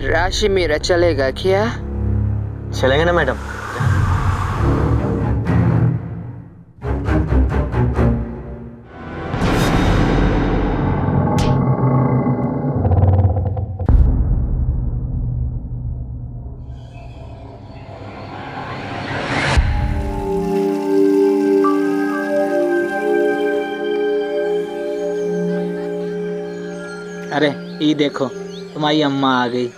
राशि मेरा चलेगा क्या? चलेंगे ना मैडम। अरे ये देखो तुम्हारी अम्मा आ गई।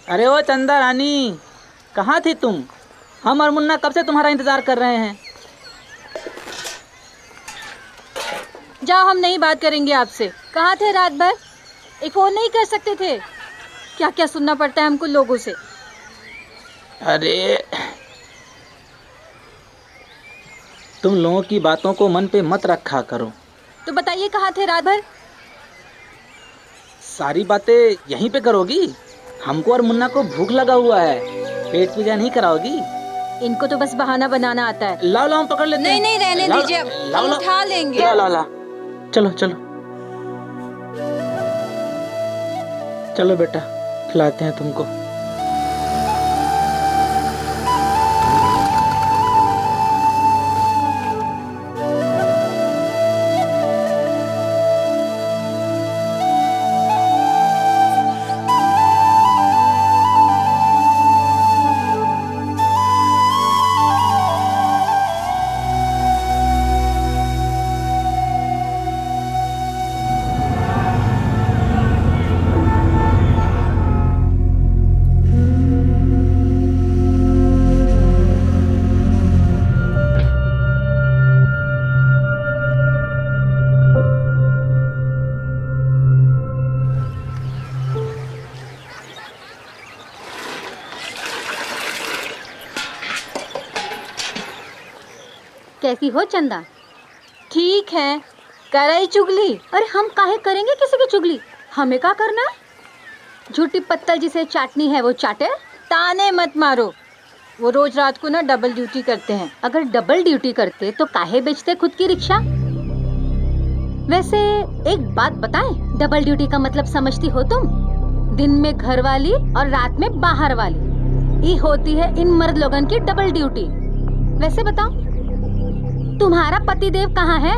अरे ओ चंदा रानी, कहाँ थी तुम? हम और मुन्ना कब से तुम्हारा इंतजार कर रहे हैं। जाओ, हम नहीं बात करेंगे आपसे। कहाँ थे रात भर? एक फोन नहीं कर सकते थे? क्या क्या सुनना पड़ता है हमको लोगों से। अरे तुम लोगों की बातों को मन पे मत रखा करो। तो बताइए कहाँ थे रात भर? सारी बातें यहीं पे करोगी? हमको और मुन्ना को भूख लगा हुआ है, पेट पूजा नहीं कराओगी? इनको तो बस बहाना बनाना आता है। लाओ लाओ हम पकड़ लेते हैं। नहीं रहने दीजिए, हम उठा लेंगे। ला चलो चलो चलो बेटा, खिलाते हैं तुमको। कैसी हो चंदा? ठीक है, कराई चुगली। अरे हम काहे करेंगे किसी की चुगली? हमें क्या करना है? झूठी पत्तल जिसे चाटनी है वो चाटे। ताने मत मारो। वो रोज रात को ना डबल ड्यूटी करते हैं। अगर डबल ड्यूटी करते तो काहे बेचते खुद की रिक्शा? वैसे एक बात बताएं, डबल ड्यूटी का मतलब समझती हो तुम? दिन में घर वाली और रात में बाहर वाली, ये होती है इन मर्द लोगन की डबल ड्यूटी। वैसे बताओ, तुम्हारा पतिदेव कहाँ है?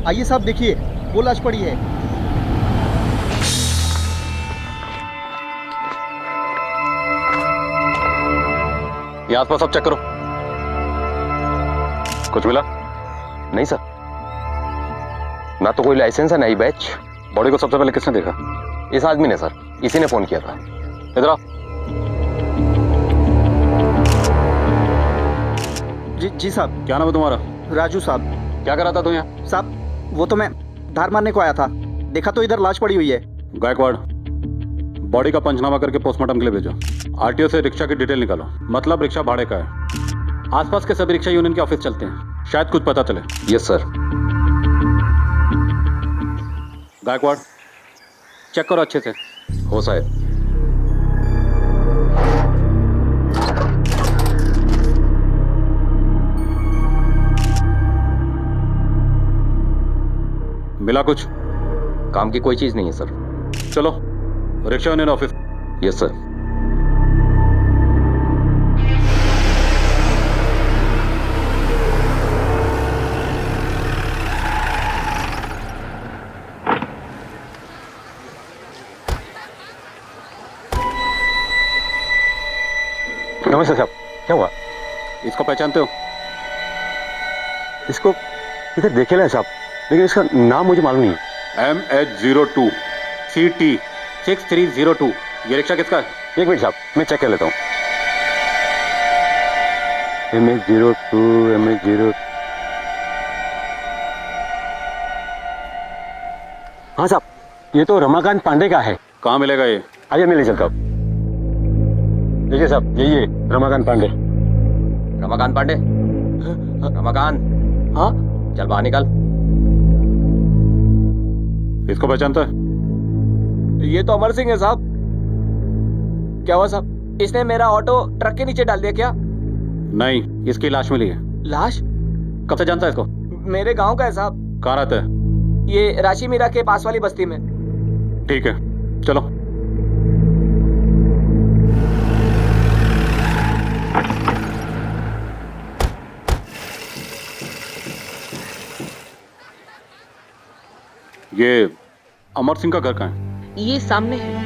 आइए साहब, देखिए वो लाश पड़ी है। ये आसपास सब चेक करो। कुछ मिला? नहीं सर, ना तो कोई लाइसेंस है ना ही बैच। बॉडी को सबसे पहले किसने देखा? इस आदमी ने सर, इसी ने फोन किया था। इधर आओ। जी साहब। क्या नाम है तुम्हारा? राजू साहब। क्या कर रहा था तू यहाँ? साहब वो तो मैं धार मारने को आया था, देखा तो इधर लाश पड़ी हुई है। गायकवाड़, बॉडी का पंचनामा करके पोस्टमार्टम के लिए भेजो। आरटीओ से रिक्शा की डिटेल निकालो, मतलब रिक्शा भाड़े का है। आसपास के सभी रिक्शा यूनियन के ऑफिस चलते हैं, शायद कुछ पता चले। Yes sir. गायकवाड़, चेक करो अच्छे से। हो साहब। मिला कुछ? काम की कोई चीज नहीं है सर। चलो rickshaw union office. Yes sir. नमस्ते साहब, क्या हुआ? इसको पहचानते हो? इसको इधर देखे ना साहब, लेकिन इसका नाम मुझे मालूम नहीं है। MH02 CT 6302। ये रिक्शा किसका है? एक मिनट साहब, मैं चेक कर लेता हूँ। MH02 हाँ साहब, ये तो रमाकांत पांडे का है। कहाँ मिलेगा ये? आइए मैं ले चलता हूँ। देखिए साहब, यही है रमाकांत पांडे। रमाकांत पांडे? रमाकांत, हाँ चल बाहर निकल। इसको पहचानता है? ये तो अमर सिंह है साहब। क्या हुआ साहब? इसने मेरा ऑटो ट्रक के नीचे डाल दिया क्या? नहीं, इसकी लाश मिली है। लाश? कब से जानता है इसको? मेरे गांव का है साहब। कहाँ रहता है? ये राशि मीरा के पास वाली बस्ती में। ठीक है, चलो। ये अमर सिंह का घर कहाँ है? ये सामने है।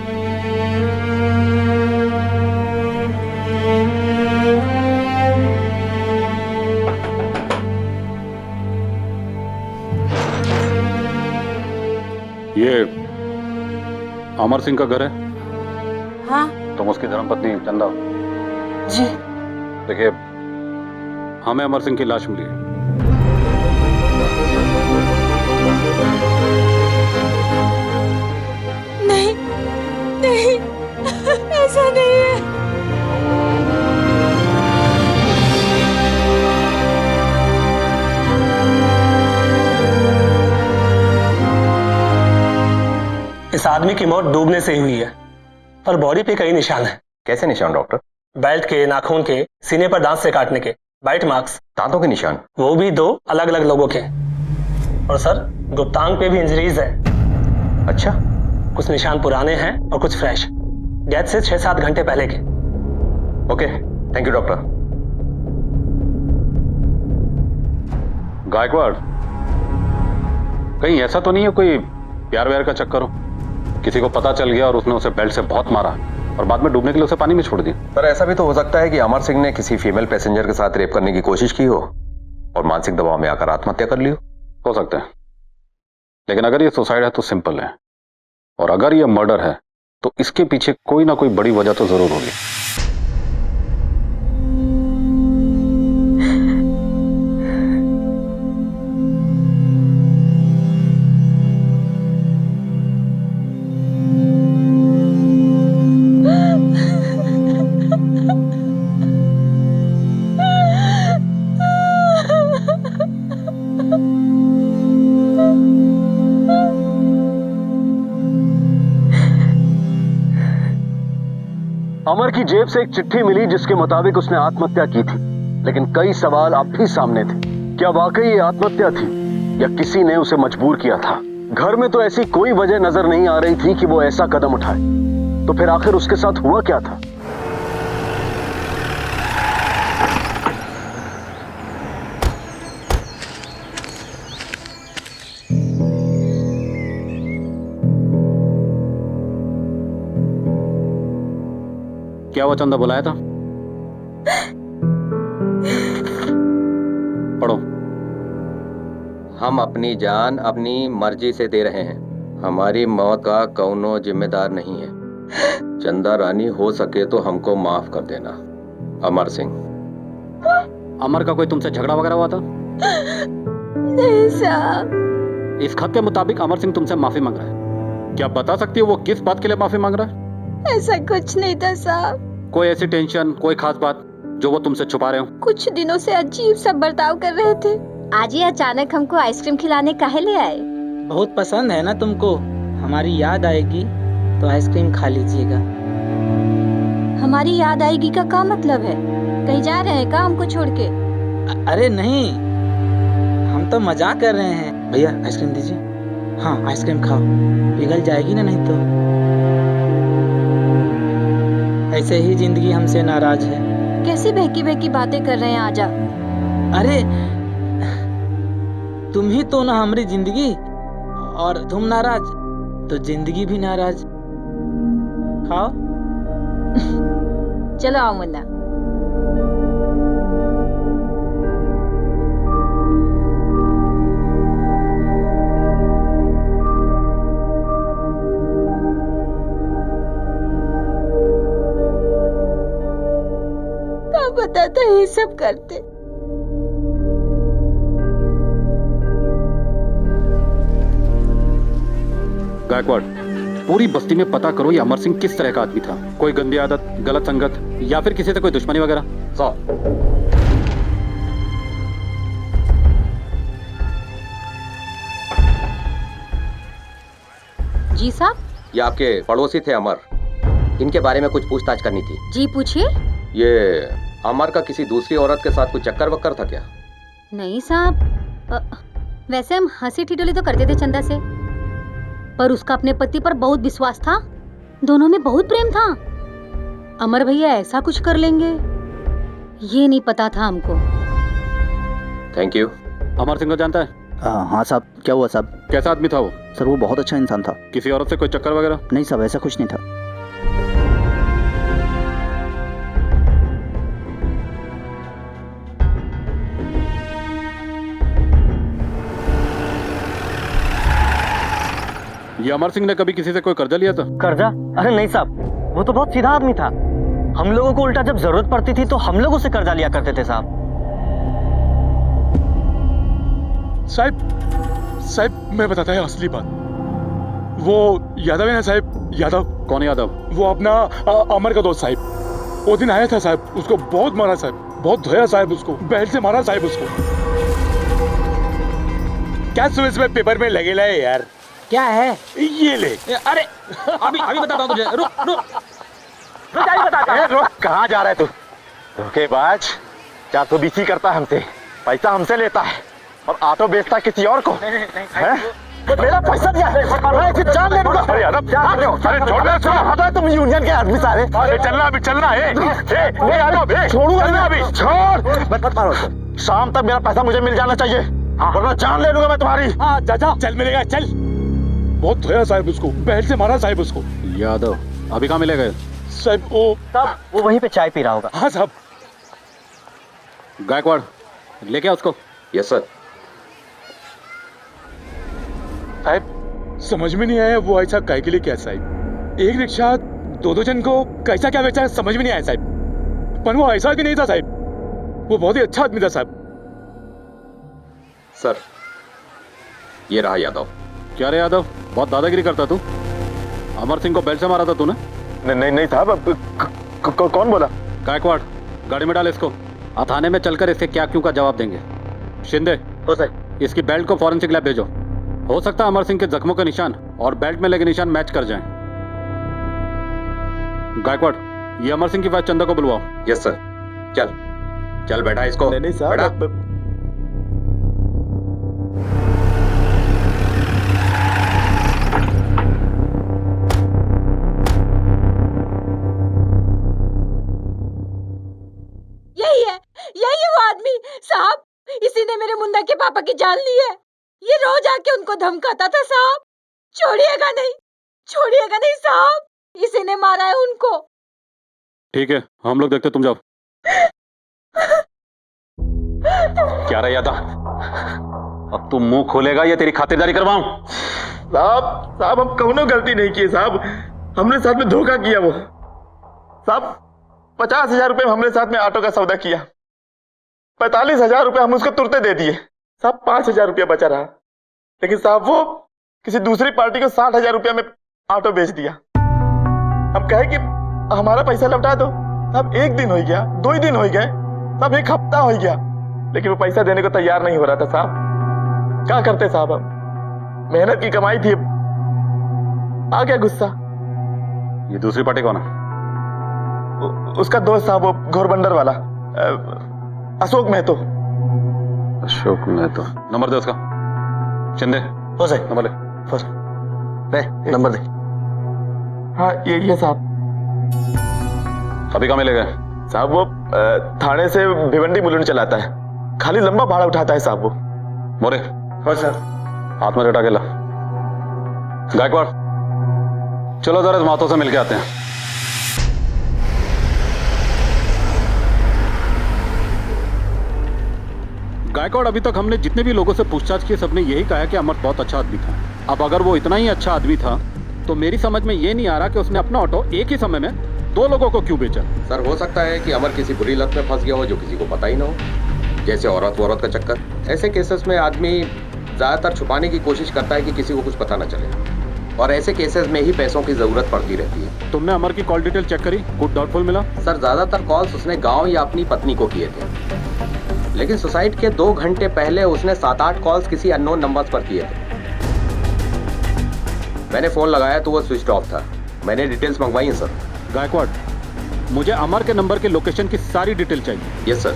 ये अमर सिंह का घर है? हाँ तुम उसकी धर्मपत्नी चंदा? जी। देखिए, हमें अमर सिंह की लाश मिली है। नहीं नहीं, ऐसा नहीं है। इस आदमी की मौत डूबने से ही हुई है, पर बॉडी पे कई निशान हैं। कैसे निशान डॉक्टर? बेल्ट के, नाखून के, सीने पर दांत से काटने के, बाइट मार्क्स। दांतों के निशान? वो भी 2 अलग अलग लोगों के। और सर, गुप्तांग पे भी इंजरीज है। अच्छा। कुछ निशान पुराने हैं और कुछ फ्रेश, डेथ से 6-7 घंटे पहले के। Okay, thank you doctor. Gaikwad, कहीं ऐसा तो नहीं है कोई प्यार व्यार का चक्कर हो? किसी को पता चल गया और उसने उसे बेल्ट से बहुत मारा और बाद में डूबने के लिए उसे पानी में छोड़ दिया। पर ऐसा भी तो हो सकता है कि अमर सिंह ने किसी फीमेल पैसेंजर के साथ रेप करने की कोशिश की हो और मानसिक दबाव में आकर आत्महत्या कर ली हो सकता है, लेकिन अगर ये सुसाइड है तो सिंपल है, और अगर ये मर्डर है तो इसके पीछे कोई ना कोई बड़ी वजह तो जरूर होगी। अमर की जेब से एक चिट्ठी मिली जिसके मुताबिक उसने आत्महत्या की थी, लेकिन कई सवाल अब भी सामने थे। क्या वाकई ये आत्महत्या थी या किसी ने उसे मजबूर किया था? घर में तो ऐसी कोई वजह नजर नहीं आ रही थी कि वो ऐसा कदम उठाए। तो फिर आखिर उसके साथ हुआ क्या था? क्या वो चंदा बुलाया था? पढ़ो। हम अपनी जान अपनी मर्जी से दे रहे हैं। हमारी मौत का कौनो जिम्मेदार नहीं है। चंदा रानी, हो सके तो हमको माफ कर देना। अमर सिंह। अमर का कोई तुमसे झगड़ा वगैरह हुआ था? नहीं साहब। इस खत के मुताबिक अमर सिंह तुमसे माफी मांग रहा है। क्या बता सकती हो वो किस बात के लिए माफी मांग रहा है? ऐसा कुछ नहीं था साहब। कोई ऐसी टेंशन, कोई खास बात जो वो तुमसे छुपा रहे हो? कुछ दिनों से अजीब सा बर्ताव कर रहे थे। आज ही अचानक हमको आइसक्रीम खिलाने काहे ले आए? बहुत पसंद है ना तुमको, हमारी याद आएगी तो आइसक्रीम खा लीजिएगा। हमारी याद आएगी का क्या मतलब है? कहीं जा रहे हैं क्या हमको छोड़ के? अरे नहीं, हम तो मजाक कर रहे हैं। भैया आइसक्रीम दीजिए। हाँ आइसक्रीम खाओ, पिघल जाएगी ना नहीं तो। ऐसे ही जिंदगी हमसे नाराज है। कैसी बहकी बहकी बातें कर रहे हैं आजा। अरे तुम ही तो ना हमारी जिंदगी, और तुम नाराज तो जिंदगी भी नाराज। खाओ। चलो आओ मुन्ना। क्या पता था ये सब करते। गायकवाड़, पूरी बस्ती में पता करो ये अमर सिंह किस तरह का आदमी था। कोई गंदी आदत, गलत संगत या फिर किसी से कोई दुश्मनी वगैरह? जी साहब। ये आपके पड़ोसी थे अमर, इनके बारे में कुछ पूछताछ करनी थी। जी पूछिए। ये अमर का किसी दूसरी औरत के साथ कुछ चक्कर वक्कर था क्या? नहीं साहब, वैसे हम हंसी ठिठोली तो करते थे चंदा से, पर उसका अपने पति पर बहुत विश्वास था, दोनों में बहुत प्रेम था। अमर भैया ऐसा कुछ कर लेंगे ये नहीं पता था हमको। Thank you. अमर सिंह को जानता है? हाँ साहब, क्या हुआ साहब? कैसा आदमी था वो? सर वो बहुत अच्छा इंसान था। किसी औरत से कोई चक्कर वगैरह? नहीं साहब, ऐसा कुछ नहीं था। ये अमर सिंह ने कभी किसी से कोई कर्जा लिया था? कर्जा? अरे नहीं साहब, वो तो बहुत सीधा आदमी था। हम लोगों को उल्टा जब जरूरत पड़ती थी तो हम लोगों से कर्जा लिया करते थे साहब। साहब मैं बताता है असली बात। वो यादव है ना साहब, यादव। कौन यादव? वो अपना अमर का दोस्त साहब। वो दिन आया था साहब, उसको बहुत मारा साहब, बहुत धोया साहब, उसको बेल्ट से मारा साहब उसको। क्या सुबह पेपर में लगेला है यार? क्या है? ये ले। अरे अभी बताता हूँ तुझे, रुक। कहाँ जा रहा है तू? धोखेबाज, 420 करता है हमसे, पैसा हमसे लेता है और ऑटो बेचता है किसी और को। हैं? मेरा पैसा दिया है, मैं जान ले लूंगा। अरे यादव, क्या कर रहे हो? अरे छोड़ दे, हटो तुम यूनियन के आदमी सारे। अरे चलना अभी, चलना है। यादव छोड़ूंगा अभी, छोड़ मत मारो। शाम तक मेरा पैसा मुझे मिल जाना चाहिए, वरना जान ले लूंगा मैं तुम्हारी। हाँ जा, चल मिलेगा, चल। बहुत धोया साहब उसको, बेल्ट से मारा साहब उसको। यादव अभी कहाँ मिलेगा? साहब वो वहीं पे चाय पी रहा होगा। हाँ साहब। गायकवाड़ लेके आ उसको। Yes sir. साहब समझ में नहीं आया वो ऐसा काय के लिए क्या साहब। एक रिक्शा दो जन को कैसा क्या बेचा समझ में नहीं आया साहब। पर वो ऐसा भी नहीं था साहब, वो बहुत ही अच्छा आदमी था साहब। सर ये रहा यादव। क्या रे यादव, बहुत दादागिरी करता तू। अमर सिंह को बेल्ट से मारा था तूने? नहीं साहब, कौन बोला? गायकवाड़ गाड़ी में डाल इसको, थाने में चलकर इसके क्या क्यों का जवाब देंगे। शिंदे हो सर। इसकी बेल्ट को फॉरेंसिक लैब भेजो। हो सकता है अमर सिंह के जख्मों के निशान और बेल्ट में लगे निशान मैच कर जाएं। गायकवाड़ ये अमर सिंह की वाइफ चंदा को बुलवाओ। Yes sir. चल बैठा इसको। नहीं साहब, यही है वो आदमी साहब। इसी ने मेरे मुन्ना के पापा की जान ली है। ये रोज आके उनको धमकाता था साहब। छोड़िएगा नहीं साहब, इसी ने मारा है उनको। ठीक है हम लोग देखते, तुम जाओ। क्या रहा यादव, अब तू मुंह खोलेगा या तेरी खातिरदारी करवाऊं? साहब हम कौनो गलती नहीं की साहब, हमने साथ में धोखा किया। वो साहब 50,000 रुपए हमने साथ में ऑटो का सौदा किया, 45,000 रुपए हम उसको तुरते दे दिए साहब। 5,000 रुपया बचा रहा, लेकिन साहब वो किसी दूसरी पार्टी को 60,000 रुपया में ऑटो बेच दिया। हम कहे कि हमारा पैसा लौटा दो साहब। 1 दिन हो गया, 2 दिन हो गए साहब, 1 हफ्ता हो गया, लेकिन वो पैसा देने को तैयार नहीं हो रहा था साहब। क्या करते साहब, हम मेहनत की कमाई थी, आ गया गुस्सा। ये दूसरी पार्टी कौन है? उसका दोस्त साहब, वो घोरबंदर वाला अशोक महतो। अशोक महतो, नंबर दे उसका। शिंदे हो सर। नंबर ले। नंबर दे। हाँ ये साहब। अभी कहाँ मिलेगा? साहब वो थाने से भिवंडी मुलुंड चलाता है, खाली लंबा भाड़ा उठाता है साहब वो। मोरे हाँ सर। हाथ में लटा के ला। गायकवाड़ चलो जरा मातों से मिलके आते हैं। गायकवाड़ अभी तक हमने जितने भी लोगों से पूछताछ की सबने यही कहा कि अमर बहुत अच्छा आदमी था। अब अगर वो इतना ही अच्छा आदमी था तो मेरी समझ में ये नहीं आ रहा कि उसने अपना ऑटो एक ही समय में 2 लोगों को क्यों बेचा। सर हो सकता है कि अमर किसी बुरी लत में फंस गया हो जो किसी को पता ही ना हो, जैसे औरत का चक्कर। ऐसे केसेस में आदमी ज्यादातर छुपाने की कोशिश करता है कि किसी को कुछ पता न चले, और ऐसे केसेस में ही पैसों की जरूरत पड़ती रहती है। तुमने अमर की कॉल डिटेल चेक करी? कुछ डाउटफुल मिला? सर ज्यादातर कॉल्स उसने गांव या अपनी पत्नी को किए थे, लेकिन सुसाइड के 2 घंटे पहले उसने 7-8 कॉल्स किसी अननोन नंबर्स पर किए थे। मैंने फोन लगाया तो वो स्विच ऑफ था। मैंने डिटेल्स मंगवाई हैं सर। गायकवाड़ मुझे अमर के नंबर के लोकेशन की सारी डिटेल चाहिए। Yes sir.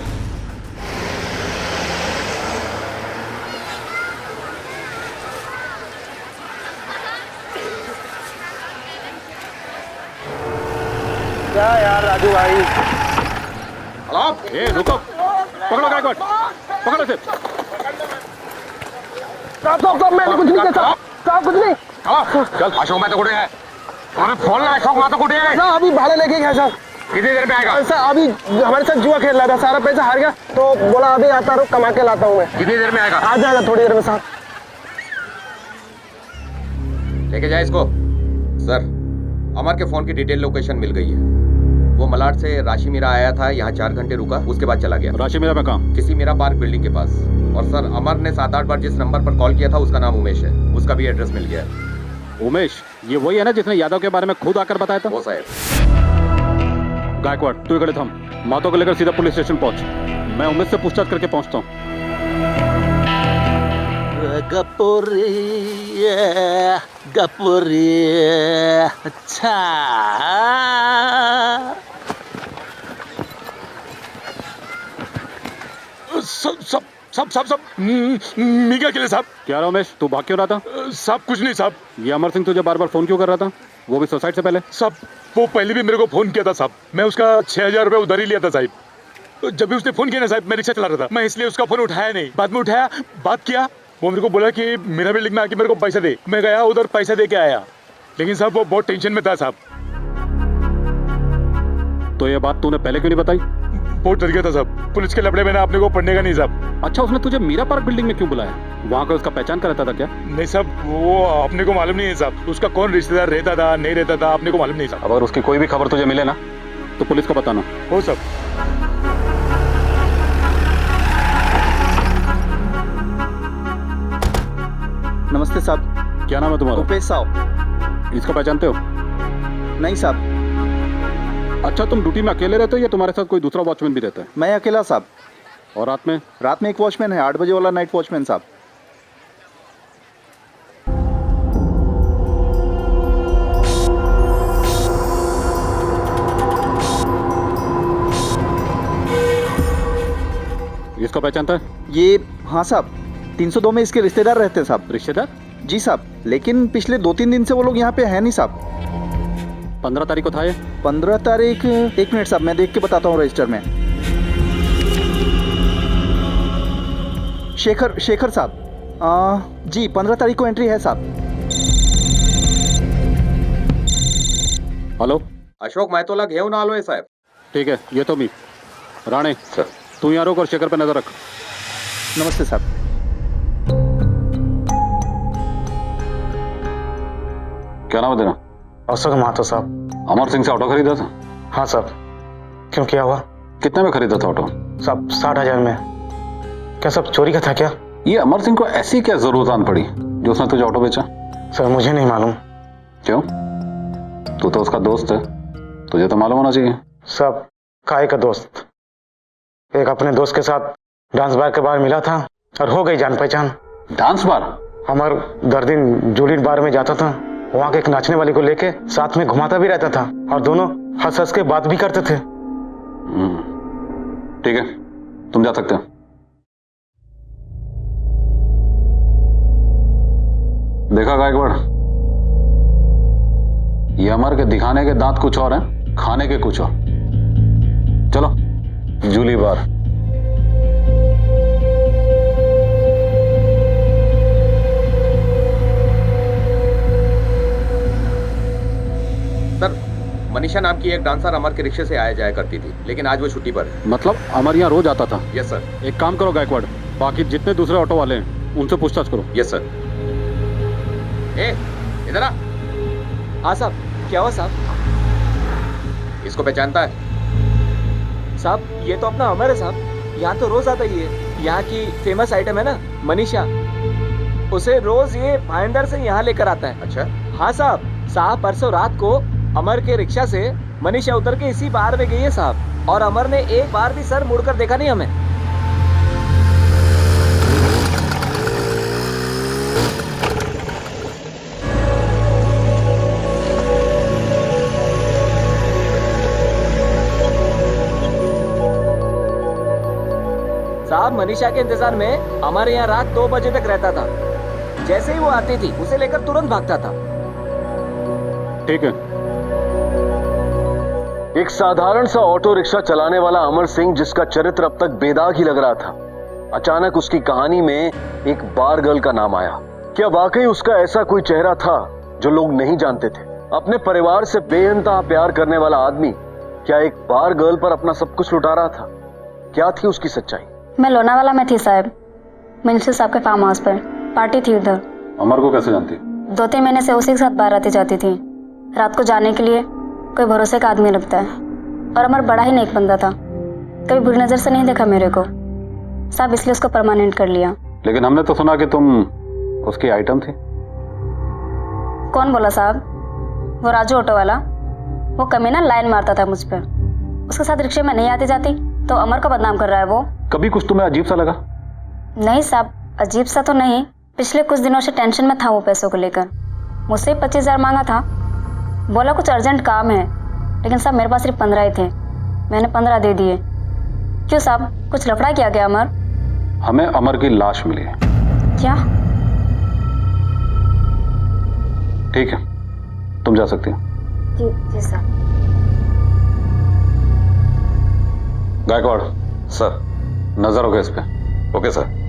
क्या यार राजू भाई, ए रुको, पकड़ो गायकवाड़, पकड़ो इसे। साहब मैंने कुछ नहीं किया साहब, कुछ नहीं। चल अशोक मैं तो कुटे है, अरे फोन ला अशोक मैं तो कुटे है। ना अभी भाड़े लेके गया सर। कितनी देर में आएगा? सर अभी हमारे साथ जुआ खेल रहा था, सारा पैसा हार गया तो बोला अभी आता रुक कमा के लाता हूँ मैं। कितनी देर में आएगा? आ जाएगा थोड़ी देर में साहब। लेके जाए इसको। सर, अमर के फोन की डिटेल लोकेशन मिल गई है। वो मलाड से राशि मीरा आया था, यहाँ 4 घंटे रुका, उसके बाद चला गया। राशि मेरा मैं कहाँ? किसी मीरा पार्क बिल्डिंग के पास। और सर, अमर ने 7-8 बार जिस नंबर पर कॉल किया था उसका नाम उमेश है, उसका भी एड्रेस मिल गया है। उमेश, ये वही है ना जिसने यादव के बारे में खुद आकर बताया था? वो साहब। गायकवाड़ तू इकड़े थम, मातो को लेकर सीधा पुलिस स्टेशन पहुंच। मैं उमेश से पूछताछ करके पहुंचता हूँ। गपुरी अच्छा। सब मीका के लिए साहब। क्या रहा उमेश, तू भाग क्यों रहा था? साहब कुछ नहीं साहब। ये अमर सिंह तुझे बार बार फोन क्यों कर रहा था, वो भी सुसाइड से पहले? साहब वो पहले भी मेरे को फोन किया था साहब, मैं उसका 6,000 रुपये उधार ही लिया था साहब। जब भी उसने फोन किया ना साहब, मैं रिक्शा चला रहा था, मैं इसलिए उसका फोन उठाया नहीं। बाद में उठाया, बात किया, वो मेरे को बोला कि मेरा बिल्डिंग में आके मेरे को पैसा दे। मैं गया उधर पैसा दे के आया, लेकिन साहब वो बहुत टेंशन में था साहब। तो ये बात तूने पहले क्यों नहीं बताई? बहुत डर गया था साहब, पुलिस के लपड़े में ना अपने को पढ़ने का नहीं साहब। अच्छा, उसने तुझे मीरा पार्क बिल्डिंग में क्यों बुलाया? वहाँ का उसका पहचान का रहता था क्या? नहीं साहब, वो अपने को मालूम नहीं है साहब, उसका कौन रिश्तेदार रहता था नहीं रहता था अपने को मालूम नहीं साहब। अगर उसकी कोई भी खबर तुझे मिले ना तो पुलिस को बताना। हो साहब। नमस्ते साहब। क्या नाम है तुम्हारा? रुपेश साहब। इसको पहचानते हो? नहीं साहब, अच्छा, तुम ड्यूटी में अकेले रहते हो या तुम्हारे साथ कोई दूसरा वॉचमैन भी रहता है? मैं अकेला साहब। और रात में? रात में एक वॉचमैन है, 8 बजे वाला नाइट वॉचमैन साहब। इसको पहचानता है? ये हाँ साहब, 302 में इसके रिश्तेदार रहते हैं साहब। रिश्तेदार? जी साहब, लेकिन पिछले 2-3 दिन से वो लोग यहाँ पे है नहीं साहब। 15 तारीख को था ये? 15 तारीख, 1 मिनट साहब मैं देख के बताता हूँ रजिस्टर में। शेखर साहब, जी 15 तारीख को एंट्री है साहब। हेलो, अशोक मायतोला घेऊन आलोय साहेब. ठीक है, ये तो मी राणे सर. तू यहाँ रोक और शेखर पे नजर रख. नमस्ते साहब. क्या नाम है तेरा? अशोक महतो साहब. अमर सिंह से ऑटो खरीदा था? हाँ साहब. क्यों, क्या हुआ? कितने में खरीदा था ऑटो? साहब 60,000 में. क्या सब चोरी का था क्या? ये अमर सिंह को ऐसी क्या जरूरत आन पड़ी जो उसने तुझे ऑटो बेचा? सर मुझे नहीं मालूम. क्यों? तू तो उसका दोस्त है, तुझे तो मालूम होना चाहिए. सब काय का दोस्त. एक अपने दोस्त के साथ डांस बार के बाहर मिला था और हो गई जान पहचान. Dance bar? हमार दर दिन जूलियट बार में जाता था, वहाँ के एक नाचने वाली को लेके साथ में घुमाता भी रहता था और दोनों हंस हंस के बात भी करते थे. ठीक है, तुम जा सकते हो. देखा गायकवाड़, ये अमर के दिखाने के दांत कुछ और हैं, खाने के कुछ और. चलो जूली बार. सर, मनीषा नाम की एक डांसर अमर के रिक्शे से आया जाया करती थी, लेकिन आज वो छुट्टी पर है. मतलब अमर यहाँ रोज आता था? Yes sir. एक काम करो गायकवाड़, बाकी जितने दूसरे ऑटो वाले हैं उनसे पूछताछ करो. Yes sir. ए, इधर आ. हाँ साहब. क्या हुआ साहब? इसको पहचानता है? साहब ये तो अपना अमर है साहब, यहाँ तो रोज आता ही है. यहाँ की फेमस आइटम है ना मनीषा, उसे रोज ये भाईंदर से यहाँ लेकर आता है. अच्छा. हाँ साहब. साहब परसों रात को अमर के रिक्शा से मनीषा उतर के इसी बार में गई है साहब, और अमर ने एक बार भी सर मुड़कर देखा नहीं हमें. साहब मनीषा के इंतजार में अमर यहाँ रात 2 बजे तक रहता था. जैसे ही वो आती थी उसे लेकर तुरंत भागता था. ठीक है, एक साधारण सा ऑटो रिक्शा चलाने वाला अमर सिंह, जिसका चरित्र अब तक बेदाग ही लग रहा था, अचानक उसकी कहानी में एक बार गर्ल का नाम आया। क्या वाकई उसका ऐसा कोई चेहरा था जो लोग नहीं जानते थे? अपने परिवार से बेइंतहा प्यार करने वाला आदमी क्या एक बार गर्ल पर अपना सब कुछ लुटा रहा था? क्या थी उसकी सच्चाई? मैं लोनावाला में थी साहब, मिनिस्टर साहब के फार्म हाउस पर पार्टी थी उधर। अमर को कैसे जानती? 2-3 महीने से उसी के साथ बाहर आती जाती थी। रात को जाने के लिए कोई भरोसे का आदमी लगता है, और अमर बड़ा ही नेक बंदा था, कभी बुरी नजर से नहीं देखा मेरे को साहब, इसलिए उसको परमानेंट कर लिया। लेकिन हमने तो सुना कि तुम उसकी आइटम थी। कौन बोला साहब? वो राजू ऑटो वाला, वो कमीना लाइन मारता था मुझ पर। उसके साथ रिक्शे में नहीं आती जाती तो अमर को बदनाम कर रहा है वो। कभी कुछ तुम्हें अजीब सा लगा? नहीं साहब, अजीब सा तो नहीं, पिछले कुछ दिनों से टेंशन में था वो पैसों को लेकर। मुझसे 25,000 मांगा था, बोला कुछ अर्जेंट काम है, लेकिन साहब मेरे पास सिर्फ 15 ही थे, मैंने 15 दे दिए। क्यों साहब, कुछ लफड़ा किया गया अमर? हमें अमर की लाश मिली है। क्या? ठीक है, तुम जा सकती हो। जी साहब। गायकवाड़ सर। नजर होगा इस पे। Okay sir.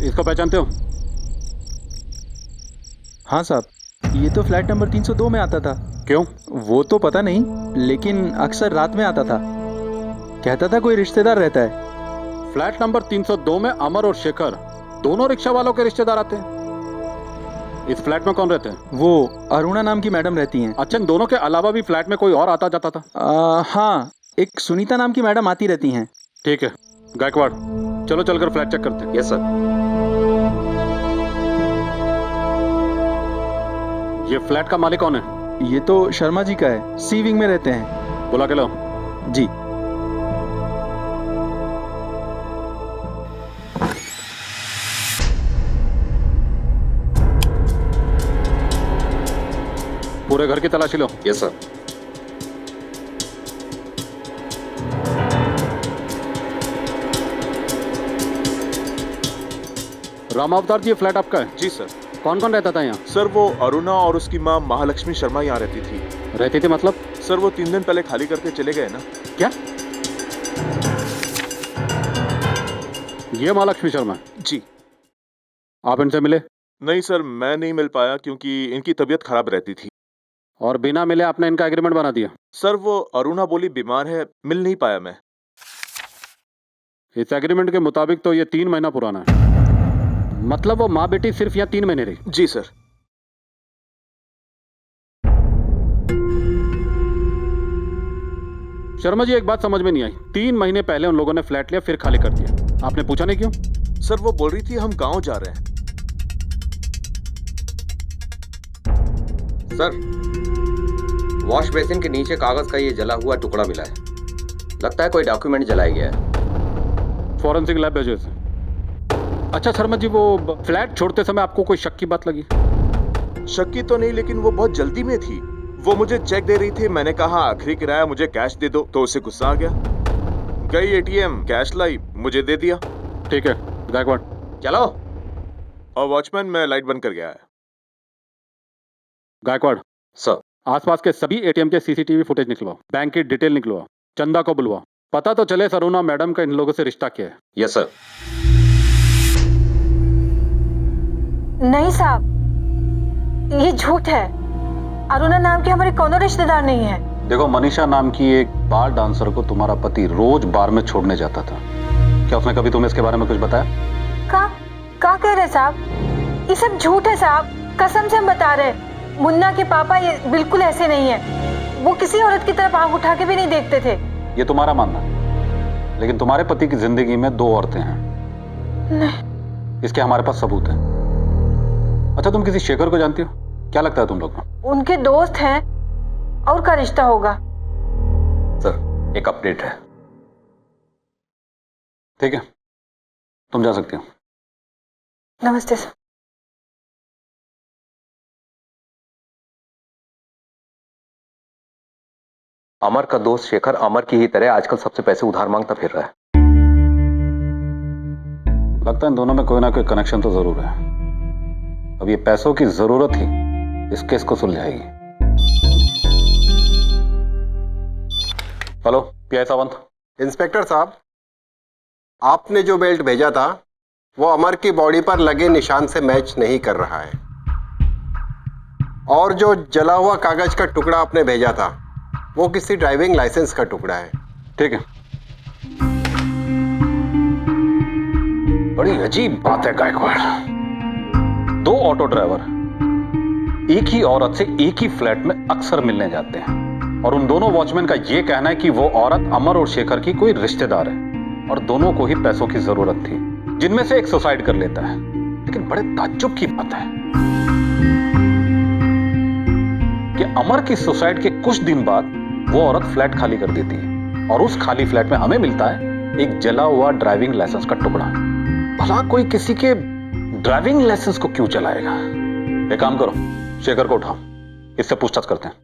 इसको पहचानते हो? हाँ साहब, ये तो फ्लैट नंबर 302 में आता था। क्यों? वो तो पता नहीं, लेकिन अक्सर रात में आता था। कहता था कोई रिश्तेदार रहता है। फ्लैट नंबर 302 में अमर और शेखर दोनों रिक्शा वालों के रिश्तेदार आते हैं। इस फ्लैट में कौन रहते हैं? वो अरुणा नाम की मैडम रहती हैं। अच्छा, इन दोनों के अलावा भी फ्लैट में कोई और आता जाता था? हाँ, एक सुनीता नाम की मैडम आती रहती हैं। ठीक है गायकवाड़, चलो चलकर फ्लैट चेक करते हैं। Yes sir. ये फ्लैट का मालिक कौन है? ये तो शर्मा जी का है, सी विंग में रहते हैं। बुला के लो। जी। पूरे घर की तलाशी लो। Yes sir. राम अवतार जी, ये फ्लैट आपका है? जी सर। कौन कौन रहता था यहाँ? सर वो अरुणा और उसकी माँ महालक्ष्मी शर्मा यहाँ रहती थी। रहती थी मतलब? सर वो 3 दिन पहले खाली करके चले गए ना। क्या? ये महालक्ष्मी शर्मा? जी। आप इनसे मिले? नहीं सर, मैं नहीं मिल पाया क्योंकि इनकी तबीयत खराब रहती थी। और बिना मिले आपने इनका एग्रीमेंट बना दिया? सर वो अरुणा बोली बीमार है, मिल नहीं पाया मैं। इस एग्रीमेंट के मुताबिक तो ये 3 महीना पुराना है। मतलब वो माँ बेटी सिर्फ यहाँ 3 महीने रही? जी सर। शर्मा जी, एक बात समझ में नहीं आई। 3 महीने पहले उन लोगों ने फ्लैट लिया, फिर खाली कर दिया, आपने पूछा नहीं क्यों? सर वो बोल रही थी हम गांव जा रहे हैं। सर, वॉश बेसिन के नीचे कागज का ये जला हुआ टुकड़ा मिला है, लगता है कोई डॉक्यूमेंट जलाया गया है। फॉरेंसिक लैब भेजो इसे। अच्छा शर्मा जी, वो फ्लैट छोड़ते समय आपको कोई शक की बात लगी? शक की तो नहीं, लेकिन वो बहुत जल्दी में थी। वो मुझे चेक दे रही थी, मैंने कहा आखिरी किराया मुझे कैश दे दो, तो उसे गुस्सा आ गया। गई एटीएम, कैश लाई, मुझे दे दिया। ठीक है गायकवाड़, चलो। और वॉचमैन, मैं लाइट बंद कर गया है। गायकवाड़ सर। आसपास के सभी एटीएम के सीसीटीवी फुटेज निकलवाओ, बैंक की डिटेल निकलवाओ, चंदा को बुलवाओ, पता तो चले अरुणा मैडम का इन लोगों से रिश्ता क्या है। Yes sir. नहीं साहब, ये झूठ है। अरुणा नाम की हमारी कोनो रिश्तेदार नहीं है। देखो, मनीषा नाम की एक बार डांसर को तुम्हारा पति रोज बार में छोड़ने जाता था। क्या उसने कभी तुम्हें इसके बारे में कुछ बताया? का कह रहे साहब? ये सब झूठ है साहब, कसम से हम बता रहे। मुन्ना के पापा ये बिल्कुल ऐसे नहीं है, वो किसी औरत की तरफ आंख उठा के भी नहीं देखते थे। ये तुम्हारा मानना है, लेकिन तुम्हारे पति की जिंदगी में 2 औरतें हैं। नहीं। इसके हमारे पास सबूत है। अच्छा, तुम किसी शेखर को जानती हो? क्या लगता है तुम लोग को? उनके दोस्त हैं, और का रिश्ता होगा। सर, एक अपडेट है। ठीक है, तुम जा सकते हो। नमस्ते सर। अमर का दोस्त शेखर अमर की ही तरह आजकल सबसे पैसे उधार मांगता फिर रहा है। लगता है इन दोनों में कोई ना कोई कनेक्शन तो जरूर है। अब ये पैसों की जरूरत ही इस केस को सुलझाएगी। Hello, PI Sawant. इंस्पेक्टर साहब, आपने जो बेल्ट भेजा था वो अमर की बॉडी पर लगे निशान से मैच नहीं कर रहा है, और जो जला हुआ कागज का टुकड़ा आपने भेजा था वो किसी ड्राइविंग लाइसेंस का टुकड़ा है। ठीक है। बड़ी अजीब बात है गायकवाड़। दो ऑटो ड्राइवर एक ही औरत से एक ही फ्लैट में अक्सर मिलने जाते हैं, और उन दोनों वॉचमैन का यह कहना है कि वो औरत अमर और शेखर की कोई रिश्तेदार है, और दोनों को ही पैसों की जरूरत थी, जिनमें से एक सुसाइड कर लेता है। लेकिन बड़े ताज्जुब की बात है कि अमर की सुसाइड के कुछ दिन बाद वो औरत फ्लैट खाली कर देती है, और उस खाली फ्लैट में हमें मिलता है एक जला हुआ ड्राइविंग लाइसेंस का टुकड़ा। भला कोई किसी के ड्राइविंग लाइसेंस को क्यों चलाएगा? एक काम करो, शेखर को उठाओ, इससे पूछताछ करते हैं।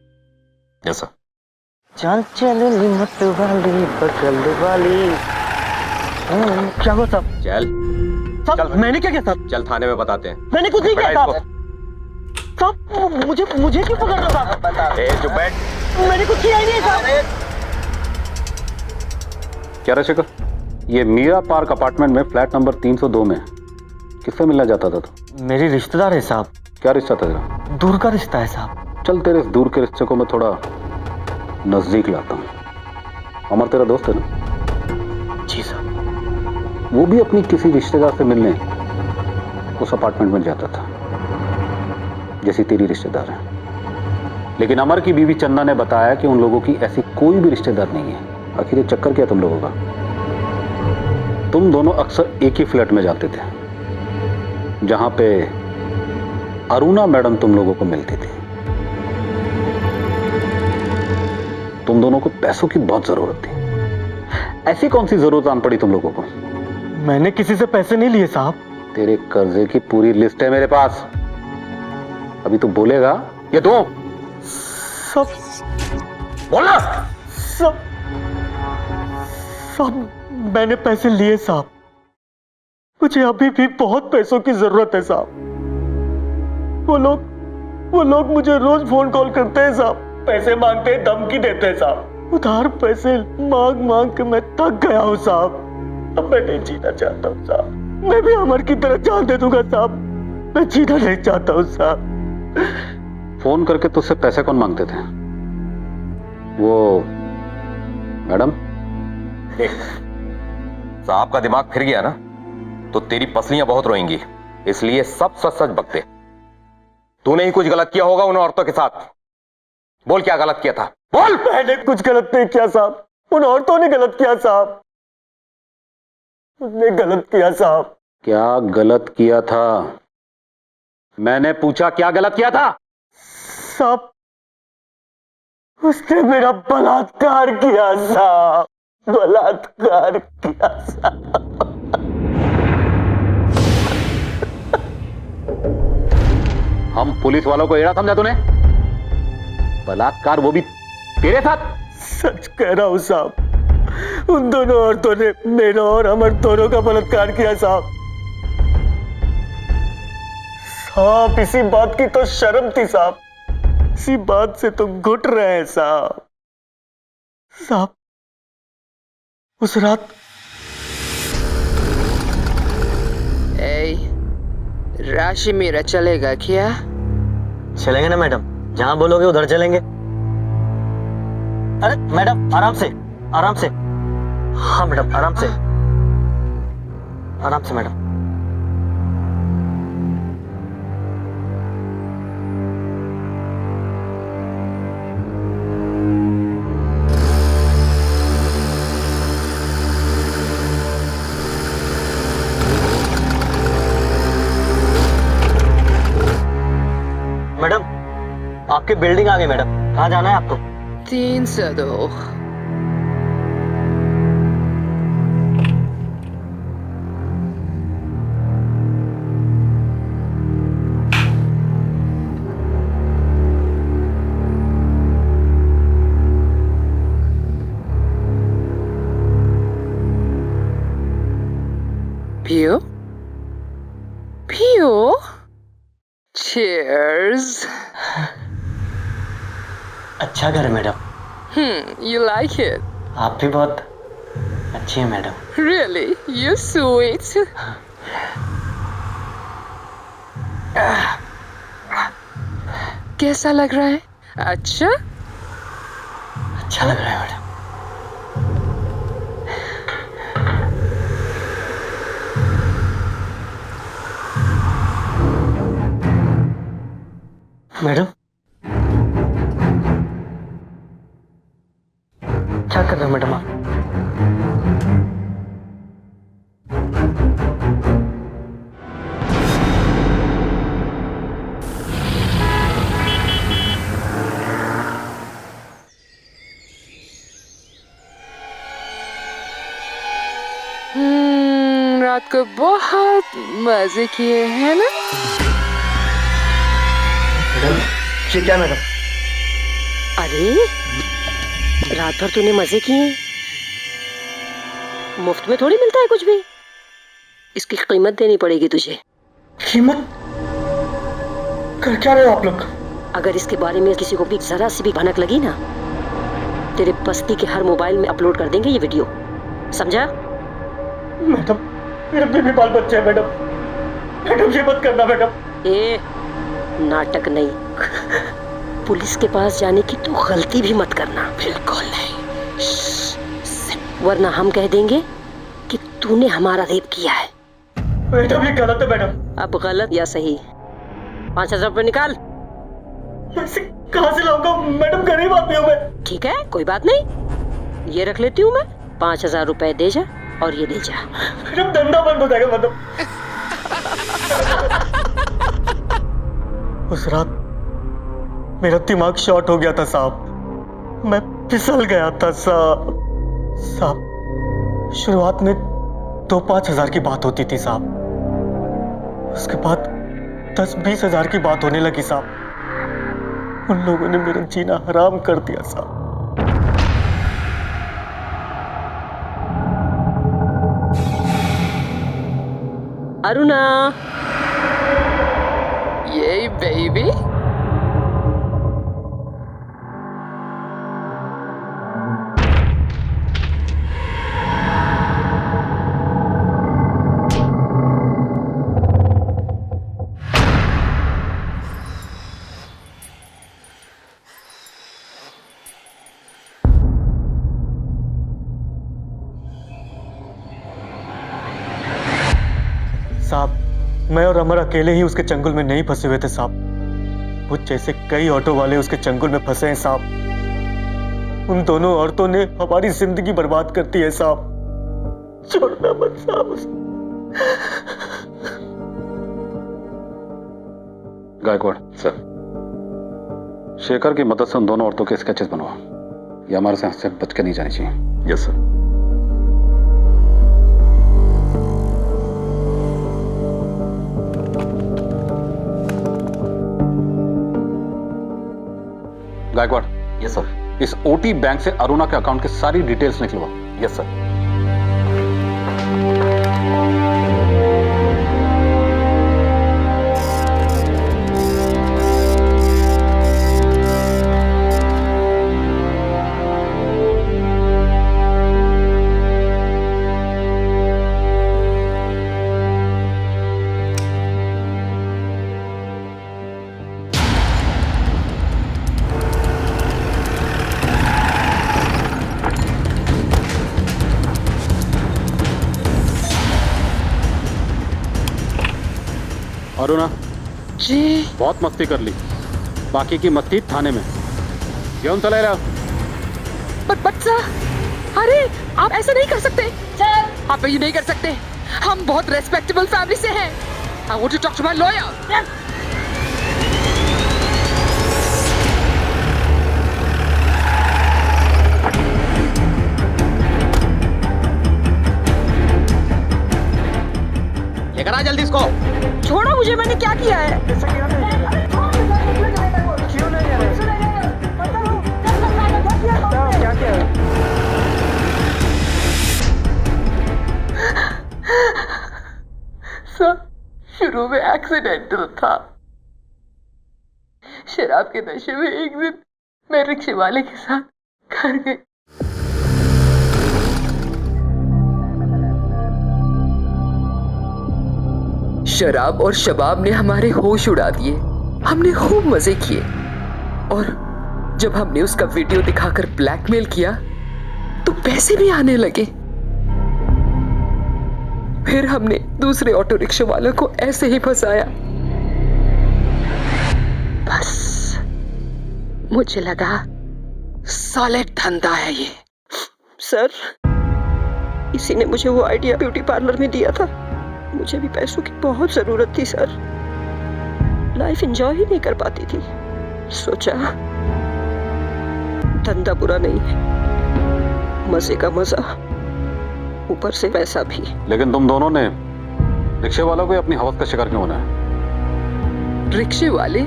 Yes sir. चल चल मत वाली बगल वाली। क्या हुआ साहब? चल साहब मैंने क्या किया साहब? चल थाने में बताते हैं। मैंने कुछ नहीं किया बैठा साहब। साहब मुझे क्यों पकड़ रहे हो साहब? चुप बैठ। मैंने कुछ किया ही नहीं साहब। क्या रहा शेखर? ये मीरा पार्क अपार्टमेंट में फ्लैट नंबर 302 में किससे मिलना चाहता था तू? मेरी रिश्तेदार है साहब। क्या रिश्ता था तेरा? दूर का रिश्ता है साहब। चल तेरे इस दूर के रिश्ते को मैं थोड़ा नजदीक लाता हूँ। अमर तेरा दोस्त है ना? जी साहब। वो भी अपनी किसी रिश्तेदार से मिलने उस अपार्टमेंट में जाता था, जैसी तेरी रिश्तेदार है। लेकिन अमर की बीवी चंदा ने बताया कि उन लोगों की ऐसी कोई भी रिश्तेदार नहीं है। आखिर ये चक्कर क्या तुम लोगों का? तुम दोनों अक्सर एक ही फ्लैट में जाते थे, जहां पे अरुणा मैडम तुम लोगों को मिलती थी। तुम दोनों को पैसों की बहुत जरूरत थी। ऐसी कौन सी जरूरत आन पड़ी तुम लोगों को? मैंने किसी से पैसे नहीं लिए साहब। तेरे कर्जे की पूरी लिस्ट है मेरे पास। अभी तू बोलेगा ये दो। सब बोलना। सब मैंने पैसे लिए साहब। मुझे अभी भी बहुत पैसों की जरूरत है साहब। वो लोग मुझे रोज फोन कॉल करते हैं साहब, पैसे मांगते हैं, धमकी देते हैं साहब। उधार पैसे मांग के मैं थक गया हूँ साहब। अब मैं नहीं जीना चाहता हूँ साहब। मैं भी अमर की तरह जान दे दूंगा साहब। मैं जीना नहीं चाहता हूँ साहब। फोन करके तुझसे पैसे कौन मांगते थे? वो मैडम? साहब का दिमाग फिर गया ना तो तेरी पसलियां बहुत रोएंगी, इसलिए सब सच सच बकते। तूने ही कुछ गलत किया होगा उन औरतों के साथ। बोल क्या गलत किया था? बोल। मैंने कुछ गलत नहीं किया साहब। उन औरतों ने गलत किया साहब। उसने गलत किया साहब। क्या गलत किया था? मैंने पूछा क्या गलत किया था? साहब उसने मेरा बलात्कार किया साहब। बलात्कार किया साहब। हम पुलिस वालों को एड़ा समझा तूने? बलात्कार, वो भी तेरे साथ? सच कह रहा हूं साहब। उन दोनों औरतों ने मेरा और अमर दोनों का बलात्कार किया साहब। साहब इसी बात की तो शर्म थी साहब। इसी बात से तो घुट रहे हैं साहब। साहब उस रात राशि मेरा चलेगा क्या? चलेंगे ना मैडम, जहां बोलोगे उधर चलेंगे। अरे मैडम आराम से, आराम से। हाँ मैडम आराम से, आराम से मैडम। मैडम आपकी बिल्डिंग आ गई मैडम। कहाँ जाना है आपको? 302। पियो पियो Cheers. अच्छा घर है मैडम। You like it? आप भी बहुत अच्छी हैं मैडम। Really? You sweet. कैसा लग रहा है? अच्छा अच्छा लग रहा है मैडम। मैडम क्या कर रहे हो मैडम आप? रात को बहुत मजे किए हैं ना? ये क्या मैडम? अरे रात भर तूने मजे किए, मुफ्त में थोड़ी मिलता है कुछ भी। इसकी कीमत देनी पड़ेगी तुझे। कीमत? कर क्या रहे हो आप लोग? अगर इसके बारे में किसी को भी जरा सी भी भनक लगी ना, तेरे बस्ती के हर मोबाइल में अपलोड कर देंगे ये वीडियो, समझा? मैडम मेरे बेबी बाल बच्चे हैं मैडम। मैडम ये मत करना मैडम। ए नाटक नहीं, पुलिस के पास जाने की तो गलती भी मत करना। बिल्कुल नहीं, वरना हम कह देंगे कि तूने हमारा रेप किया है। मैडम ये गलत है मैडम। अब गलत या सही, 5,000 रुपये निकाल। पैसे कहाँ से लाऊंगा मैडम? गरीब आदमी हूँ मैं। ठीक है कोई बात नहीं, ये रख लेती हूँ मैं। 5,000 रुपए दे जा और ये ले जा। मैडम धंधा बंद हो जाएगा मैडम। उस रात मेरा दिमाग शॉर्ट हो गया था साहब, मैं फिसल गया था साहब। शुरुआत में 2-5 हजार की बात होती थी साहब, उसके बाद 10-20 हजार की बात होने लगी साहब। उन लोगों ने मेरा जीना हराम कर दिया साहब। अरुणा, ये बेबी साहब मैं और अमर अकेले ही उसके चंगुल में नहीं फंसे हुए थे साहब, मुझ जैसे कई ऑटो वाले उसके चंगुल में फंसे हैं साहब। उन दोनों औरतों ने हमारी जिंदगी बर्बाद कर दी है साहब। छोड़ना मत साहब उसे। गायकवाड़ सर, शेखर की मदद से उन दोनों औरतों के स्केचेस बनवा, ये हमारे से बच के नहीं जानी चाहिए। Yes sir. Gaikwad. Yes sir. इस ओटी बैंक से अरुणा के अकाउंट की सारी डिटेल्स निकलवा। Yes sir. अरुणा जी, बहुत मस्ती कर ली, बाकी की मस्ती थाने में। क्यों चले रहा? बच्चा, अरे आप ऐसा नहीं कर सकते सर। आप ये नहीं कर सकते, हम बहुत रेस्पेक्टेबल फैमिली से हैं। I want to talk to my lawyer. लेकर आ जल्दी इसको। छोड़ो मुझे, मैंने क्या किया है? क्या किया? सर शुरू में एक्सीडेंटल था, शराब के नशे में एक दिन मैं रिक्शे वाले के साथ घर गई। शराब और शबाब ने हमारे होश उड़ा दिए। हमने खूब मजे किए और जब हमने उसका वीडियो दिखाकर ब्लैकमेल किया तो पैसे भी आने लगे। फिर हमने दूसरे ऑटो रिक्शा वालों को ऐसे ही फंसाया। बस मुझे लगा सॉलिड धंधा है ये। सर, इसी ने मुझे वो आइडिया ब्यूटी पार्लर में दिया था। मुझे भी पैसों की बहुत जरूरत थी सर। लाइफ एंजॉय ही नहीं कर पाती थी। सोचा धंधा बुरा नहीं है, मजे का मजा, ऊपर से पैसा भी। लेकिन तुम दोनों ने रिक्शे वालों को अपनी हवस का शिकार क्यों बनाया? रिक्शे वाले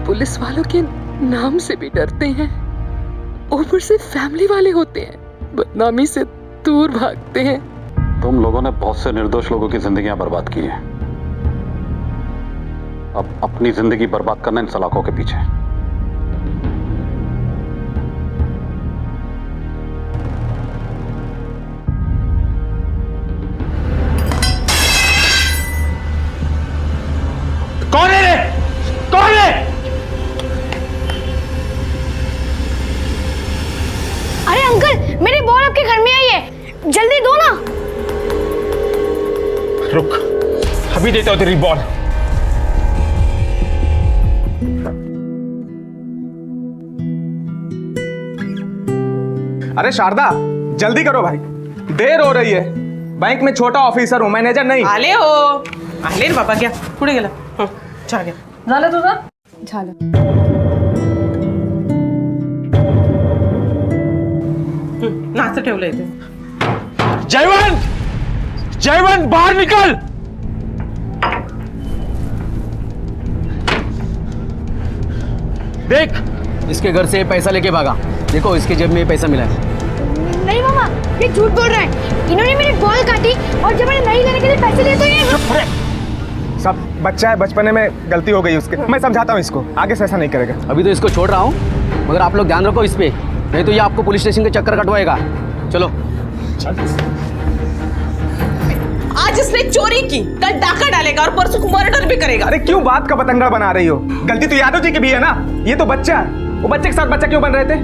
पुलिस वालों के नाम से भी डरते हैं, ऊपर से फैमिली वाले होते हैं, बदनामी से दूर भागते हैं। तुम लोगों ने बहुत से निर्दोष लोगों की जिंदगियां बर्बाद की हैं। अब अपनी जिंदगी बर्बाद करना इन सलाखों के पीछे। कौन है रे? कौन है? अरे अंकल, मेरी बॉल आपके घर में आई है, जल्दी दो ना। रुक, अभी देता हूं तेरी बॉल। अरे शारदा, जल्दी करो भाई, देर हो रही है। बैंक में छोटा ऑफिसर हूँ, मैनेजर नहीं। आले हो, आले रे बाबा, क्या पुढे गेला? झालं तुझं? झालं. नाचं ठेवलं इथे. जयवंत, जयवंत बाहर निकल। देख, इसके घर से पैसा लेके भागा। देखो इसके जेब में पैसा मिला है। नहीं मामा, ये झूठ बोल रहा है। इन्होंने मेरी बॉल काटी और जब मैंने नहीं लेने के लिए पैसे लिए तो ये सब बच्चा है, बचपने में गलती हो गई उसके। मैं समझाता हूँ इसको, आगे से ऐसा नहीं करेगा। अभी तो इसको छोड़ रहा हूँ, मगर आप लोग ध्यान रखो इस पे, नहीं तो ये आपको पुलिस स्टेशन के चक्कर कटवाएगा। चलो। आज इसने चोरी की, कल डाका डालेगा और परसों मर्डर भी करेगा। अरे क्यों बात का पतंगड़ बना रही हो? गलती तो यादव जी की भी है ना। ये तो बच्चा है, वो बच्चे के साथ बच्चा क्यों बन रहे थे?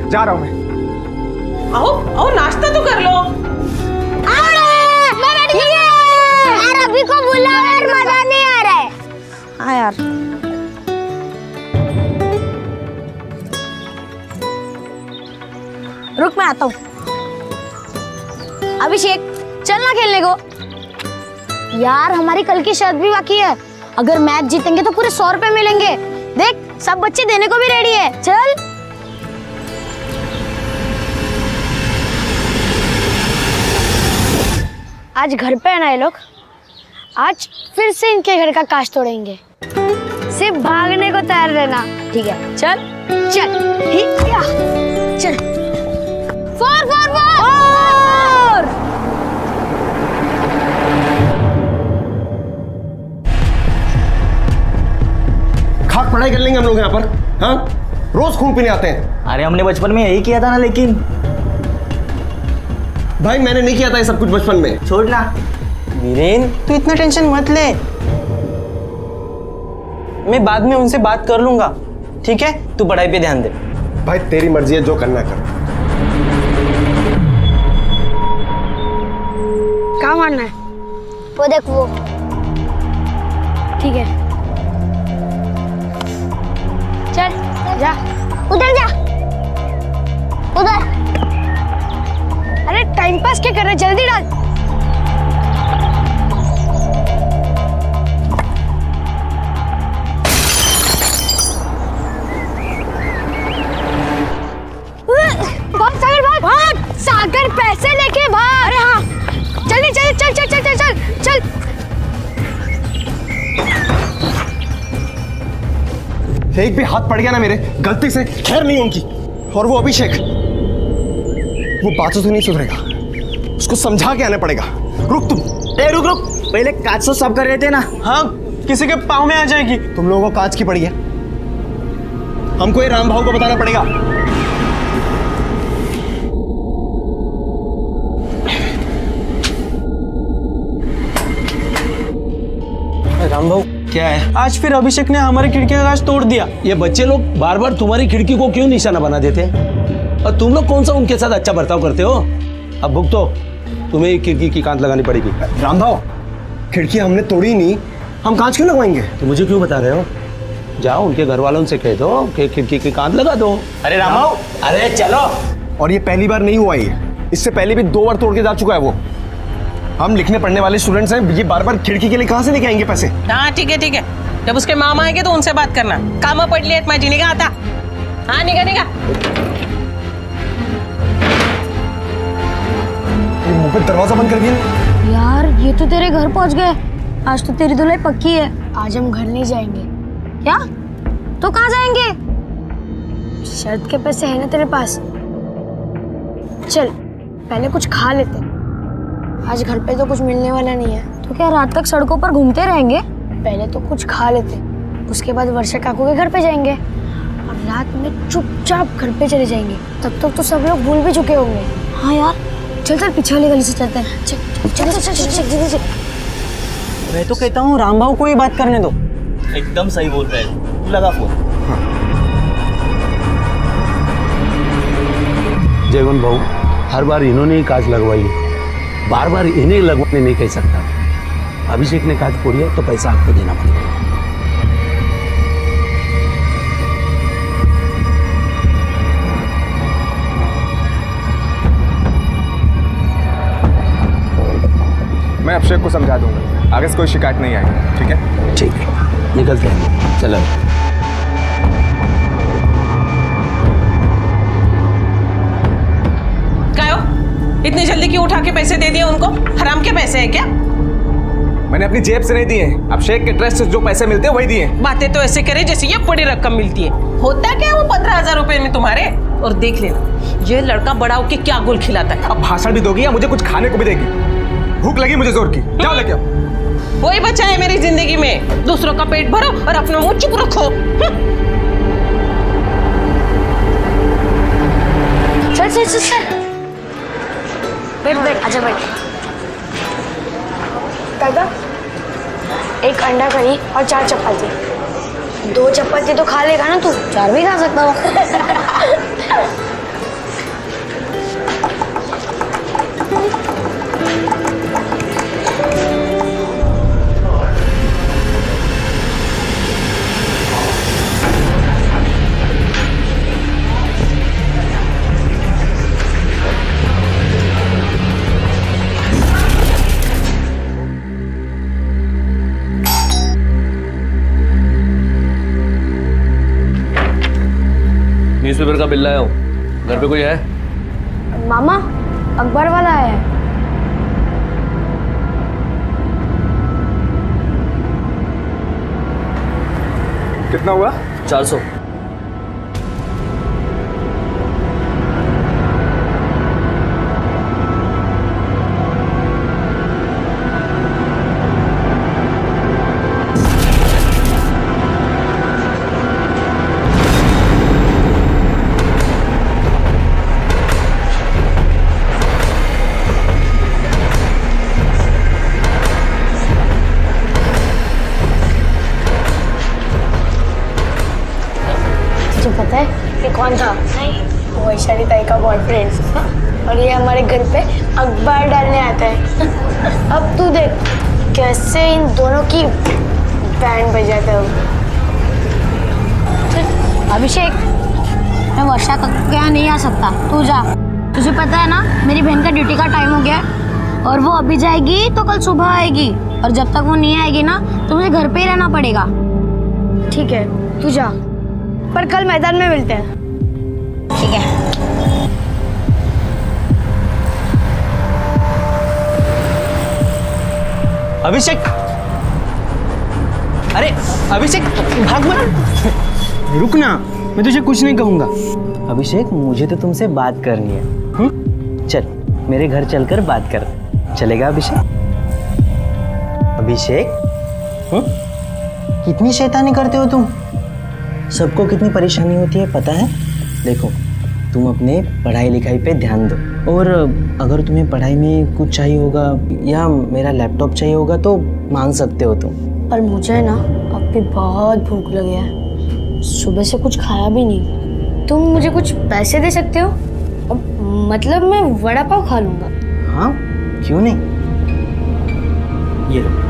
जा रहा हूँ मैं। आओ आओ, नाश्ता तो कर लो। यार अभी को बुला यार, मजा नहीं आ रहा है। हाँ यार, रुक मैं आता हूँ। अभिषेक, चलना खेलने को। यार हमारी कल की शर्त भी बाकी है। अगर मैच जीतेंगे तो पूरे 100 रुपए मिलेंगे। देख, सब बच्चे देने को भी रेडी है। चल। आज घर पे है ना ये लोग, आज फिर से इनके घर का कांच तोड़ेंगे। सिर्फ भागने को तैयार रहना, ठीक है? चल चल चल। 4 4 4। खाक पढ़ाई कर लेंगे हम लोग यहाँ पर। हाँ, रोज खून पीने आते हैं। अरे हमने बचपन में यही किया था ना। लेकिन भाई मैंने नहीं किया था ये सब कुछ बचपन में। छोड़ ना वीरेन, तू इतना टेंशन मत ले। मैं बाद में उनसे बात कर लूंगा, ठीक है? तू पढ़ाई पे ध्यान दे। भाई तेरी मर्जी है, जो करना कर। क्या मारना है? वो देख वो, ठीक है? चल जा, उधर जा, उधर। अरे टाइम पास क्या कर रहे, जल्दी डाल। भाग सागर, भाग भाग सागर, पैसे लेके भाग। अरे हाँ, जल्दी चल चल चल चल चल चल चल। एक भी हाथ पड़ गया ना मेरे गलती से, खैर नहीं उनकी। और वो अभिषेक, वो बातों से नहीं सुधरेगा, उसको समझा के आना पड़ेगा। रुक तुम। रुक रुक, पहले काज तो सब कर रहे थे ना। हाँ, किसी के पाँव में आ जाएगी। तुम लोगों को कांच की पड़ी है, हमको ये राम भाऊ को बताना पड़ेगा। राम भाऊ क्या है? आज फिर अभिषेक ने हमारी खिड़की का कांच तोड़ दिया। ये बच्चे लोग बार बार तुम्हारी खिड़की को क्यों निशाना बना देते हैं? और तुम लोग कौन सा उनके साथ अच्छा बर्ताव करते हो? अब भुगतो, तुम्हें ही खिड़की की कांच लगानी पड़ेगी। राम भाऊ, खिड़की हमने तोड़ी नहीं, हम कांच क्यों लगवाएंगे? तो मुझे क्यों बता रहे हो? जाओ उनके घर वालों से कह दो कि खिड़की की कांच लगा दो। अरे राम भाऊ, अरे चलो। और ये पहली बार नहीं हुआ, ये इससे पहले भी 2 बार तोड़ के जा चुका है वो। हम लिखने पढ़ने वाले स्टूडेंट्स हैं, ये बार बार खिड़की के लिए कहाँ से लेके आएंगे पैसे? हाँ ठीक है ठीक है, जब उसके मामा आएंगे तो उनसे बात करना। काम पड़ लिया माझी निगा आता। हाँ निगा निगा। मुंह पे दरवाजा बंद कर दिया। यार ये तो तेरे घर पहुंच गए। आज तो तेरी धुलाई पक्की है। आज हम घर नहीं जाएंगे। क्या? तो कहाँ जाएंगे? शर्त के पैसे हैं ना तेरे पास? चल पहले कुछ खा लेते। आज घर पे तो कुछ मिलने वाला नहीं है। तो क्या रात तक सड़कों पर घूमते रहेंगे? पहले तो कुछ खा लेते, उसके बाद वर्षा काकू के घर पे जाएंगे और रात में चुपचाप घर पे चले जाएंगे। तब तक तो सब लोग भूल भी चुके होंगे। हाँ यार चल चल पीछे वाली गली से चलते हैं। चल चल चल चल चल जल्दी चल। मैं तो कहता हूँ राम भाऊ को ही बात करने दो। एकदम सही बोल रहे हैं, तू लगा फोन। जयवंत भाऊ, हर बार इन्होंने ही कांच लगवाई, बार बार इन्हें लगवाने नहीं कह सकता। अभिषेक ने कांच फोड़ी है तो पैसा आपको देना पड़ेगा। मैं अभिषेक को समझा दूंगा, आगे से कोई शिकायत नहीं आएगी। ठीक है? ठीक है, निकलते हैं। चलो। क्या हो? इतनी जल्दी क्यों उठा के पैसे दे दिए उनको? हराम के पैसे हैं क्या? मैंने अपनी जेब से नहीं दिए, अभिषेक के ट्रस्ट से जो पैसे मिलते हैं वही दिए। बातें तो ऐसे करे जैसे ये बड़ी रकम मिलती है। होता क्या है वो 15,000 रुपए में तुम्हारे? और देख लेना ये लड़का बड़ा होके क्या गोल खिलाता है। अब भाषण भी दोगी या मुझे कुछ खाने को भी देगी? भूख लगी मुझे जोर की, क्या लेके आओ? वही बचा है मेरी जिंदगी में, दूसरों का पेट भरो और अपना मुंह चुप रखो। चल चल चल चल बैठ बैठ आजा बैठ। दादा एक अंडा करी और 4 चपाती। 2 चपाती तो खा लेगा ना तू? 4 भी खा सकता हो। न्यूज़पेपर का बिल लाया हूँ, घर पे कोई है? मामा अखबार वाला है। कितना हुआ? 400। पता है ये कौन था? वो वैशाली ताई का बॉयफ्रेंड। और ये हमारे घर पे अखबार डालने आता है। अब तू देख कैसे इन दोनों की बैंड बजाता है। अभिषेक मैं वर्षा के यहाँ नहीं आ सकता, तू जा। तुझे पता है ना मेरी बहन का ड्यूटी का टाइम हो गया है और वो अभी जाएगी तो कल सुबह आएगी और जब तक वो नहीं आएगी ना तो मुझे घर पे ही रहना पड़ेगा। ठीक है तू जा, पर कल मैदान में मिलते हैं। ठीक है। अभिषेक, अरे अभिषेक भाग मत। रुक ना, मैं तुझे कुछ नहीं कहूंगा। अभिषेक मुझे तो तुमसे बात करनी है। चल मेरे घर चलकर बात कर। चलेगा अभिषेक? अभिषेक कितनी शैतानी करते हो तुम। सबको कितनी परेशानी होती है पता है। देखो तुम अपने पढ़ाई लिखाई पे ध्यान दो, और अगर तुम्हें पढ़ाई में कुछ चाहिए होगा या मेरा लैपटॉप चाहिए होगा तो मांग सकते हो तुम। पर मुझे ना अब भी बहुत भूख लगी है, सुबह से कुछ खाया भी नहीं। तुम मुझे कुछ पैसे दे सकते हो? मतलब मैं वड़ा पाव खा लूंगा। हाँ क्यों नहीं, ये लो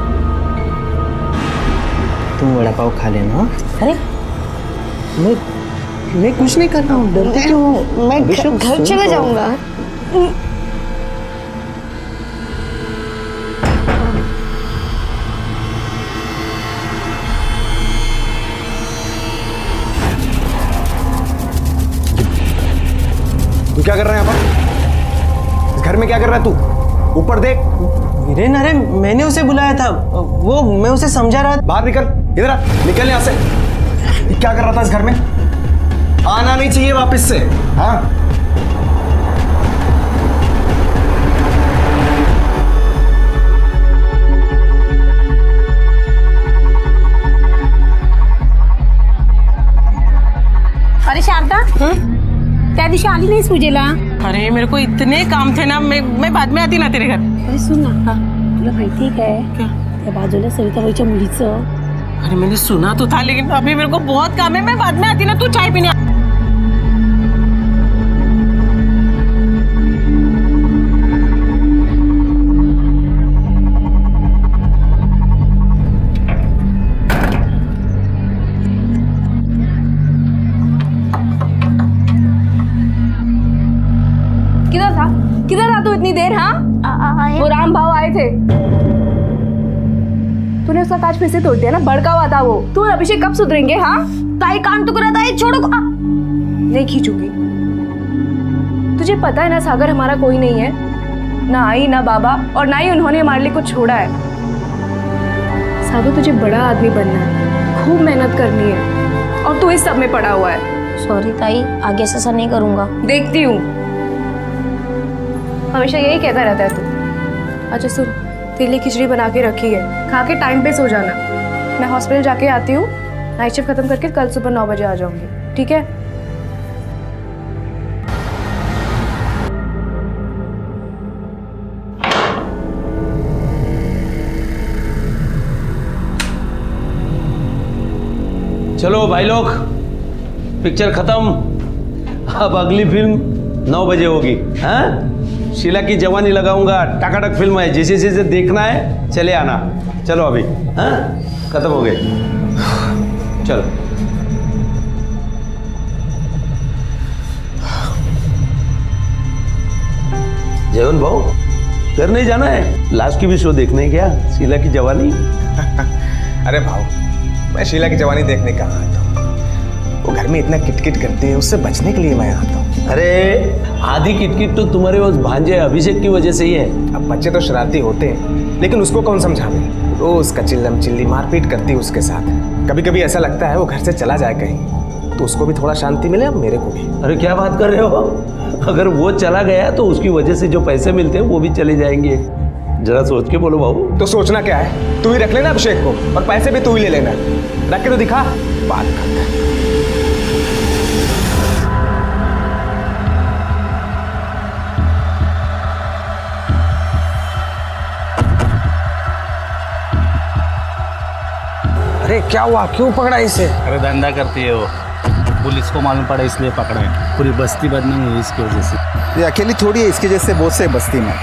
तुम वड़ा पाव खा लेना। अरे मैं कुछ नहीं कर रहा हूँ, डरते क्यों हो? मैं घर चला जाऊंगा। तू क्या कर रहा है यहाँ पर? इस घर में क्या कर रहा है तू? ऊपर देख। वीरेन, अरे मैंने उसे बुलाया था, वो मैं उसे समझा रहा था। बाहर निकल, इधर आ, निकल यहाँ से। ये क्या कर रहा था इस घर में? आना नहीं चाहिए वापस से। हाँ अरे शारदा, त्या दिवशी आली नाहीस पूजेला? अरे मेरे को इतने काम थे ना, मैं बाद में आती ना तेरे घर। अरे सुन ना, तुला माहिती काय त्या बाजूला सविताबाईच्या मुलीचं? अरे मैंने सुना तो था, लेकिन अभी मेरे को बहुत काम है, मैं बाद में आती ना, तू चाय पीने। किधर था तू इतनी देर? हाँ वो राम भाव आए थे, तूने उसका कांच फिर से तोड़ दिया ना, भड़का हुआ था वो। तू और अभिषेक कब सुधरेंगे? हाँ ताई कान टुकड़ा था, ये छोड़ो। नहीं खींचूंगी। तुझे पता है ना सागर हमारा कोई नहीं है, ना आई ना बाबा, और ना ही उन्होंने हमारे लिए कुछ छोड़ा है। सागर तुझे बड़ा आदमी बनना है, खूब मेहनत करनी है, और तू इस सब में पड़ा हुआ है। सॉरी ताई, आगे से ऐसा नहीं करूंगा। देखती हूँ, हमेशा यही कहता रहता है तू। अच्छा सुन, तेरे लिए खिचड़ी बना के रखी है, खा के टाइम पे सो जाना। मैं हॉस्पिटल जाके आती हूँ, नाइट शिफ्ट खत्म करके कल सुबह 9 बजे आ जाऊंगी, ठीक है? चलो भाई लोग, पिक्चर खत्म। अब अगली फिल्म 9 बजे होगी। हाँ, शीला की जवानी लगाऊंगा, टकाटक फिल्म है, जिसे जिसे देखना है चले आना। चलो अभी, हाँ खत्म हो गए, चलो। जयवन भाऊ, घर नहीं जाना है? लास्ट की भी शो देखने है क्या, शीला की जवानी? अरे भाऊ, मैं शीला की जवानी देखने कहाँ आता हूँ? वो घर में इतना किटकिट करती है, उससे बचने के लिए मैं आता हूँ। अरे आधी किटकिट तो तुम्हारे उस भांजे अभिषेक की वजह से ही है। अब बच्चे तो शरारती होते हैं, लेकिन उसको कौन समझावे? रोज का चिल्लम चिल्ली मारपीट करती है उसके साथ। कभी कभी ऐसा लगता है वो घर से चला जाए कहीं, तो उसको भी थोड़ा शांति मिले, अब मेरे को भी। अरे क्या बात कर रहे हो? अगर वो चला गया तो उसकी वजह से जो पैसे मिलते हैं वो भी चले जाएंगे। जरा सोच के बोलो बाबू। तो सोचना क्या है, तू ही रख लेना अभिषेक को, और पैसे भी तू ही ले लेना। रख के तो दिखा, बात करता है। अरे क्या हुआ, क्यों पकड़ा इसे? अरे धंधा करती है वो, पुलिस को मालूम पड़ा इसलिए पकड़े। पूरी बस्ती बदनाम हुई इसकी वजह से। ये अकेली थोड़ी है, इसके जैसे बहुत से बस्ती में।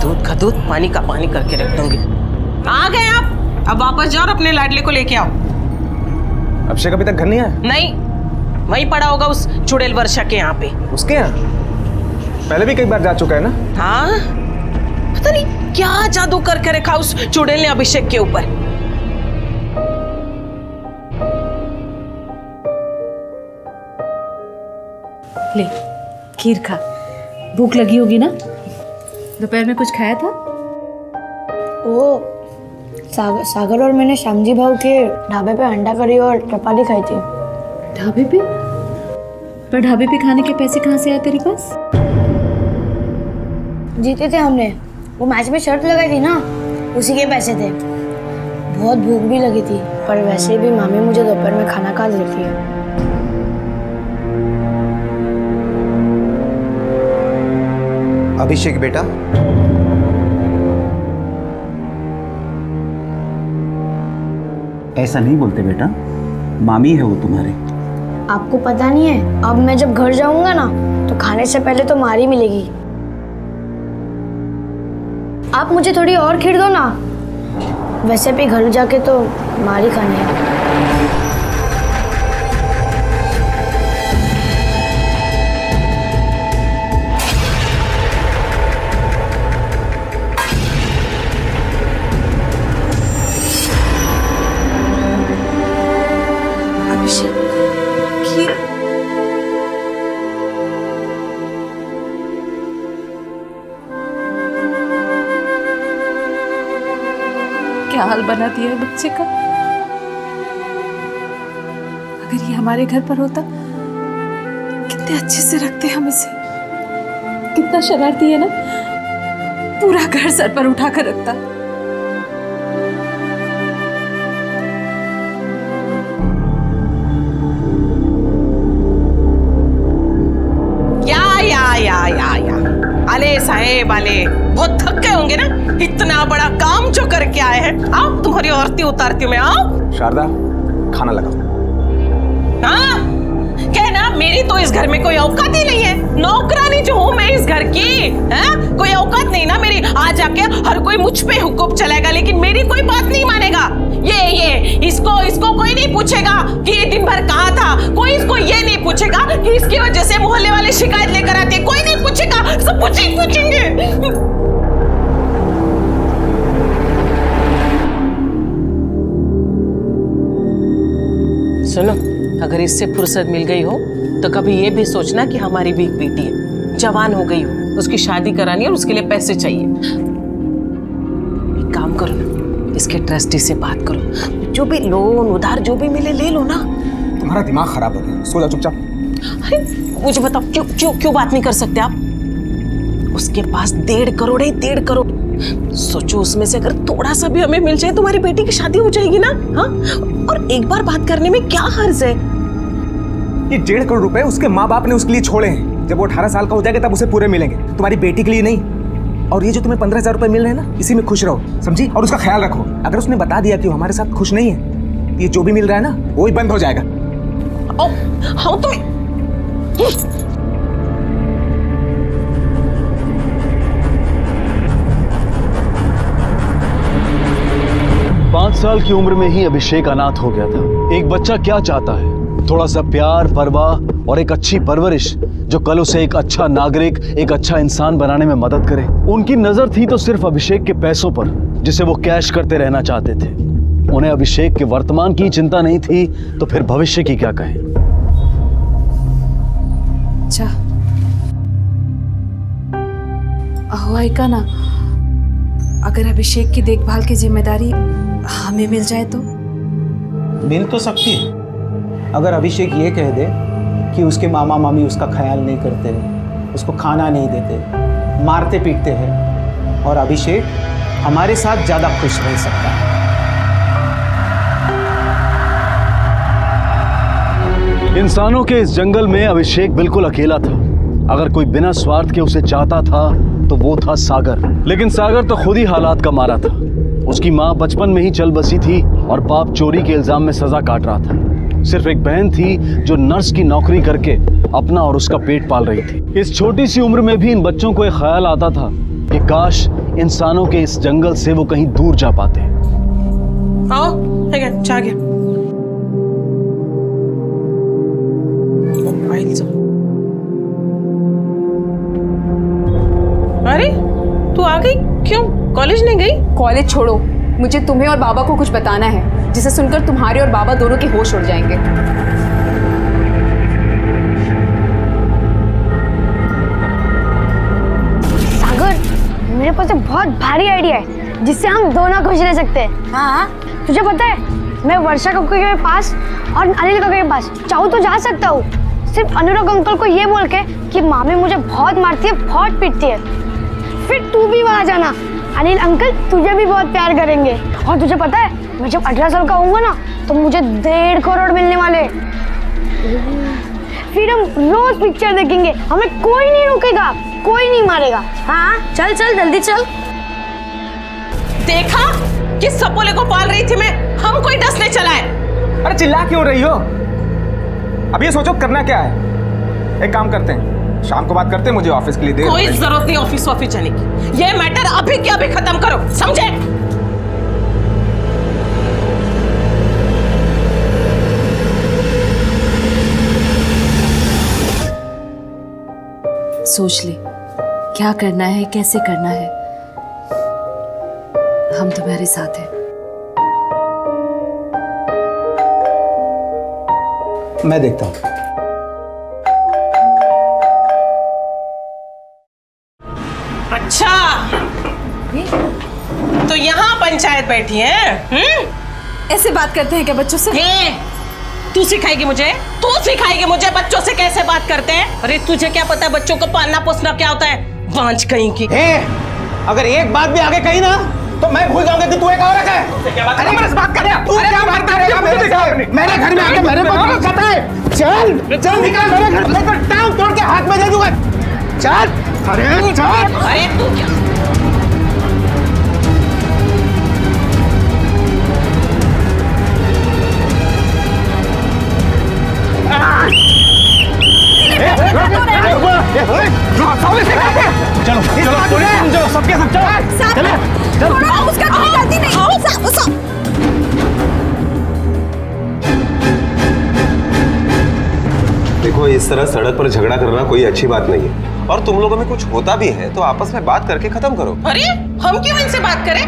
दूध का दूध, पानी का पानी करके रख दूंगी। आ गए आप, अब वापस जाओ और अपने लाडले को लेके आओ। अभिषेक अभी तक घर नहीं आया? नहीं, वहीं पड़ा होगा उस चुड़ैल वर्षा के यहाँ पे। उसके यहाँ? पहले भी कई बार जा चुका है ना? हाँ, पता नहीं क्या जादू करके रखा उस चुड़ैल ने अभिषेक के ऊपर। ले खीर खा, भूख लगी होगी ना? दोपहर में कुछ खाया था? ओ सागर और मैंने श्यामजी भाव के ढाबे पे अंडा करी और चपाती खाई थी। ढाबे पे? पर ढाबे पे खाने के पैसे कहाँ से आए तेरे पास? जीते थे हमने। वो मैच में शर्त लगाई थी ना, उसी के पैसे थे। बहुत भूख भी लगी थी, पर वैसे भी मामी मुझे दोपहर में खाना खा देती है। अभिषेक बेटा, ऐसा नहीं बोलते बेटा, मामी है वो तुम्हारे। आपको पता नहीं है, अब मैं जब घर जाऊंगा ना तो खाने से पहले तो मार ही मिलेगी। आप मुझे थोड़ी और खीर दो ना, वैसे भी घर जाके तो मार ही खानी है। क्या हाल बना दिया है बच्चे का। अगर ये हमारे घर पर होता, कितने अच्छे से रखते हम इसे। कितना शरारती है ना, पूरा घर सर पर उठा कर रखता। या अले साहेब आले, बहुत थक गए होंगे ना, इतना बड़ा काम जो करके आए हैं। आओ तुम्हारी औरती उतारती हूँ मैं। आओ शारदा, खाना लगाओ। हाँ, कहना मेरी तो इस घर में कोई औकात ही नहीं है। नौकरानी जो हूँ मैं इस घर की, है कोई औकात नहीं ना मेरी। आ जाके हर कोई मुझ पे हुक्म चलाएगा, लेकिन मेरी कोई बात नहीं मानेगा। ये इसको कोई नहीं पूछेगा कि ये दिन भर कहाँ था। कोई इसको ये नहीं पूछेगा कि इसकी वजह से मोहल्ले वाले शिकायत लेकर आते हैं। कोई नहीं पूछेगा, सब पूछेंगे। सुनो, अगर इससे फुर्सत मिल गई हो तो कभी ये भी सोचना कि हमारी भी एक बेटी है, जवान हो गई हो, उसकी शादी करानी है और उसके लिए पैसे चाहिए। एक काम करो ना, इसके ट्रस्टी से बात करो, जो भी लोन उधार जो भी मिले ले लो ना। तुम्हारा दिमाग खराब हो गया, सो जा चुपचाप। अरे मुझे बताओ, क्यों बात नहीं कर सकते आप? उसके पास 1.5 करोड़ है, 1.5 करोड़। सोचो उसमें से अगर थोड़ा सा भी हमें मिल जाए, तुम्हारी बेटी की शादी हो जाएगी ना। हाँ, और एक बार बात करने में क्या हर्ज है? ये 1.5 करोड़ रुपए उसके माँ बाप ने उसके लिए छोड़े हैं। जब वो 18 साल का हो जाएगा तब उसे पूरे मिलेंगे, तुम्हारी बेटी के लिए नहीं। और ये जो तुम्हें 15,000 रुपए मिल रहे हैं ना, इसी में खुश रहो, समझी? और उसका ख्याल रखो। अगर उसने बता दिया कि वो हमारे साथ खुश नहीं है, ये जो भी मिल रहा है ना वो ही बंद हो जाएगा। हाँ तो 5 साल की उम्र में ही अभिषेक अनाथ हो गया था। एक बच्चा क्या चाहता है? थोड़ा सा प्यार, परवाह और एक अच्छी परवरिश, जो कल उसे एक अच्छा नागरिक, एक अच्छा इंसान बनाने में मदद करे। उनकी नजर थी तो सिर्फ अभिषेक के पैसों पर, जिसे वो कैश करते रहना चाहते थे। उन्हें अभिषेक के वर्तमान की चिंता नहीं थी, तो फिर भविष्य की क्या कहें। अच्छा ऐका ना, अगर अभिषेक की देखभाल की जिम्मेदारी हमें मिल जाए तो? मिल तो सकती है, अगर अभिषेक ये कह दे कि उसके मामा मामी उसका ख्याल नहीं करते, उसको खाना नहीं देते, मारते पीटते हैं, और अभिषेक हमारे साथ ज़्यादा खुश रह सकता है। इंसानों के इस जंगल में अभिषेक बिल्कुल अकेला था। अगर कोई बिना स्वार्थ के उसे चाहता था तो वो था सागर। लेकिन सागर तो खुद ही हालात का मारा था। उसकी माँ बचपन में ही चल बसी थी और बाप चोरी के इल्जाम में सजा काट रहा था। सिर्फ एक बहन थी जो नर्स की नौकरी करके अपना और उसका पेट पाल रही थी। इस छोटी सी उम्र में भी इन बच्चों को एक ख्याल आता था कि काश इंसानों के इस जंगल से वो कहीं दूर जा पाते। आओ, चाह गया। अरे तू आ गई? क्यों, कॉलेज नहीं गई? कॉलेज छोड़ो, मुझे तुम्हें और बाबा को कुछ बताना है, जिसे सुनकर तुम्हारे और बाबा दोनों के होश उड़ जाएंगे। सागर, मेरे पास एक बहुत भारी आइडिया है जिससे हम दोनों खुश रह सकते हैं। हाँ, तुझे पता है, मैं वर्षा काकू के पास और अनिल काकू के पास चाहूँ तो जा सकता हूँ। सिर्फ अनुराग अंकल को ये बोल के कि मामी मुझे बहुत मारती है, बहुत पीटती है। फिर तू भी वहां जाना। अनिल अंकल तुझे भी बहुत प्यार करेंगे। और तुझे पता है मैं जब 18 साल का होऊंगा ना तो मुझे 1.5 करोड़ मिलने वाले। फिर हम रोज पिक्चर देखेंगे, हमें कोई नहीं रोकेगा, कोई नहीं मारेगा। हाँ चल चल जल्दी चल। देखा किस सपोले को पाल रही थी मैं, हम कोई डस नहीं चला है। अरे चिल्ला क्यों रही हो? अब ये सोचो करना क्या है। एक काम करते हैं, शाम को बात करते हैं, मुझे ऑफिस के लिए देर कोई हो गई। जरूरत नहीं ऑफिस जाने की, ये मैटर अभी के अभी खत्म करो, समझे? सोच ले क्या करना है, कैसे करना है। हम तुम्हारे साथ हैं। मैं देखता हूँ। अच्छा तो यहाँ पंचायत बैठी है? ऐसे बात करते हैं क्या बच्चों से? तू सिखाएगी मुझे, तू सिखाएगी मुझे बच्चों से कैसे बात करते हैं? अरे तुझे क्या पता है बच्चों को पालना पोसना क्या होता है? बांझ कहीं की। अगर एक बात भी आगे कही ना तो मैं भूल जाऊंगा कि तू एक औरत है। अरे मेरे से बात कर, तू क्या बात करेगा मेरे से? मेरे घर में आके मेरे को पता है। चल चल निकल मेरे घर, लेकर टांग तोड़ के हाथ में दे दूंगा। चल अरे चल। अरे तू क्या चलो चलो सबके सब चलो चलो। उसका कोई गलती नहीं। देखो इस तरह सड़क पर झगड़ा करना कोई अच्छी बात नहीं है, और तुम लोगों में कुछ होता भी है तो आपस में बात करके खत्म करो। अरे हम क्यों इनसे बात करें?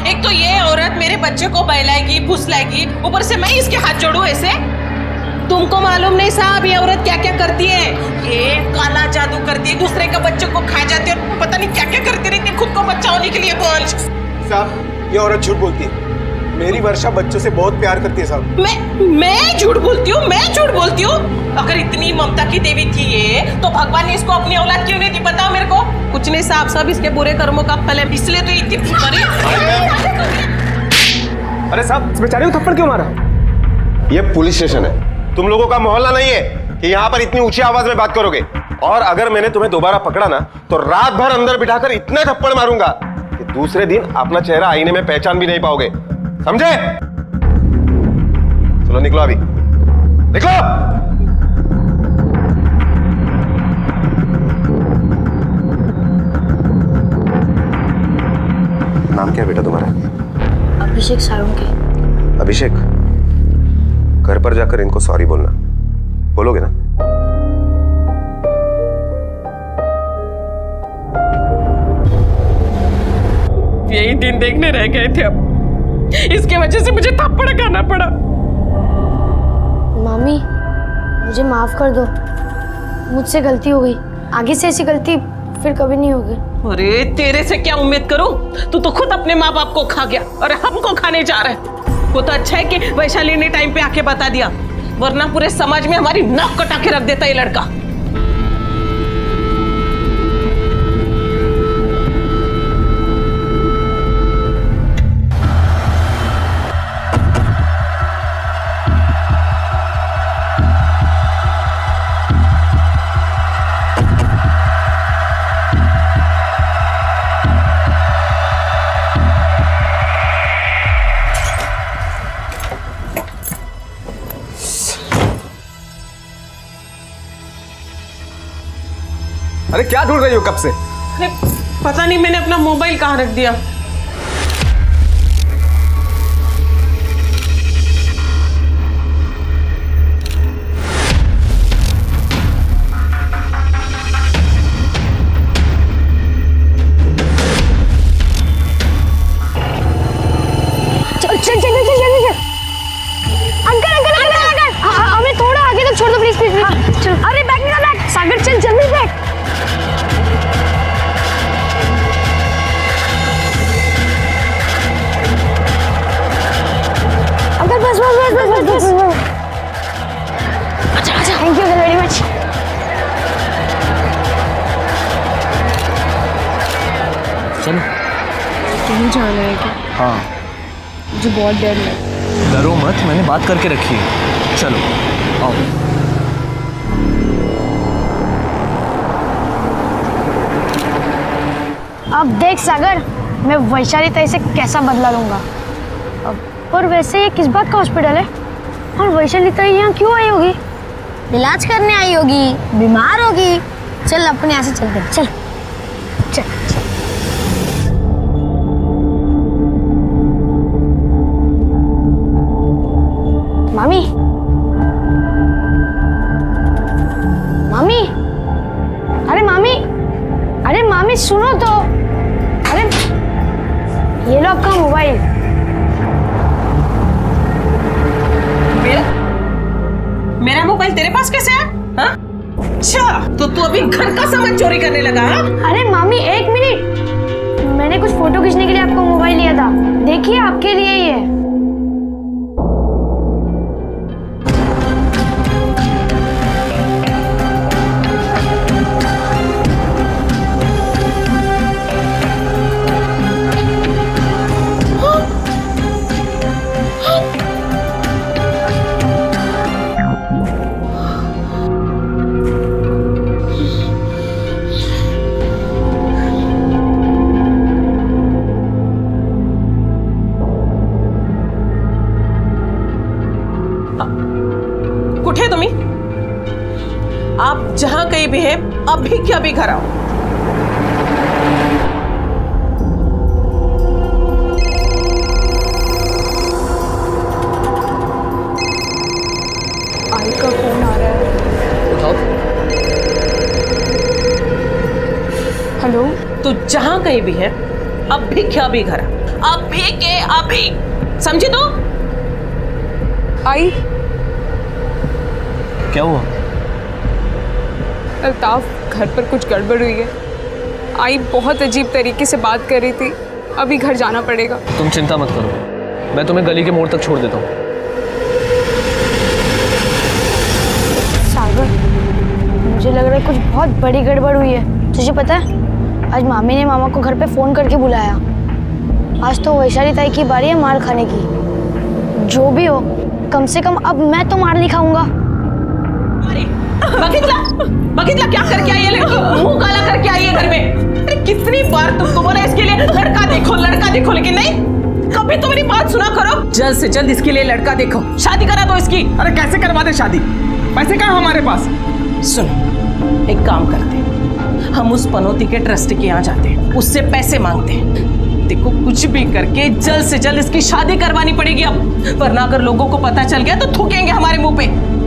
एक तो ये औरत मेरे बच्चे को बहलाएगी फुसलाएगी, ऊपर से मैं इसके हाथ जोड़ू ऐसे? तुमको मालूम नहीं साहब ये औरत क्या क्या करती है? ये काला जादू करती है, दूसरे के बच्चे को खा जाती है और पता नहीं क्या क्या करती रहती है खुद को बच्चा होने के लिए। साहब ये औरत झूठ बोलती है। मेरी वर्षा बच्चों से बहुत प्यार करती है साहब। मैं झूठ बोलती हूँ? मैं झूठ बोलती हूँ? अगर इतनी ममता की देवी थी ये तो भगवान ने इसको अपनी औलाद क्यों नहीं दी? बताओ मेरे को। कुछ नहीं साहब, सब इसके बुरे कर्मों का फल है, इसलिए तो इतनी अरे साहब इस बेचारे को थप्पड़ क्यों मारा? ये पुलिस स्टेशन है, तुम लोगों का मोहल्ला नहीं है कि यहाँ पर इतनी ऊंची आवाज में बात करोगे। और अगर मैंने तुम्हें दोबारा पकड़ा ना तो रात भर अंदर बिठाकर इतने थप्पड़ मारूंगा कि दूसरे दिन अपना चेहरा आईने में पहचान भी नहीं पाओगे, समझे? चलो निकलो, अभी निकलो। नाम क्या है बेटा तुम्हारा? अभिषेक साळुंके। अभिषेक, घर पर जाकर इनको सॉरी बोलना, बोलोगे ना? यही दिन देखने रह गए थे, अब इसके वजह से मुझे थप्पड़ खाना पड़ा। मामी मुझे माफ कर दो, मुझसे गलती हो गई। आगे से ऐसी गलती फिर कभी नहीं होगी। अरे तेरे से क्या उम्मीद करूं? तू तो खुद अपने माँ बाप को खा गया और हमको खाने जा रहा है। वो तो अच्छा है कि वैशाली ने टाइम पे आके बता दिया, वरना पूरे समाज में हमारी नाक कटा के रख देता ये लड़का। अरे क्या ढूंढ रही हो कब से? अरे पता नहीं मैंने अपना मोबाइल कहाँ रख दिया। चल चल चल चल जल्दी चल। अंकल अंकल अंकल अंकल हमें थोड़ा आगे तक छोड़ दो प्लीज प्लीज। चल अरे बैग निकाल बैग। सागर चल जल्दी बैग। अंकल बस बस बस बस बस बस। अच्छा अच्छा thank you very much. School जाना है क्या? हाँ मुझे बहुत डर लग रहा है। डरो मत, मैंने बात करके रखी है। चलो आओ। अब देख सागर, मैं वैशाली ताई से कैसा बदला लूंगा। और वैसे ये किस बात का हॉस्पिटल है और वैशाली ताई यहाँ क्यों आई होगी? इलाज करने आई होगी, बीमार होगी। चल अपने यहाँ से चलते हैं, चल चल। मामी, मामी, अरे मामी, अरे मामी सुनो तो। अरे ये लो आपका मोबाइल। मेरा मोबाइल तेरे पास कैसे है? हाँ? अच्छा, तो तू अभी घर का सामान चोरी करने लगा? हाँ? अरे मामी एक मिनट, मैंने कुछ फोटो खींचने के लिए आपको मोबाइल लिया था। देखिए आपके लिए ही है। कुठे तुम्ही? आप जहां कहीं भी है, अभी के अभी घर आओ। आई का फोन आ रहा है। उठाओ। हेलो, तू जहां कहीं भी है, अभी के अभी घर आ। अभी के अभी, समझी तू? आई, क्या हुआ? अल्ताफ, घर पर कुछ गड़बड़ हुई है। आई बहुत अजीब तरीके से बात कर रही थी। अभी घर जाना पड़ेगा। तुम चिंता मत करो, मैं तुम्हें गली के मोड़ तक छोड़ देता हूँ। सागर, मुझे लग रहा है कुछ बहुत बड़ी गड़बड़ हुई है। तुझे पता है, आज मामी ने मामा को घर पे फोन करके बुलाया। आज तो वैशाली ताई की बारी है मार खाने की। जो भी हो, कम से कम अब मैं तो मार नहीं खाऊंगा। बगीतला क्या करके आई है लड़की? मुंह काला करके आई है घर में। अरे कितनी बार तुमको बोला इसके लिए लड़का देखो, लेकिन नहीं, कभी तो मेरी बात सुना करो। जल्द से जल्द इसके लिए लड़का देखो, शादी करा दो इसकी। अरे कैसे करवा दे शादी? पैसे कहाँ हमारे पास? सुनो, एक काम करते हैं, हम उस पनौती के ट्रस्ट के यहाँ जाते हैं, उससे पैसे मांगते हैं। देखो कुछ भी करके जल्द से जल्द इसकी शादी करवानी पड़ेगी अब, वरना अगर लोगों को पता चल गया तो थूकेंगे हमारे मुंह पे।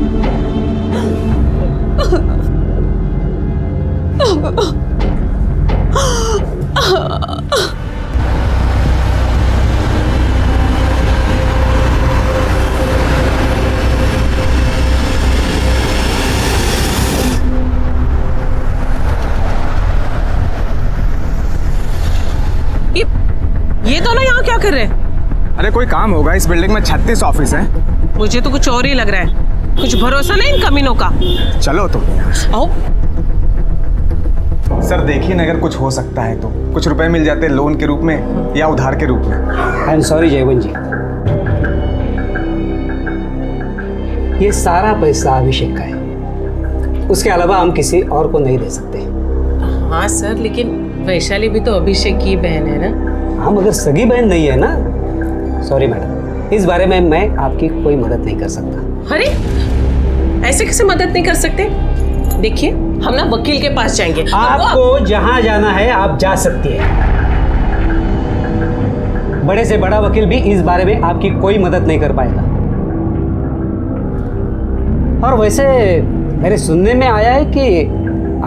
ये दोनों यहाँ क्या कर रहे हैं? अरे कोई काम होगा, इस बिल्डिंग में 36 ऑफिस हैं। मुझे तो कुछ और ही लग रहा है। कुछ भरोसा नहीं इन कमीनों का। चलो तुम आओ। सर देखिए ना, अगर कुछ हो सकता है तो कुछ रुपए मिल जाते लोन के रूप में या उधार के रूप में। आई एम सॉरी जयवंत जी, ये सारा पैसा अभिषेक का है, उसके अलावा हम किसी और को नहीं दे सकते। हाँ सर, लेकिन वैशाली भी तो अभिषेक की बहन है ना? हाँ, मगर सगी बहन नहीं है ना। सॉरी मैडम, इस बारे में मैं आपकी कोई मदद नहीं कर सकता। अरे ऐसे कैसे मदद नहीं कर सकते? देखिए, हम ना वकील के पास जाएंगे। आपको जहां जाना है आप जा सकती है। बड़े से बड़ा वकील भी इस बारे में आपकी कोई मदद नहीं कर पाएगा। और वैसे मेरे सुनने में आया है कि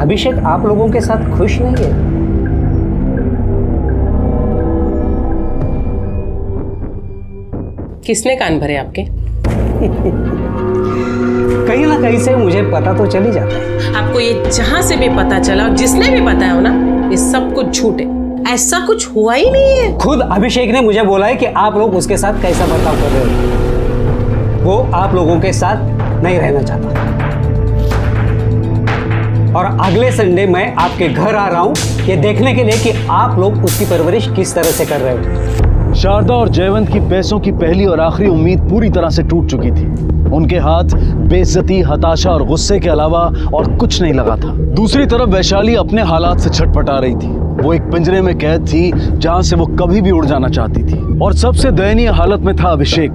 अभिषेक आप लोगों के साथ खुश नहीं है। किसने कान भरे आपके? कहीं ना कहीं से मुझे पता तो चल ही जाता है। आपको ये जहां से भी पता चला और जिसने भी बताया हो ना, ये सब कुछ झूठ है। ऐसा कुछ हुआ ही नहीं है। खुद अभिषेक ने मुझे बोला है कि आप लोग उसके साथ कैसा बर्ताव कर रहे हो। वो आप लोगों के साथ नहीं रहना चाहता और अगले संडे मैं आपके घर आ रहा हूँ ये देखने के लिए कि आप लोग उसकी परवरिश किस तरह से कर रहे हो। शारदा और जयवंत की पैसों की पहली और आखिरी उम्मीद पूरी तरह से टूट चुकी थी। उनके हाथ बेइज्जती, हताशा और गुस्से के अलावा और कुछ नहीं लगा था। दूसरी तरफ वैशाली अपने हालात से छटपटा रही थी। वो एक पिंजरे में कैद थी जहां से वो कभी भी उड़ जाना चाहती थी। और सबसे दयनीय हालत में था अभिषेक,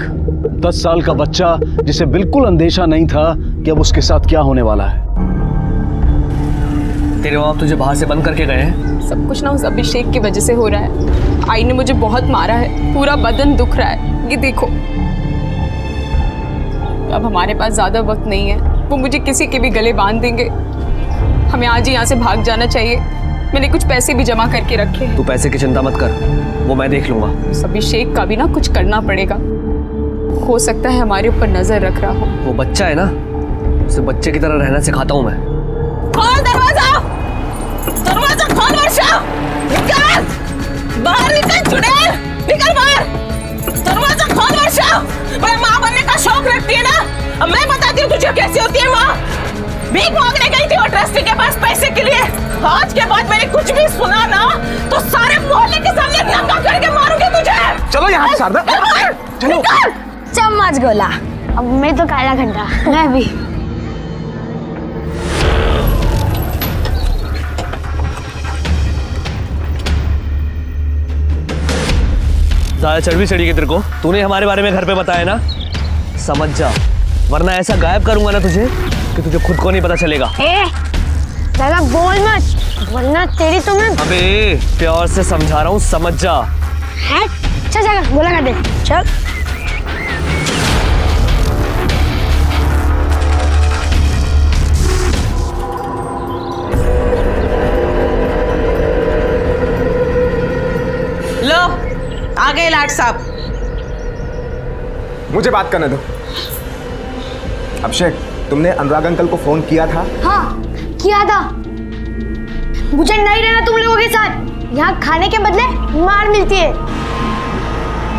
10 साल का बच्चा जिसे बिल्कुल अंदेशा नहीं था कि अब उसके साथ क्या होने वाला है। तेरे माँ बाप तुझे बाहर से बंद करके गए हैं? सब कुछ ना उस अभिषेक की वजह से हो रहा है। आई ने मुझे बहुत मारा है, पूरा बदन दुख रहा है, ये देखो। अब हमारे पास ज्यादा वक्त नहीं है, वो मुझे किसी के भी गले बांध देंगे। हमें आज ही यहाँ से भाग जाना चाहिए। मैंने कुछ पैसे भी जमा करके रखे हैं। तू पैसे की चिंता मत कर, वो मैं देख लूंगा। उस अभिषेक का भी ना कुछ करना पड़ेगा। हो सकता है हमारे ऊपर नजर रख रहा हो। वो बच्चा है ना, उसे बच्चे की तरह रहना सिखाता हूँ मैं। खोल दरवाजा, दरवाजा खोल वर्षा, निकल बाहर, निकल चुड़ैल, निकल बाहर, दरवाजा खोल वर्षा। मैं माँ बनने का शौक रखती है ना, अब मैं बताती हूँ तुझे कैसी होती है माँ। भीख मांगने गई थी वो ट्रस्टी के पास पैसे के लिए। आज के बाद मैंने कुछ भी सुना ना तो सारे मोहल्ले के सामने नंगा करके मारूंगी तुझे। चलो यहाँ से शारदा, चलो। चम्मच गोला, अब मैं तो काला घंटा, मैं भी। ज्यादा चर्बी चढ़ी के तेरे को? तूने हमारे बारे में घर पे बताया ना, समझ जा, वरना ऐसा गायब करूंगा ना तुझे कि तुझे खुद को नहीं पता चलेगा। ज्यादा बोल मत, वरना तेरी तो मैं। अबे प्यार से समझा रहा हूँ, समझ जा। चल चल, गोला कर दे, चल। लो आ गए लाट साहब। मुझे बात करने दो। अभिषेक, तुमने अनुराग अंकल को फोन किया था? हाँ किया था। मुझे नहीं रहना तुम लोगों के साथ, यहाँ खाने के बदले मार मिलती है।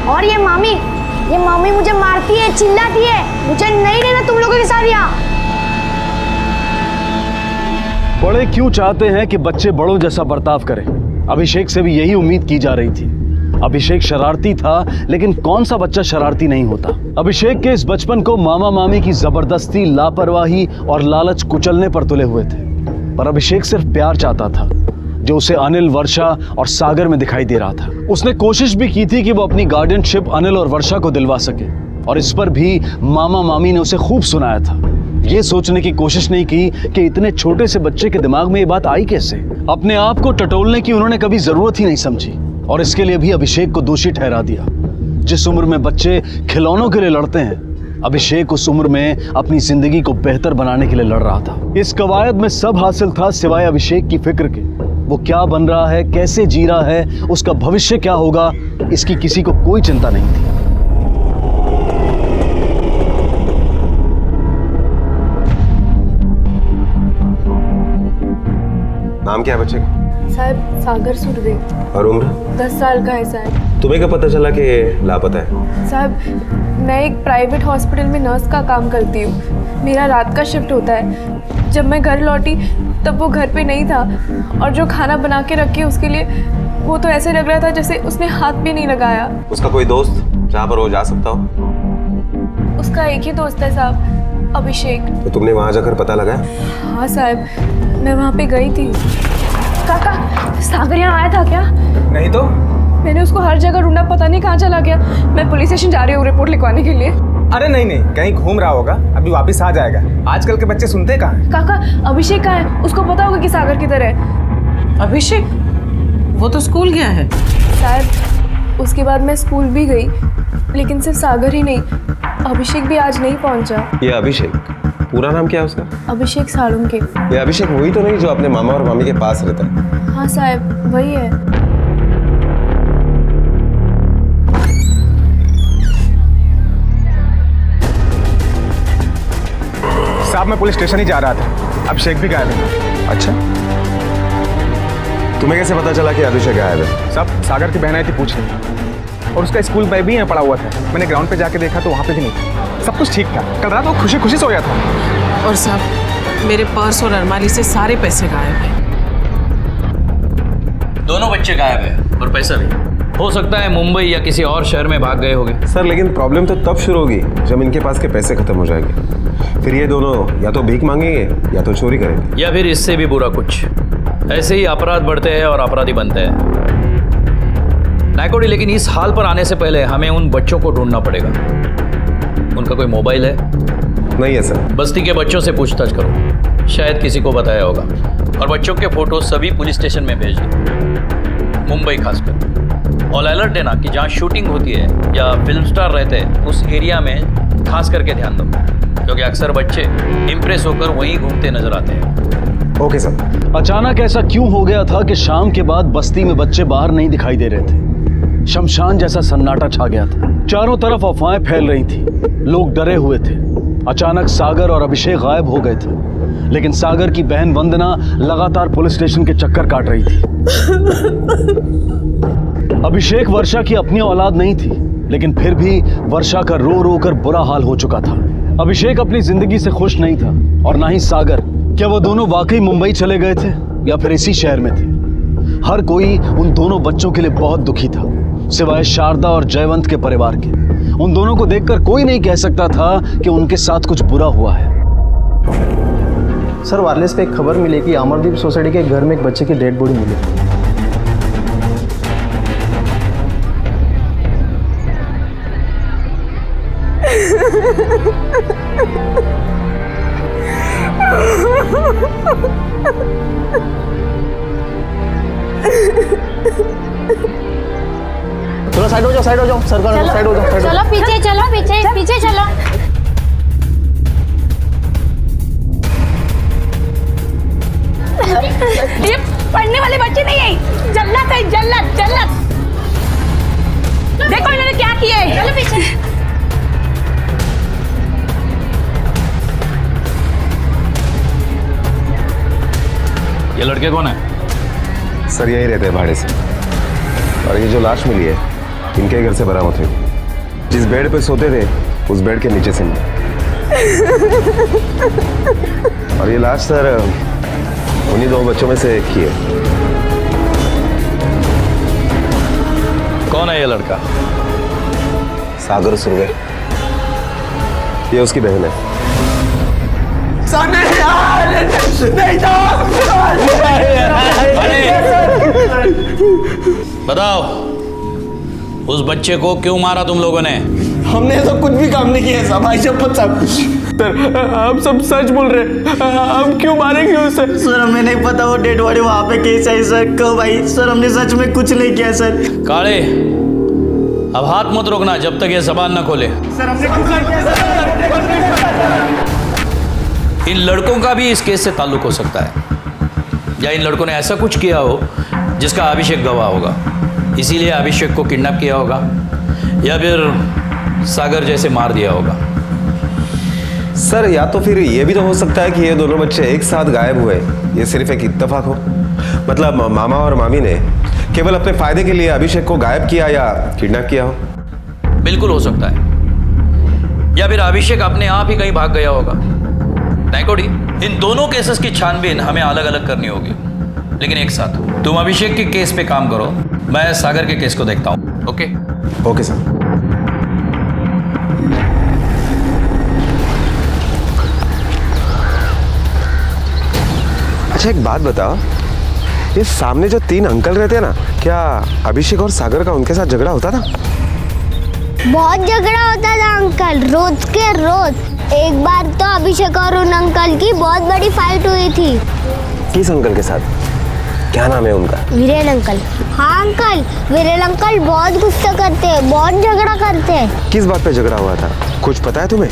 और ये मामी मुझे मारती है, चिल्लाती है। मुझे नहीं रहना तुम लोगों के साथ यहाँ। बड़े क्यों चाहते हैं कि बच्चे बड़ों जैसा बर्ताव करें? अभिषेक से भी यही उम्मीद की जा रही थी। अभिषेक शरारती था, लेकिन कौन सा बच्चा शरारती नहीं होता। अभिषेक के इस बचपन को मामा मामी की जबरदस्ती, लापरवाही और लालच कुचलने पर तुले हुए थे। पर अभिषेक सिर्फ प्यार चाहता था, जो उसे अनिल, वर्षा और सागर में दिखाई दे रहा था। उसने कोशिश भी की थी कि वो अपनी गार्डियनशिप अनिल और वर्षा को दिलवा सके, और इस पर भी मामा मामी ने उसे खूब सुनाया था। ये सोचने की कोशिश नहीं की कि इतने छोटे से बच्चे के दिमाग में ये बात आई कैसे। अपने आप को टटोलने की उन्होंने कभी जरूरत ही नहीं समझी, और इसके लिए भी अभिषेक को दोषी ठहरा दिया। जिस उम्र में बच्चे खिलौनों के लिए लड़ते हैं, अभिषेक उस उम्र में अपनी जिंदगी को बेहतर बनाने के लिए लड़ रहा था। इस कवायद में सब हासिल था सिवाय अभिषेक की फिक्र के। वो क्या बन रहा है, कैसे जी रहा है, उसका भविष्य क्या होगा, इसकी किसी को कोई चिंता नहीं थी। नाम क्या है बच्चे का? साहब सागर सुरदे। और उम्र? 10 साल का है साहब। तुम्हें क्या पता चला कि लापता है? साहब मैं एक प्राइवेट हॉस्पिटल में नर्स का काम करती हूँ। मेरा रात का शिफ्ट होता है। जब मैं घर लौटी तब वो घर पे नहीं था, और जो खाना बना के रखी उसके लिए, वो तो ऐसे लग रहा था जैसे उसने हाथ भी नहीं लगाया। उसका कोई दोस्त जहाँ पर वो जा सकता हो? उसका एक ही दोस्त है साहब, अभिषेक। तो तुमने वहाँ जाकर पता लगाया? हाँ साहब, मैं वहाँ पे गई थी। काका, सागर यहाँ आया था क्या? नहीं तो मैंने उसको हर जगह ढूंढा, पता नहीं कहाँ चला गया। मैं पुलिस स्टेशन जा रही हूँ रिपोर्ट लिखवाने के लिए। अरे नहीं, कहीं घूम रहा होगा, अभी वापस आ जाएगा। आजकल के बच्चे सुनते कहाँ हैं? काका, अभिषेक कहाँ है? उसको पता होगा कि सागर किधर है। अभिषेक वो तो स्कूल गया है शायद। उसके बाद मैं स्कूल भी गई, लेकिन सिर्फ सागर ही नहीं, अभिषेक भी आज नहीं पहुंचा। ये अभिषेक, पूरा नाम क्या है उसका? अभिषेक सालुंके। ये अभिषेक वही तो नहीं जो अपने मामा और मामी के पास रहता है? हाँ साहब, वही है। साहब मैं पुलिस स्टेशन ही जा रहा था, अभिषेक भी गायब है। अच्छा, तुम्हें कैसे पता चला कि अभिषेक गायब है? साहब सागर की बहन आई थी पूछने, और उसका स्कूल बैग भी यहाँ पड़ा हुआ था। मैंने ग्राउंड पे जाके देखा तो वहाँ पे भी नहीं था। सब कुछ ठीक था। कल रात वो खुशी खुशी सोया था। और साहब मेरे पर्स और अलमारी से सारे पैसे गायब हैं। दोनों बच्चे गायब है और पैसा भी। हो सकता है मुंबई या किसी और शहर में भाग गए होंगे। सर लेकिन प्रॉब्लम तो तब शुरू होगी जब इनके पास के पैसे खत्म हो जाएंगे। फिर ये दोनों या तो भीख मांगेंगे या तो चोरी करेंगे, या फिर इससे भी बुरा कुछ। ऐसे ही अपराध बढ़ते हैं और अपराधी बनते हैं। नायकोडी, लेकिन इस हाल पर आने से पहले हमें उन बच्चों को ढूंढना पड़ेगा। उनका कोई मोबाइल है? नहीं है सर। बस्ती के बच्चों से पूछताछ करो, शायद किसी को बताया होगा। और बच्चों के फोटो सभी पुलिस स्टेशन में भेज दो, मुंबई खासकर। और अलर्ट देना कि जहाँ शूटिंग होती है या फिल्म स्टार रहते हैं उस एरिया में खास करके ध्यान दो, क्योंकि अक्सर बच्चे इम्प्रेस होकर वहीं घूमते नजर आते हैं। Okay sir. अचानक ऐसा क्यों हो गया था कि शाम के बाद बस्ती में बच्चे बाहर नहीं दिखाई दे रहे थे? शमशान जैसा सन्नाटा छा गया था। चारों तरफ अफवाहें फैल रही थी, लोग डरे हुए थे। अचानक सागर और अभिषेक गायब हो गए थे, लेकिन सागर की बहन वंदना लगातार पुलिस स्टेशन के चक्कर काट रही थी। अभिषेक वर्षा की अपनी औलाद नहीं थी, लेकिन फिर भी वर्षा का रो रो कर बुरा हाल हो चुका था। अभिषेक अपनी जिंदगी से खुश नहीं था और ना ही सागर। क्या वो दोनों वाकई मुंबई चले गए थे या फिर इसी शहर में थे? हर कोई उन दोनों बच्चों के लिए बहुत दुखी था, सिवाय शारदा और जयवंत के परिवार के। उन दोनों को देखकर कोई नहीं कह सकता था कि उनके साथ कुछ बुरा हुआ है। सर, वायरलेस पे एक खबर मिली कि अमरदीप सोसाइटी के घर में एक बच्चे की डेड बॉडी मिली। थोड़ा साइड हो जाओ, साइड हो जाओ, सरकार साइड हो जाओ। चलो पीछे चलो, पीछे चलो। ये पढ़ने वाले बच्चे नहीं है, जल्लत है, जल्लत। देखो इन्होंने क्या किया है। चलो पीछे। ये लड़के कौन है? सर यही रहते हैं भाड़े से, और ये जो लाश मिली है इनके घर से बरामद हुई। जिस बेड पे सोते थे उस बेड के नीचे से मिली। और ये लाश सर उन्हीं दो बच्चों में से एक ही है। कौन है ये लड़का? सागर सुरवे, ये उसकी बहन है। बताओ, उस बच्चे को क्यों मारा तुम लोगों ने? हमने तो कुछ भी काम नहीं किया साहब, भाई शपथ साहब। सर हम सब सच बोल रहे, हम क्यों मारेंगे उसे? सर हमें नहीं पता वो डेड बॉडी वहाँ पे कैसे है सर, कब आई? सर हमने सच में कुछ नहीं किया सर। काले, अब हाथ मत रोकना जब तक ये जबान न खोले। सर हमने कुछ नहीं किया। इन लड़कों का भी इस केस से ताल्लुक हो सकता है, या इन लड़कों ने ऐसा कुछ किया हो जिसका अभिषेक गवाह होगा, इसीलिए अभिषेक को किडनैप किया होगा, या फिर सागर जैसे मार दिया होगा। सर या तो फिर ये भी तो हो सकता है कि ये दोनों बच्चे एक साथ गायब हुए, ये सिर्फ एक इत्तेफाक हो। मतलब मामा और मामी ने केवल अपने फायदे के लिए अभिषेक को गायब किया या किडनैप किया हो। बिल्कुल हो सकता है, या फिर अभिषेक अपने आप ही कहीं भाग गया होगा। नायकोडी, इन दोनों केसेस की छानबीन हमें अलग अलग करनी होगी, लेकिन एक साथ। तुम अभिषेक के केस पे काम करो, मैं सागर के केस को देखता हूँ। Okay okay sir. अच्छा एक बात बताओ, ये सामने जो 3 अंकल रहते हैं ना, क्या अभिषेक और सागर का उनके साथ झगड़ा होता था? बहुत झगड़ा होता था अंकल, रोज के रोज। एक बार तो अभिषेक और उन अंकल की बहुत बड़ी फाइट हुई थी। किस अंकल के साथ? क्या नाम है उनका? वीरेन अंकल। हाँ अंकल, वीरेन अंकल बहुत गुस्सा करते हैं, बहुत झगड़ा करते हैं। किस बात पे झगड़ा हुआ था, कुछ पता है तुम्हें?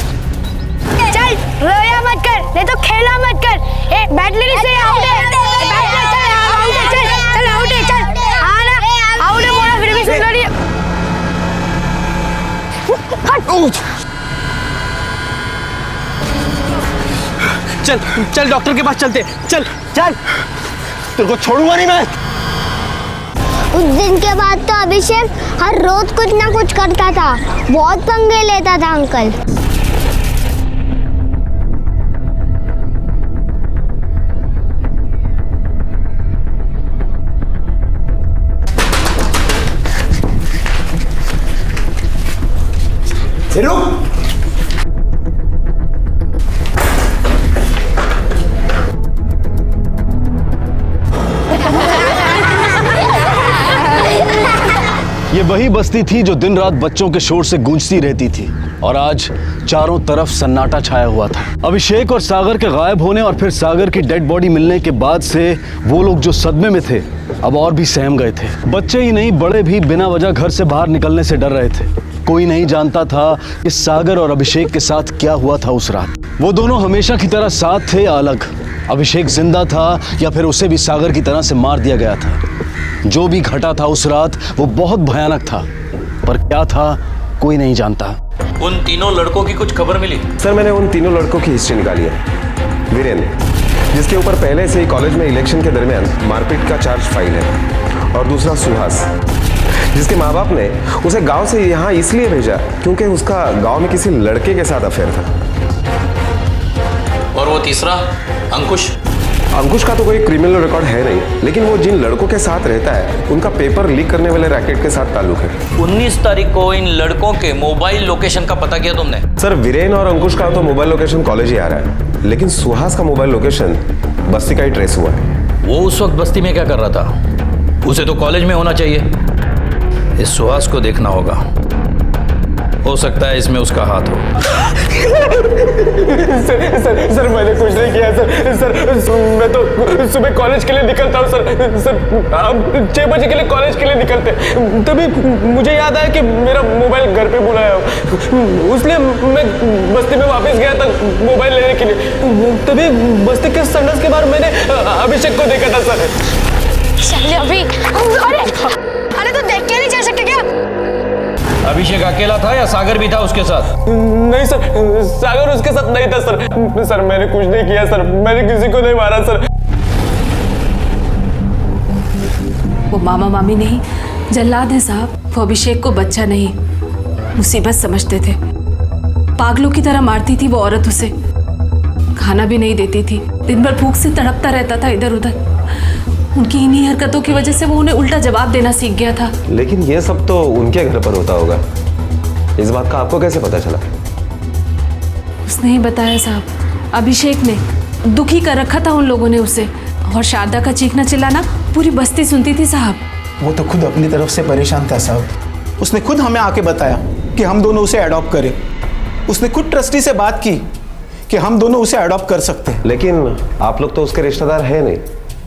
चल रोया मत कर, नहीं तो खेला मत कर। ए बैट लेने से आउट है, चल आउट है, चल आना आउट है, बोला फिर भी सुन रही है। चल डॉक्टर के पास चलते, चल तेरे को छोड़ूंगा नहीं मैं। उस दिन के बाद तो अभिषेक हर रोज कुछ ना कुछ करता था, बहुत पंगे लेता था अंकल। वही बस्ती थी जो दिन रात बच्चों के शोर से गूंजती रहती थी और आज चारों तरफ सन्नाटा छाया हुआ था। अभिषेक और सागर के गायब होने और फिर सागर की डेड बॉडी मिलने के बाद से वो लोग जो सदमे में थे अब और भी सहम गए थे। बच्चे ही नहीं बड़े भी बिना वजह घर से बाहर निकलने से डर रहे थे। कोई नहीं जानता था कि सागर और अभिषेक के साथ क्या हुआ था उस रात। वो दोनों हमेशा की तरह साथ थे या अलग। अभिषेक जिंदा था या फिर उसे भी सागर की तरह से मार दिया गया था। जो भी घटा था उस रात वो बहुत भयानक था, पर क्या था कोई नहीं जानता। उन तीनों लड़कों की कुछ खबर मिली? सर मैंने उन तीनों लड़कों की हिस्ट्री निकाली है। वीरेंद्र, जिसके ऊपर पहले से ही कॉलेज में इलेक्शन के दरमियान मारपीट का चार्ज फाइल है, और दूसरा सुहास, जिसके माँ बाप ने उसे गांव से यहाँ इसलिए भेजा क्योंकि उसका गांव में किसी लड़के के साथ अफेयर था। और वो तीसरा अंकुश? अंकुश का तो कोई क्रिमिनल रिकॉर्ड है नहीं, लेकिन वो जिन लड़कों के साथ रहता है उनका पेपर लीक करने वाले रैकेट के साथ ताल्लुक है। 19 तारीख को इन लड़कों के मोबाइल लोकेशन का पता किया तुमने? सर वीरेन और अंकुश का तो मोबाइल लोकेशन कॉलेज ही आ रहा है, लेकिन सुहास का मोबाइल लोकेशन बस्ती का ही ट्रेस हुआ है। वो उस वक्त बस्ती में क्या कर रहा था? उसे तो कॉलेज में होना चाहिए। इस सुहास को देखना होगा, हो सकता है इसमें उसका हाथ हो। सर मैंने कुछ नहीं किया सर मैं तो सुबह कॉलेज के लिए निकलता हूँ सर आप 6 बजे के लिए कॉलेज के लिए निकलते, तभी मुझे याद आया कि मेरा मोबाइल घर पे बुलाया हो, इसलिए मैं बस्ती में वापस गया था मोबाइल लेने के लिए। तभी बस्ती के संडस के बाहर मैंने अभिषेक को देखा था सर। चलिए अभी, अरे तो देख के नहीं जा सकते क्या? अभिषेक अकेला था या सागर भी था उसके साथ? नहीं सर, सागर उसके साथ नहीं था सर मैंने कुछ नहीं किया सर, मैंने किसी को नहीं मारा सर। वो मामा मामी नहीं, जल्लाद है साहब। वो अभिषेक को बच्चा नहीं, मुसीबत समझते थे। पागलों की तरह मारती थी वो औरत उसे, खाना भी नहीं देती थी, दिन भर भूख से तड़पता रहता था इधर उधर। उनकी इन्हीं हरकतों की वजह से वो उन्हें उल्टा जवाब देना सीख गया था। लेकिन ये सब तो उनके घर पर होता होगा, इस बात का आपको कैसे पता चला? उसने ही बताया साहब। अभिषेक ने दुखी कर रखा था उन लोगों ने उसे, और शारदा का चीखना चिल्लाना पूरी बस्ती सुनती थी साहब। वो तो खुद अपनी तरफ से परेशान था साहब। उसने खुद हमें आके बताया कि हम दोनों उसे अडॉप्ट करें। उसने खुद ट्रस्टी से बात की कि हम दोनों उसे अडॉप्ट कर सकते हैं। लेकिन आप लोग तो उसके रिश्तेदार हैं नहीं,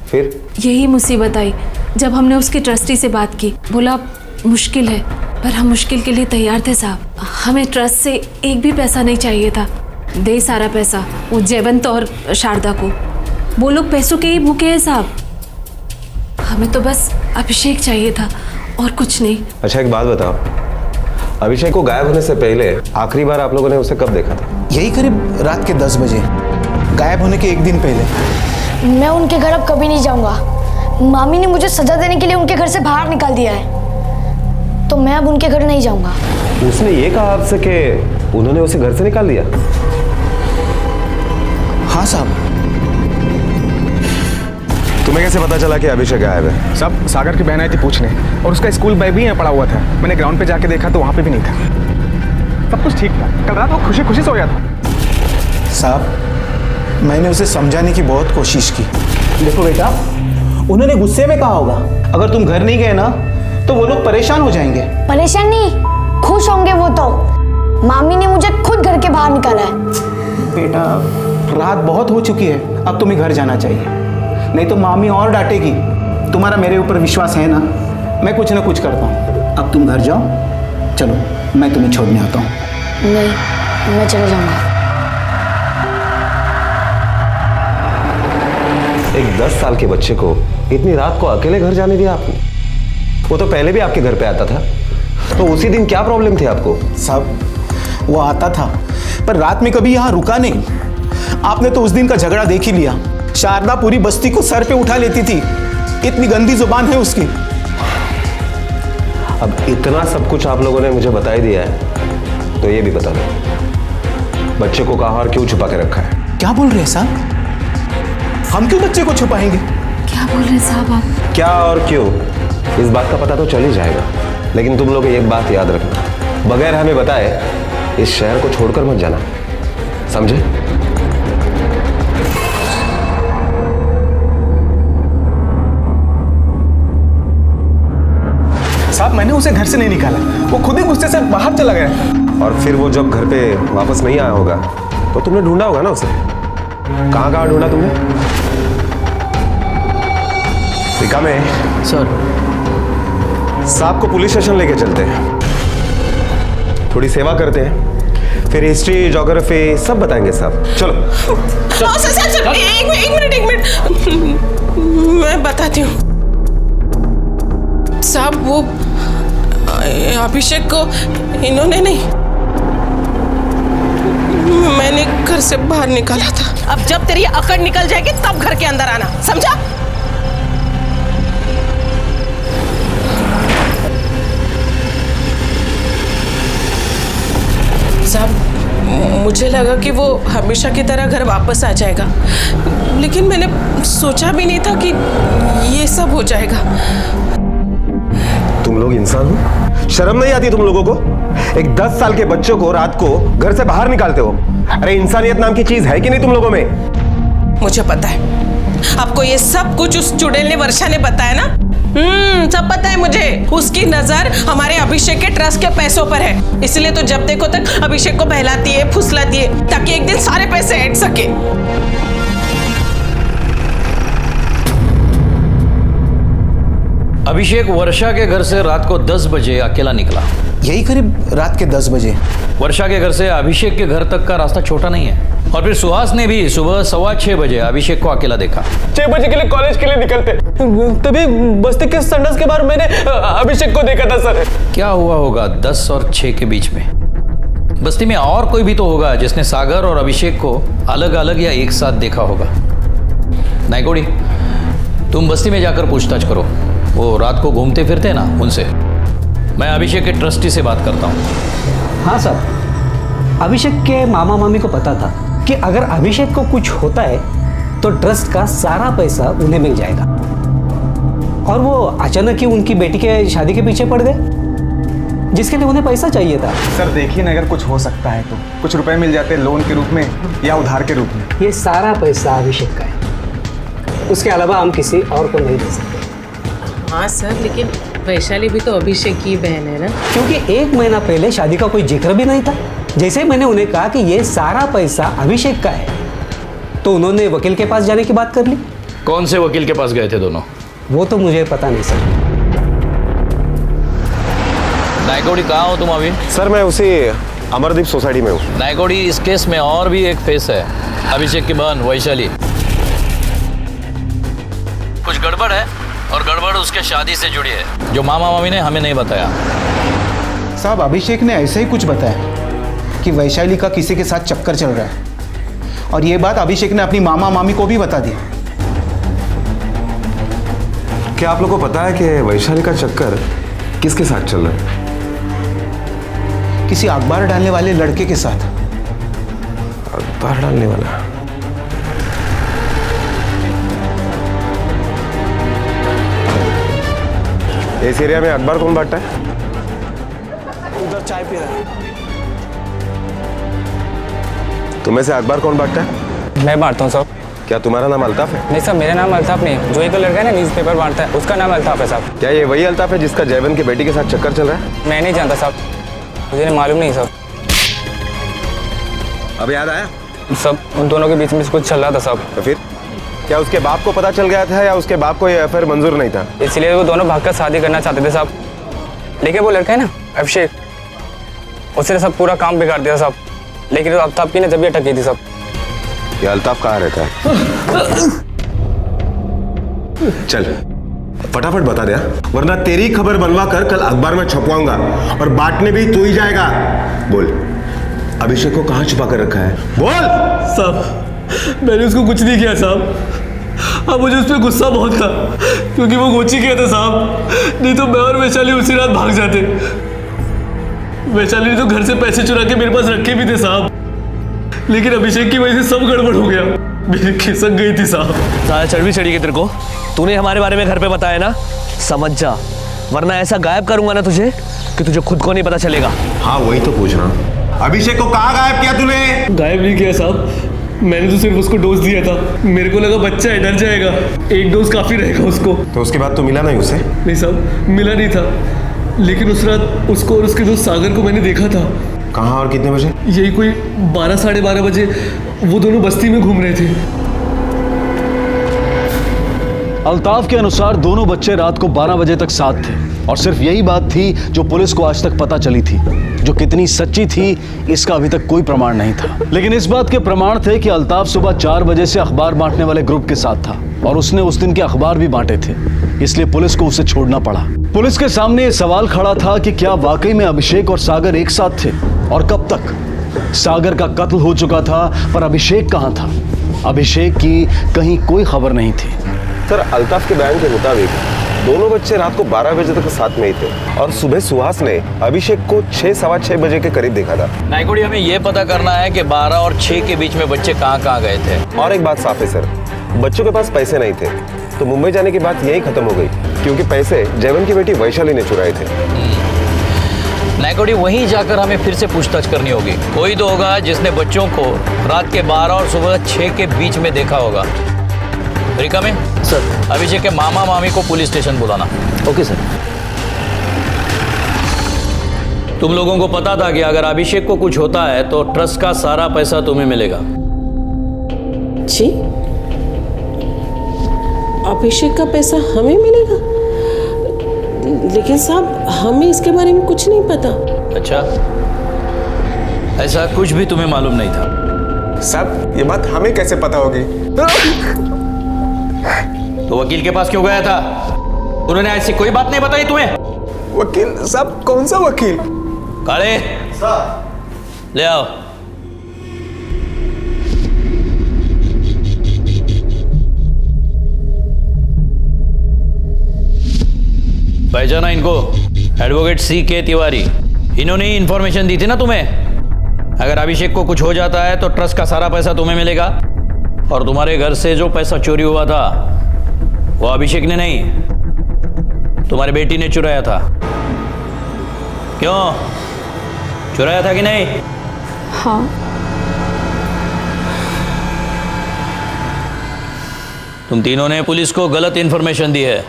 फिर? यही मुसीबत आई जब हमने उसके ट्रस्टी से बात की। बोला मुश्किल है, पर हम मुश्किल के लिए तैयार थे साहब। हमें ट्रस्ट से एक भी पैसा नहीं चाहिए था। दे सारा पैसा वो जयवंत और शारदा को। वो लोग पैसों के ही भूखे हैं साहब। हमें तो बस अभिषेक चाहिए था और कुछ नहीं। अच्छा एक बात बताओ, अभिषेक को गायब होने से पहले आखिरी बार आप लोगों ने उसे कब देखा था? यही करीब रात के 10 बजे, गायब होने के एक दिन पहले। मैं उनके घर अब कभी नहीं जाऊंगा। मामी ने मुझे सजा देने के लिए उनके घर से बाहर निकाल दिया है, तो मैं अब उनके घर नहीं जाऊंगा। उसने ये कहा आपसे कि उन्होंने उसे घर से निकाल दिया? हाँ साहब। तुम्हें कैसे पता चला कि अभिषेक गायब है? सब सागर की बहन आई थी पूछने, और उसका स्कूल बैग भी यहाँ पड़ा हुआ था। मैंने ग्राउंड पे जाके देखा तो वहाँ पे भी नहीं था। सब कुछ ठीक था। कल रात वो खुशी खुशी सो गया था। साहब मैंने उसे समझाने की बहुत कोशिश की। देखो बेटा, उन्होंने गुस्से में कहा होगा, अगर तुम घर नहीं गए ना तो वो लोग परेशान हो जाएंगे। परेशान नहीं, खुश होंगे वो तो। मामी ने मुझे खुद घर के बाहर निकाला है। बेटा रात बहुत हो चुकी है, अब तुम्हें घर जाना चाहिए, नहीं तो मामी और डांटेगी। तुम्हारा मेरे ऊपर विश्वास है ना? मैं कुछ ना कुछ करता हूँ। अब तुम घर जाओ, चलो मैं तुम्हें छोड़ने आता हूँ। नहीं, मैं चले जाऊंगा। एक 10 साल के बच्चे को इतनी रात को अकेले घर जाने दिया आपने? वो तो पहले भी आपके घर पे आता था, तो उसी दिन क्या प्रॉब्लम थी आपको? साहब वो आता था, पर रात में कभी यहाँ रुका नहीं। आपने तो उस दिन का झगड़ा देख ही लिया। शारदा पूरी बस्ती को सर पे उठा लेती थी, इतनी गंदी जुबान है उसकी। अब इतना सब कुछ आप लोगों ने मुझे बता ही दिया है, तो ये भी बता दो, बच्चे को कहाँ और क्यों छुपा के रखा है? क्या बोल रहे हैं साहब? हम क्यों बच्चे को छुपाएंगे? क्या बोल रहे हैं साहब आप? क्या और क्यों, इस बात का पता तो चल ही जाएगा, लेकिन तुम लोग एक बात याद रखना, बगैर हमें बताए इस शहर को छोड़कर मत जाना, समझे? साहब मैंने उसे घर से नहीं निकाला, वो खुद ही गुस्से से बाहर चला गया। और फिर वो जब घर पे वापस नहीं आया होगा तो तुमने ढूंढा होगा ना उसे। कहाँ कहाँ ढूंढा तुमने? टीका में सर साहब को पुलिस स्टेशन लेके चलते हैं, थोड़ी सेवा करते हैं, फिर हिस्ट्री ज्योग्राफी सब बताएंगे साहब। चलो। सर, एक मिनट मैं बताती हूँ साहब। वो अभिषेक को इन्होंने नहीं, मैंने घर से बाहर निकाला था। अब जब तेरी अकड़ निकल जाएगी तब घर के अंदर आना, समझा? साहब मुझे लगा कि वो हमेशा की तरह घर वापस आ जाएगा, लेकिन मैंने सोचा भी नहीं था कि ये सब हो जाएगा। तुम लोग इंसान हो? शर्म नहीं आती तुम लोगों को? एक 10 साल के बच्चों को रात को घर से बाहर निकालते हो। अरे इंसानियत नाम की चीज है कि नहीं तुम लोगों में? मुझे पता है आपको ये सब कुछ उस चुड़ैल ने, वर्षा ने बताया ना। सब पता है मुझे। उसकी नजर हमारे अभिषेक के ट्रस्ट के पैसों पर है, इसलिए तो जब देखो तक अभिषेक को बहलाती है, फुसलाती है, ताकि एक दिन सारे पैसे ऐड सके। अभिषेक वर्षा के घर से रात को 10 बजे अकेला निकला। यही करीब रात के 10 बजे। वर्षा के घर से अभिषेक के घर तक का रास्ता छोटा नहीं है। और फिर सुहास ने भी सुबह 6:15 बजे अभिषेक को अकेला देखा। 6 बजे के लिए कॉलेज के लिए निकलते, तभी बस्ती के संडास के बाहर मैंने अभिषेक को देखा था सर। क्या हुआ होगा 10 और 6 के बीच में? बस्ती में और कोई भी तो होगा जिसने सागर और अभिषेक को अलग अलग या एक साथ देखा होगा। नायकोड़ी, तुम बस्ती में जाकर पूछताछ करो, वो रात को घूमते फिरते ना, उनसे। मैं अभिषेक के ट्रस्टी से बात करता हूँ। हाँ सर, अभिषेक के मामा मामी को पता था कि अगर अभिषेक को कुछ होता है तो ट्रस्ट का सारा पैसा उन्हें मिल जाएगा, और वो अचानक ही उनकी बेटी के शादी के पीछे पड़ गए, जिसके लिए उन्हें पैसा चाहिए था। सर देखिए ना, अगर कुछ हो सकता है तो कुछ रुपए मिल जाते लोन के रूप में या उधार के रूप में। ये सारा पैसा अभिषेक का है, उसके अलावा हम किसी और को नहीं दे सकते। हाँ सर, लेकिन वैशाली भी तो अभिषेक की बहन है ना। क्योंकि 1 महीना पहले शादी का कोई जिक्र भी नहीं था। जैसे ही मैंने उन्हें कहा कि ये सारा पैसा अभिषेक का है, तो उन्होंने वकील के पास जाने की बात कर ली। कौन से वकील के पास गए थे दोनों? वो तो मुझे पता नहीं सर। नायकोड़ी, कहाँ हो तुम अभी? सर मैं उसी अमरदीप सोसाइटी में हूँ। नायकोड़ी, इस केस में और भी एक फेस है, अभिषेक की बहन वैशाली। कुछ गड़बड़ है, और गड़बड़ उसके शादी से जुड़ी है, जो मामा मामी ने हमें नहीं बताया। साहब अभिषेक ने ऐसे ही कुछ बताया कि वैशाली का किसी के साथ चक्कर चल रहा है, और ये बात अभिषेक ने अपनी मामा मामी को भी बता दी। क्या आप लोग को पता है कि वैशाली का चक्कर किसके साथ चल रहा है? किसी अखबार डालने वाले लड़के के साथ। अखबार डालने वाला? इस एरिया में अखबार कौन बांटता है? उधर चाय पी रहा है। तुम्हें से अखबार कौन बांटता है? मैं बांटता हूँ साहब। क्या तुम्हारा नाम अल्ताफ है? नहीं साहब, मेरा नाम अल्ताफ नहीं, जो एक लड़का है ना न्यूज़पेपर बांटता है, उसका नाम अल्ताफ है साहब। क्या ये वही अल्ताफ है जिसका जयवन की बेटी के साथ चक्कर चल रहा है? मैं नहीं जानता साहब, मुझे मालूम नहीं साहब। अब याद आया? सब उन दोनों के बीच में कुछ चल रहा था साहब। तो फिर क्या उसके बाप को पता चल गया था, या उसके बाप को ये अफेयर मंजूर नहीं था? इसलिए वो दोनों भागकर शादी करना चाहते थे साहब, लेकिन वो लड़का है ना अभिषेक, उसने सब पूरा काम बिगाड़ दिया साहब। लेकिन अल्ताफ की ने जब भी अटक की थी साहब। ये अल्ताफ कहाँ रहता है? चल फटाफट बता दे, वरना तेरी खबर बनवा कर कल अखबार में छपवाऊंगा, और बांटने भी तू ही जाएगा। बोल, अभिषेक को कहाँ छुपा कर रखा है? बोल। साहब मैंने उसको कुछ नहीं किया साहब। अब मुझे उस पर गुस्सा बहुत था, क्योंकि वो गोची किया था साहब, नहीं तो मैं और वैशाली उसी रात भाग जाते। वैशाली ने तो घर से पैसे चुरा के मेरे पास रखे भी थे साहब, लेकिन अभिषेक की वजह से सब गड़बड़ हो गया, मेरी खिसक गई थी साहब। साला चढ़ भी चढ़ी गई तेरे को। तूने हमारे बारे में घर पे बताया ना, समझ जा, वरना ऐसा गायब करूंगा ना तुझे कि तुझे खुद को नहीं पता चलेगा। हाँ वही तो पूछ रहा हूँ। अभिषेक को कहाँ गायब किया तूने? गायब नहीं किया साहब, मैंने तो सिर्फ उसको डोज दिया था। मेरे को लगा बच्चा है, डर जाएगा, एक डोज काफी रहेगा उसको। तो उसके बाद तो मिला नहीं उसे? नहीं साहब, मिला नहीं था। लेकिन उस रात उसको और उसके दोस्त सागर को मैंने देखा था। कहाँ और कितने बजे? यही कोई 12 साढ़े 12 बजे वो दोनों बस्ती में घूम रहे थे। अल्ताफ के अनुसार दोनों बच्चे रात को 12 बजे तक साथ थे और सिर्फ यही बात थी जो पुलिस को आज तक पता चली थी। जो कितनी सच्ची थी इसका अभी तक कोई प्रमाण नहीं था, लेकिन इस बात के प्रमाण थे कि अल्ताफ सुबह 4 बजे से अखबार बांटने वाले ग्रुप के साथ था और उसने उस दिन के अखबार भी बांटे थे, इसलिए पुलिस को उसे छोड़ना पड़ा। पुलिस के सामने ये सवाल खड़ा था कि क्या वाकई में अभिषेक और सागर एक साथ थे और कब तक? सागर का कत्ल हो चुका था पर अभिषेक कहाँ था? अभिषेक की कहीं कोई खबर नहीं थी। सर, अल्ताफ के बयान के मुताबिक दोनों बच्चे रात को 12 बजे तक साथ में ही थे और सुबह सुहास ने अभिषेक को 6 सवा 6 बजे के करीब देखा था। नायकोड़ी, हमें ये पता करना है कि 12 और 6 के बीच में बच्चे कहाँ गए थे। और एक बात साफ है सर, बच्चों के पास पैसे नहीं थे तो मुंबई जाने की बात यही खत्म हो गई क्योंकि पैसे जयवंत की बेटी वैशाली ने चुराए थे। नायकोड़ी, वहीं जाकर हमें फिर से पूछताछ करनी होगी। कोई तो होगा जिसने बच्चों को रात के 12 और सुबह 6 के बीच में देखा होगा। रिका में सर, अभिषेक के मामा मामी को पुलिस स्टेशन बुलाना। Okay sir. तुम लोगों को पता था कि अगर अभिषेक को कुछ होता है तो ट्रस्ट का सारा पैसा तुम्हें मिलेगा। जी, अभिषेक का पैसा हमें मिलेगा? लेकिन साहब, हमें इसके बारे में कुछ नहीं पता। अच्छा, ऐसा कुछ भी तुम्हें मालूम नहीं था? साहब, ये बात हमें कैसे पता होगी? तो वकील के पास क्यों गया था? उन्होंने ऐसी कोई बात नहीं बताई तुम्हें? वकील साहब? कौन सा वकील? काले, ले आओ। पहचाना इनको? Advocate C.K. तिवारी। इन्होंने ही इंफॉर्मेशन दी थी ना तुम्हें। अगर अभिषेक को कुछ हो जाता है तो ट्रस्ट का सारा पैसा तुम्हें मिलेगा और तुम्हारे घर से जो पैसा चोरी हुआ था वो अभिषेक ने नहीं, तुम्हारी बेटी ने चुराया था। क्यों चुराया था कि नहीं? हाँ। तुम तीनों ने पुलिस को गलत इंफॉर्मेशन दी है।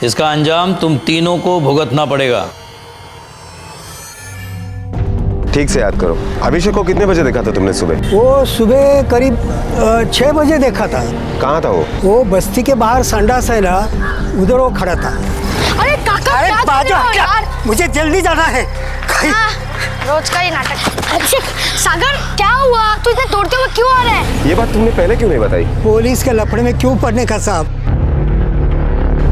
इसका अंजाम तुम तीनों को भुगतना पड़ेगा। ठीक से याद करो, अभिषेक को कितने बजे देखा था तुमने सुबह? वो सुबह करीब 6 बजे देखा था। कहाँ था वो बस्ती के बाहर संडास है ना, उधर वो खड़ा था। अरे काका, अरे क्या कर रहे हो यार? मुझे जल्दी जाना है। रोज का ये नाटक। अभिषेक, सागर क्या हुआ? तू इतने दौड़ते हुए क्यों आ रहा है? ये बात तुमने पहले क्यों नहीं बताई? पुलिस के लफड़े में क्यों पड़ने का साहब?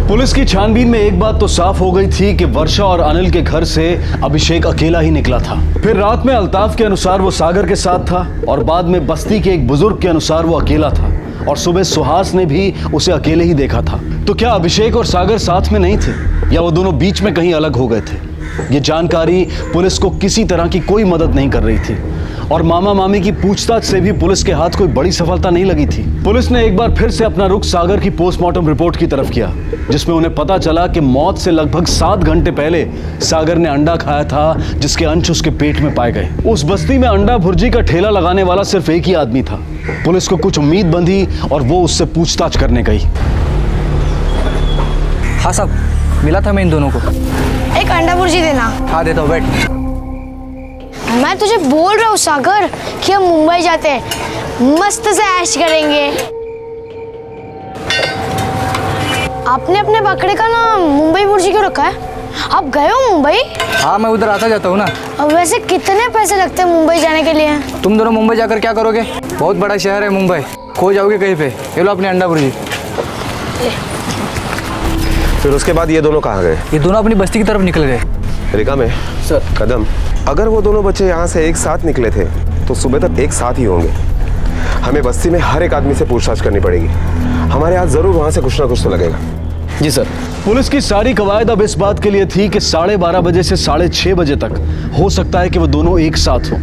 पुलिस की छानबीन में एक बात तो साफ हो गई थी कि वर्षा और अनिल के घर से अभिषेक अकेला ही निकला था। फिर रात में अल्ताफ के अनुसार वो सागर के साथ था और बाद में बस्ती के एक बुजुर्ग के अनुसार वो अकेला था और सुबह सुहास ने भी उसे अकेले ही देखा था। तो क्या अभिषेक और सागर साथ में नहीं थे या वो दोनों बीच में कहीं अलग हो गए थे? ये जानकारी पुलिस को किसी तरह की कोई मदद नहीं कर रही थी और मामा मामी की पूछताछ से भी पुलिस के हाथ कोई बड़ी सफलता नहीं लगी थी। पुलिस ने एक बार फिर से अपना रुख सागर की पोस्टमार्टम रिपोर्ट की तरफ किया, जिसमें उन्हें पता चला कि मौत से लगभग 7 घंटे पहले सागर ने अंडा खाया था, जिसके अंश उसके पेट में पाए गए। उस बस्ती में अंडा भुर्जी का ठेला लगाने वाला सिर्फ एक ही आदमी था। पुलिस को कुछ उम्मीद बंधी और वो उससे पूछताछ करने गई। हाँ साहब, मिला था मैं इन दोनों को। एक अंडा भुर्जी देना। हाँ देता हूँ, बैठ। मैं तुझे बोल रहा हूँ सागर कि हम मुंबई जाते हैं, मस्त से ऐश करेंगे। आपने अपने बकरे का नाम मुंबई भुर्जी क्यों रखा है? आप गए हो मुंबई? हाँ, मैं उधर आता जाता हूँ ना। अब वैसे कितने पैसे लगते हैं मुंबई जाने के लिए? तुम दोनों मुंबई जाकर क्या करोगे? बहुत बड़ा शहर है मुंबई, खो जाओगे कहीं पे। ये लो अपनी अंडा भुर्जी। फिर उसके बाद ये दोनों कहाँ गए? ये दोनों अपनी बस्ती की तरफ निकल गए। रिका में सर, कदम, अगर वो दोनों बच्चे यहाँ से एक साथ निकले थे तो सुबह तक एक साथ ही होंगे। हमें बस्ती में हर एक आदमी से पूछताछ करनी पड़ेगी। हमारे हाथ जरूर वहाँ से कुछ ना कुछ तो लगेगा। जी सर। पुलिस की सारी कवायद अब इस बात के लिए थी कि 12:30 बजे से 6:30 बजे तक हो सकता है कि वो दोनों एक साथ हों।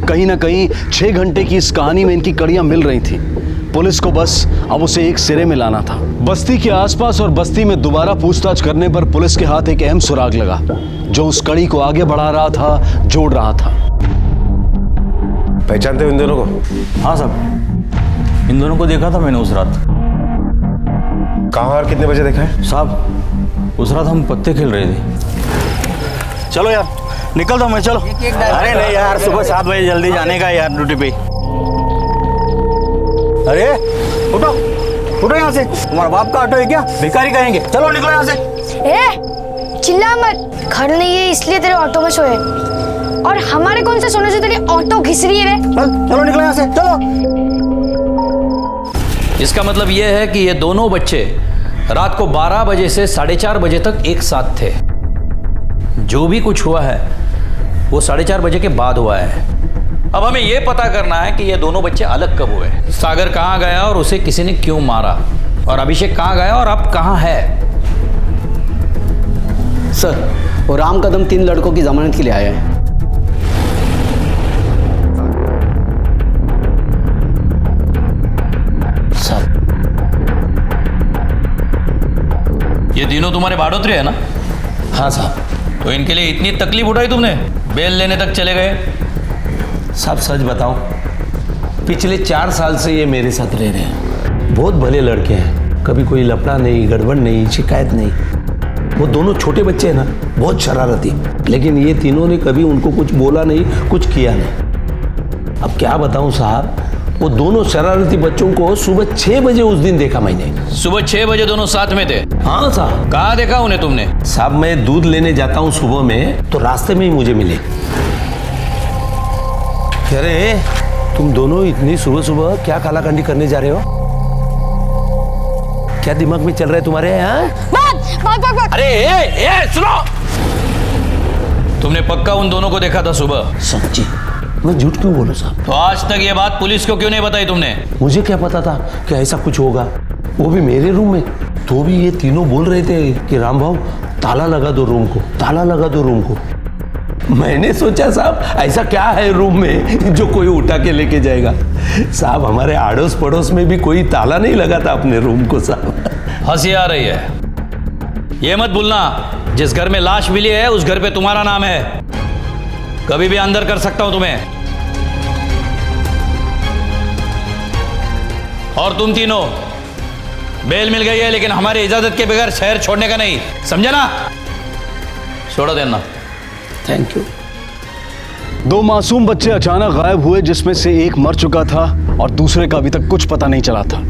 कहीं ना कहीं 6 घंटे की इस कहानी में इनकी कड़ियां मिल रही थी। पुलिस को बस अब उसे एक सिरे में लाना था। बस्ती के आसपास और बस्ती में दोबारा पूछताछ करने पर पुलिस के हाथ एक अहम सुराग लगा, जो उस कड़ी को आगे बढ़ा रहा था, जोड़ रहा था। पहचानते हो इन दोनों को? हाँ साहब, इन दोनों को देखा था मैंने उस रात। कहाँ और कितने बजे देखा है? साहब उस रात हम पत्ते खेल रहे थे। चलो यार निकल दो मैं, चलो। अरे नहीं यार, सुबह 7 बजे जल्दी जाने का यार ड्यूटी पे। अरे उठो उठो यहाँ से, तुम्हारा बाप का ऑटो है क्या? भिखारी कहेंगे। चलो निकलो यहाँ से। ए चिल्ला मत, घर नहीं है इसलिए तेरे ऑटो में सोए, और हमारे कौन से सोने से तेरी ऑटो घिस रही है? चलो निकलो यहाँ से, चलो। इसका मतलब यह है कि ये दोनों बच्चे रात को 12 बजे से 4:30 बजे तक एक साथ थे। जो भी कुछ हुआ है वो 4:30 बजे के बाद हुआ है। अब हमें यह पता करना है कि ये दोनों बच्चे अलग कब हुए, सागर कहाँ गया और उसे किसी ने क्यों मारा, और अभिषेक कहाँ गया और अब कहाँ है। सर, वो राम कदम 3 लड़कों की जमानत के लिए आए हैं। ये तीनों तुम्हारे बाड़ोतरे है ना? हाँ साहब। तो इनके लिए इतनी तकलीफ उठाई तुमने, बेल लेने तक चले गए? साहब सच बताओ, पिछले 4 साल से ये मेरे साथ रह रहे हैं। बहुत भले लड़के हैं, कभी कोई लफड़ा नहीं, गड़बड़ नहीं, शिकायत नहीं। वो दोनों छोटे बच्चे हैं ना, बहुत शरारती, लेकिन ये तीनों ने कभी उनको कुछ बोला नहीं, कुछ किया नहीं। अब क्या बताऊं साहब, वो दोनों शरारती बच्चों को सुबह 6 बजे उस दिन देखा मैंने। सुबह 6 बजे दोनों साथ में थे? हाँ साहब। कहाँ देखा उन्हें तुमने? साहब मैं दूध लेने जाता हूँ सुबह में, तो रास्ते में ही मुझे मिले। अरे तुम दोनों इतनी सुबह सुबह क्या कालाकांडी करने जा रहे हो? क्या दिमाग में चल रहा है तुम्हारे यहाँ? अरे सुनो, तुमने पक्का उन दोनों को देखा था सुबह? सच्ची? मैं झूठ क्यों बोलूं साहब? तो आज तक ये बात पुलिस को क्यों नहीं बताई तुमने? मुझे क्या पता था कि ऐसा कुछ होगा, वो भी मेरे रूम में। तो भी ये तीनों बोल रहे थे कि राम भाऊ ताला लगा दो रूम को, ताला लगा दो रूम को। मैंने सोचा साहब ऐसा क्या है रूम में जो कोई उठा के लेके जाएगा। साहब हमारे आड़ोस पड़ोस में भी कोई ताला नहीं लगा था अपने रूम को साहब। हंसी आ रही है? ये मत भूलना, जिस घर में लाश मिली है उस घर पे तुम्हारा नाम है। कभी भी अंदर कर सकता हूं तुम्हें। और तुम तीनों, बेल मिल गई है लेकिन हमारी इजाजत के बगैर शहर छोड़ने का नहीं, समझे ना? छोड़ देना। Thank you. 2 मासूम बच्चे अचानक गायब हुए, जिसमें से एक मर चुका था और दूसरे का अभी तक कुछ पता नहीं चला था।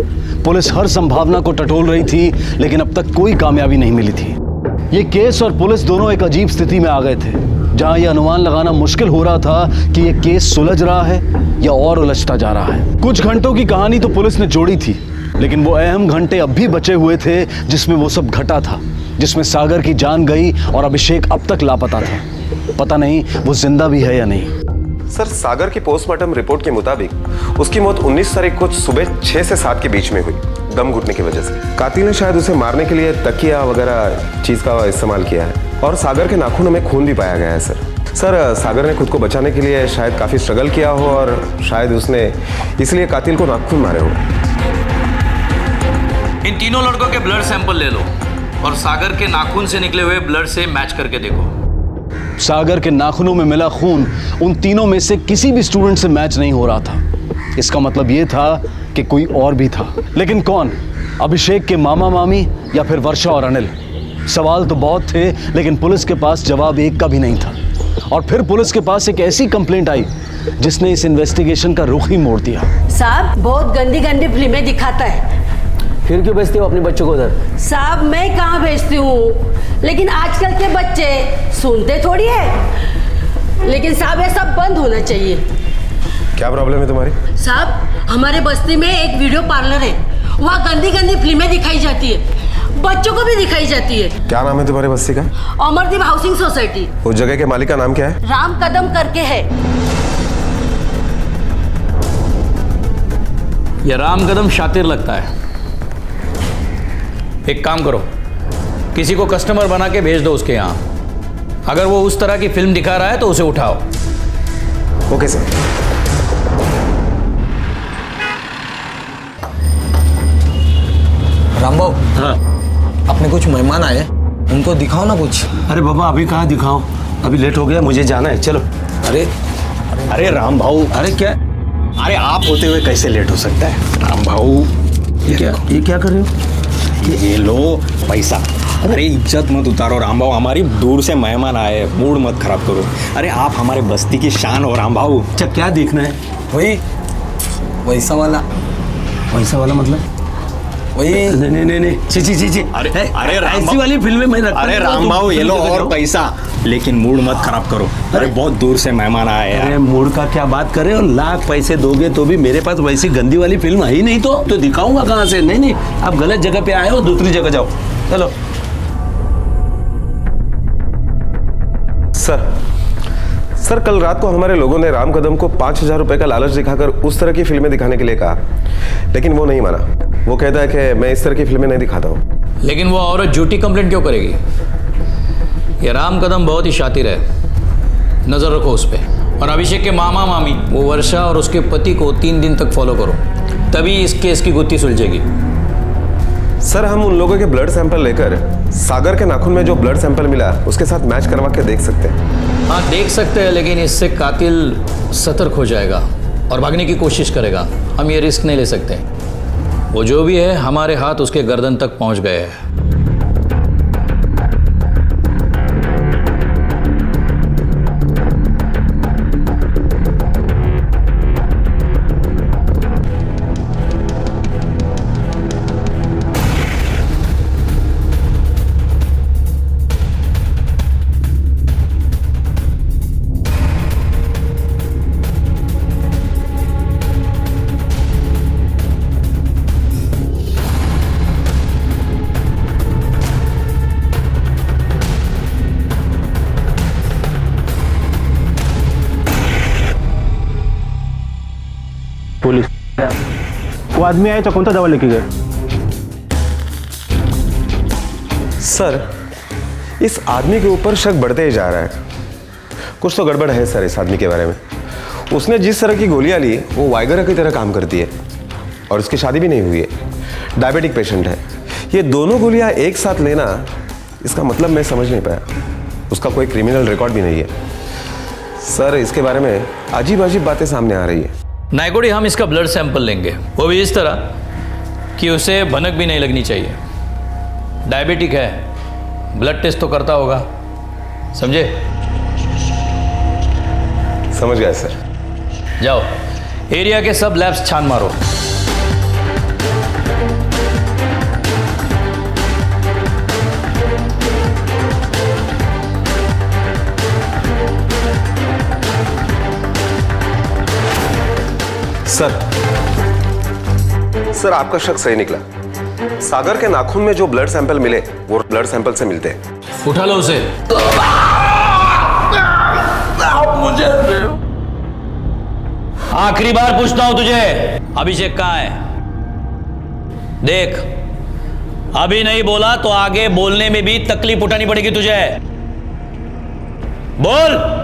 पुलिस हर संभावना को टटोल रही थी, लेकिन अब तक कोई कामयाबी नहीं मिली थी। ये केस और पुलिस दोनों एक अजीब स्थिति में आ गए थे, जहां यह अनुमान लगाना मुश्किल हो रहा था कि यह केस सुलझ रहा है या और उलझता जा रहा है। कुछ घंटों की कहानी तो पुलिस ने जोड़ी थी, लेकिन वो अहम घंटे अब भी बचे हुए थे जिसमें वो सब घटा था, जिसमें सागर की जान गई और अभिषेक अब तक लापता था। पता नहीं वो जिंदा भी है या नहीं। सर, सागर की पोस्टमार्टम रिपोर्ट के मुताबिक उसकी मौत 19 तारीख को सुबह 6 से 7 के बीच में हुई, दम घुटने की वजह से। कातिल ने शायद उसे मारने के लिए तकिया वगैरह चीज का इस्तेमाल किया है, और सागर के नाखूनों में खून भी पाया गया है। सर, सागर ने खुद को बचाने के लिए शायद काफी स्ट्रगल किया हो, और शायद उसने इसलिए कातिल को नाखून मारे हो। इन तीनों लड़कों के ब्लड सैंपल ले लो और सागर के नाखून से निकले हुए ब्लड से मैच करके देखो। सागर के नाखूनों में मिला खून उन तीनों में से किसी भी स्टूडेंट से मैच नहीं हो रहा था। इसका मतलब यह था कि कोई और भी था, लेकिन कौन? अभिषेक के मामा मामी या फिर वर्षा और अनिल? सवाल तो बहुत थे, लेकिन पुलिस के पास जवाब एक का भी नहीं था। और फिर पुलिस के पास एक ऐसी कंप्लेंट आई जिसने इस इन्वेस्टिगेशन का रुख ही मोड़ दिया। साहब बहुत गंदी गंदी फिल्में दिखाता है। फिर क्यों भेजते हो अपने बच्चों को उधर? साहब मैं कहाँ भेजती हूँ, लेकिन आजकल के बच्चे सुनते थोड़ी है। लेकिन साहब ये सब बंद होना चाहिए। क्या प्रॉब्लम है तुम्हारी? साहब हमारे बस्ती में एक वीडियो पार्लर है, वहाँ गंदी गंदी फिल्में दिखाई जाती है, बच्चों को भी दिखाई जाती है। क्या नाम है तुम्हारे बस्ती का? Amardeep housing society. उस जगह के मालिक का नाम क्या है? राम कदम करके है। यह राम कदम शातिर लगता है। एक काम करो, किसी को कस्टमर बना के भेज दो उसके यहाँ। अगर वो उस तरह की फिल्म दिखा रहा है तो उसे उठाओ। Okay sir. रामबाबू, हाँ, अपने कुछ मेहमान आए, उनको दिखाओ ना कुछ। अरे बाबा अभी कहाँ दिखाओ, अभी लेट हो गया, मुझे जाना है, चलो। अरे राम भाऊ, अरे क्या? अरे आप होते हुए कैसे लेट हो सकता है? राम भाऊ ये क्या कर रहे हो? ये लो पैसा। अरे इज्जत मत उतारो रामबाबू, हमारी दूर से मेहमान आए, मूड मत खराब करो। अरे आप हमारे बस्ती की शान हो रामबाबू। अच्छा क्या देखना है? वही वैसा वाला मतलब? वही नहीं ची अरे ऐसी वाली फिल्में मैं रखता अरे नहीं, रामबाबू तुम ये लो जगह और जाओ। पैसा, लेकिन मूड मत खराब करो। अरे बहुत दूर से मेहमान आए यार। अरे मूड का क्या बात करें, और लाख पैसे दोगे तो भी मेरे पास वैसी गंदी वाली फिल्म है ही नहीं, तो दिखाऊंगा कहाँ से? नहीं आप गलत जगह पे आए हो, दूसरी जगह जाओ। चलो। सर कल रात को हमारे लोगों ने राम कदम को 5,000 रुपए का लालच दिखाकर उस तरह की फिल्में दिखाने के लिए कहा, लेकिन वो नहीं माना। वो कहता है कि मैं इस तरह की फिल्में नहीं दिखाता हूँ। लेकिन वो औरत झूठी कंप्लेंट क्यों करेगी? ये राम कदम बहुत ही शातिर है, नजर रखो उस पर। और अभिषेक के मामा मामी वो वर्षा और उसके पति को 3 दिन तक फॉलो करो, तभी इस केस की गुत्थी सुलझेगी। सर हम उन लोगों के ब्लड सैंपल लेकर सागर के नाखून में जो ब्लड सैंपल मिला उसके साथ मैच करवा के देख सकते हैं। हाँ देख सकते हैं, लेकिन इससे कातिल सतर्क हो जाएगा और भागने की कोशिश करेगा। हम ये रिस्क नहीं ले सकते। वो जो भी है हमारे हाथ उसके गर्दन तक पहुंच गए हैं। पुलिस वो आदमी आए तो कौन सा दवा लेके गए? सर इस आदमी के ऊपर शक बढ़ते ही जा रहा है। कुछ तो गड़बड़ है सर इस आदमी के बारे में। उसने जिस तरह की गोलियां ली वो वाइगरा की तरह काम करती है, और उसकी शादी भी नहीं हुई है, डायबिटिक पेशेंट है। ये दोनों गोलियां एक साथ लेना, इसका मतलब मैं समझ नहीं पाया। उसका कोई क्रिमिनल रिकॉर्ड भी नहीं है। सर इसके बारे में अजीब अजीब बातें सामने आ रही है। नायकोडी हम इसका ब्लड सैंपल लेंगे, वो भी इस तरह कि उसे भनक भी नहीं लगनी चाहिए। डायबिटिक है, ब्लड टेस्ट तो करता होगा, समझे? समझ गया सर। जाओ एरिया के सब लैब्स छान मारो। सर आपका शक सही निकला। सागर के नाखून में जो ब्लड सैंपल मिले वो ब्लड सैंपल से मिलते हैं। उठा लो उसे। मुझे आखिरी बार पूछता हूं तुझे, अभिषेक कहाँ है? देख अभी नहीं बोला तो आगे बोलने में भी तकलीफ उठानी पड़ेगी तुझे। बोल।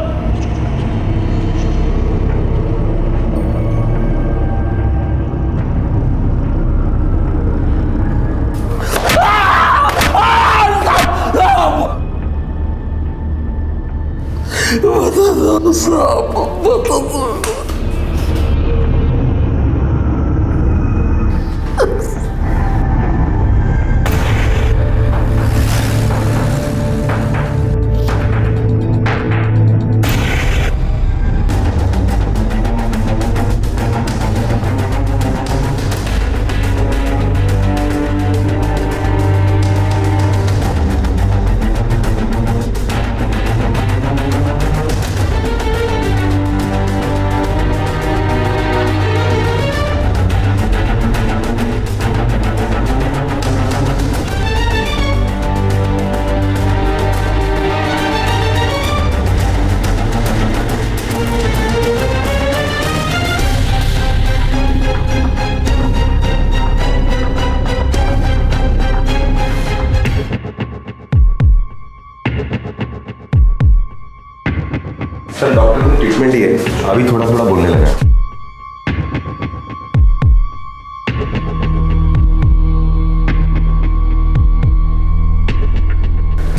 सर डॉक्टर ने ट्रीटमेंट दी है, अभी थोड़ा थोड़ा बोलने लगा।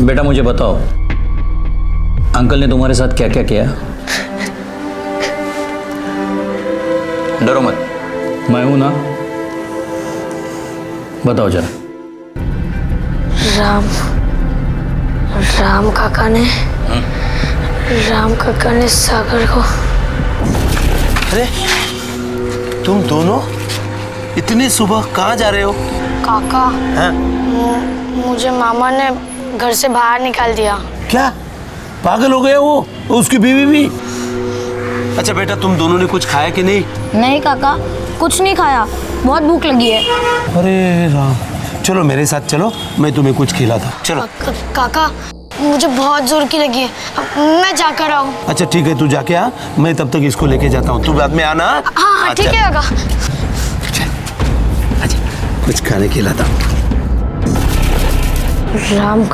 बेटा मुझे बताओ, अंकल ने तुम्हारे साथ क्या क्या किया? डरो मत, मैं हूं ना, बताओ जरा। राम राम काका ने सागर को। अरे तुम दोनों इतनी सुबह कहाँ जा रहे हो? काका, हाँ? मुझे मामा ने घर से बाहर निकाल दिया। क्या पागल हो गए वो? उसकी बीवी भी? अच्छा बेटा, तुम दोनों ने कुछ खाया कि नहीं? नहीं काका, कुछ नहीं खाया, बहुत भूख लगी है। अरे राम, चलो मेरे साथ चलो, मैं तुम्हें कुछ खिलाता। चलो। काका, मुझे बहुत जोर की लगी है, मैं जाकर आऊँ। अच्छा ठीक है, तू जाके आ, मैं तब तक इसको लेके जाता हूँ, तू बाद में आना। हाँ ठीक है काका। अच्छा, कुछ खाने खिलाता हूँ। राम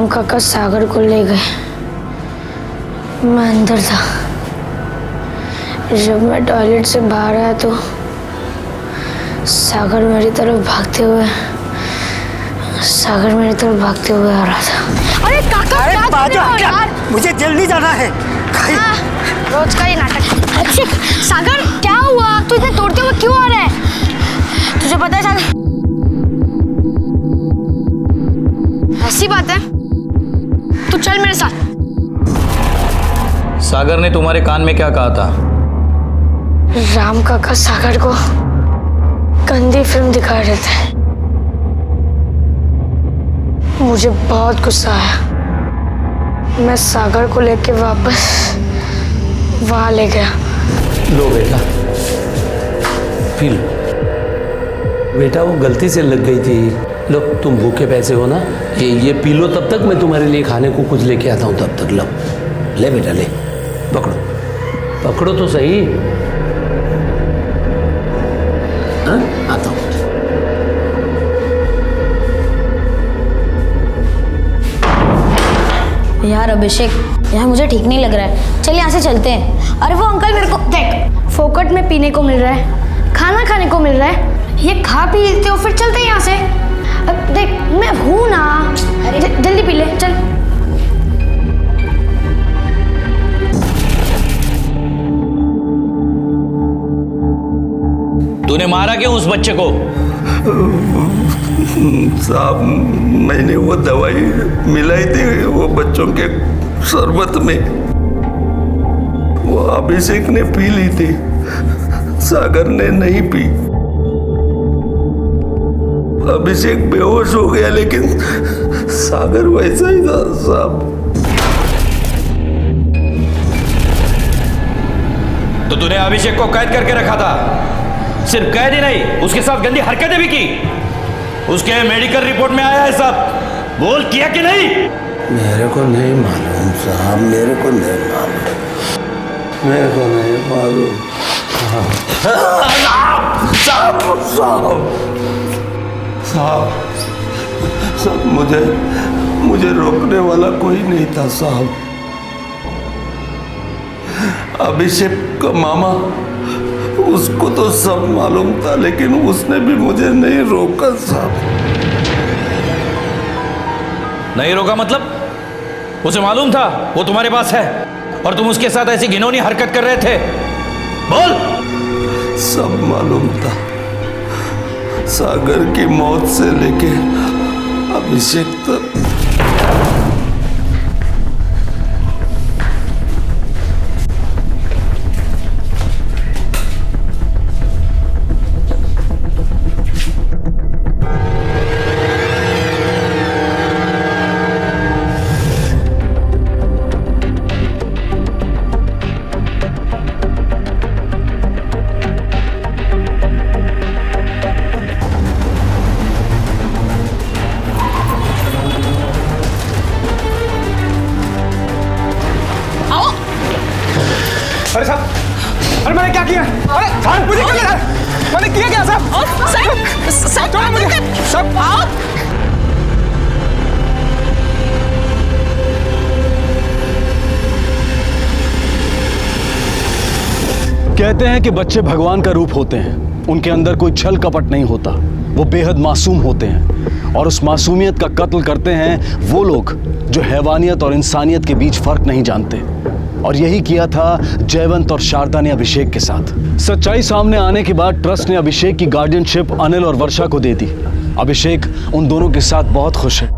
काका सागर को ले गए। मैं अंदर था। जब मैं टॉयलेट से बाहर आया तो सागर मेरी तरफ भागते हुए आ रहा था। अरे काका, अरे बाजा, क्या? मुझे जल्दी जाना है। हाँ, रोज का ही नाटक। अच्छे सागर, क्या हुआ? तू इतने दौड़ते हुए क्यों आ रहा है? तुझे पता है सागर? ऐसी बात है, तू चल मेरे साथ। सागर ने तुम्हारे कान में क्या कहा था? राम काका सागर को गंदी फिल्म दिखा रहे थे। मुझे बहुत गुस्सा आया। मैं सागर को लेके वापस वहां ले गया। लो बेटा, पी लो। बेटा वो गलती से लग गई थी। लो, तुम भूखे पैसे हो ना, ये पी लो, तब तक मैं तुम्हारे लिए खाने को कुछ लेके आता हूँ। तब तक लो, ले बेटा ले, पकड़ो तो सही। हाँ, आता हूँ। यार अभिषेक, यार मुझे ठीक नहीं लग रहा है, चल यहाँ से चलते हैं। अरे वो अंकल मेरे को देख, फोकट में पीने को मिल रहा है, खाना खाने को मिल रहा है, ये खा पी लेते हो फिर चलते हैं यहाँ से। अब देख मैं हूँ ना, जल्दी पी ले चल। तूने मारा क्यों उस बच्चे को? साहब, मैंने वो दवाई मिलाई थी वो बच्चों के शरबत में, वो अभिषेक ने पी ली थी, सागर ने नहीं पी। अभिषेक बेहोश हो गया, लेकिन सागर वैसा ही था साहब। तो तूने अभिषेक को कैद करके रखा था? सिर्फ कैद ही नहीं, उसके साथ गंदी हरकतें भी की। उसके मेडिकल रिपोर्ट में आया है सब, बोल किया कि नहीं? मेरे को नहीं मालूम साहब, मेरे को नहीं मालूम। साहब, मुझे रोकने वाला कोई नहीं था साहब। अभिषेक का मामा, उसको तो सब मालूम था, लेकिन उसने भी मुझे नहीं रोका साहब। नहीं रोका मतलब? उसे मालूम था वो तुम्हारे पास है और तुम उसके साथ ऐसी घिनौनी हरकत कर रहे थे? बोल। सब मालूम था, सागर की मौत से लेके अभिषेक तक। अरे साहब, अरे मैंने क्या किया? अरे साहब, मुझे क्या लगा? मैंने किया क्या साहब? साहब मुझे साहब। कहते हैं कि बच्चे भगवान का रूप होते हैं, उनके अंदर कोई छल कपट नहीं होता, वो बेहद मासूम होते हैं और उस मासूमियत का कत्ल करते हैं वो लोग जो हैवानियत और इंसानियत के बीच फर्क नहीं जानते। और यही किया था जयवंत और शारदा ने अभिषेक के साथ। सच्चाई सामने आने के बाद ट्रस्ट ने अभिषेक की गार्डियनशिप अनिल और वर्षा को दे दी। अभिषेक उन दोनों के साथ बहुत खुश है।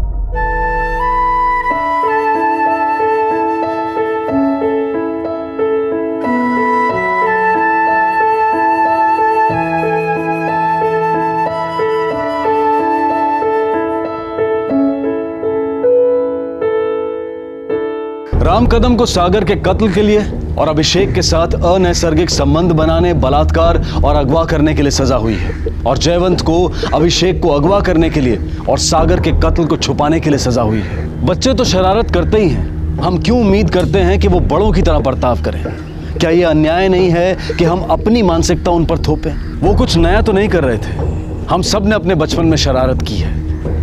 राम कदम को सागर के कत्ल के लिए और अभिषेक के साथ अनैसर्गिक संबंध बनाने, बलात्कार और अगवा करने के लिए सजा हुई है। और जयवंत को अभिषेक को अगवा करने के लिए और सागर के कत्ल को छुपाने के लिए सजा हुई है। बच्चे तो शरारत करते ही हैं, हम क्यों उम्मीद करते हैं कि वो बड़ों की तरह बर्ताव करें? क्या ये अन्याय नहीं है कि हम अपनी मानसिकता उन पर थोपें? वो कुछ नया तो नहीं कर रहे थे, हम सब ने अपने बचपन में शरारत की है।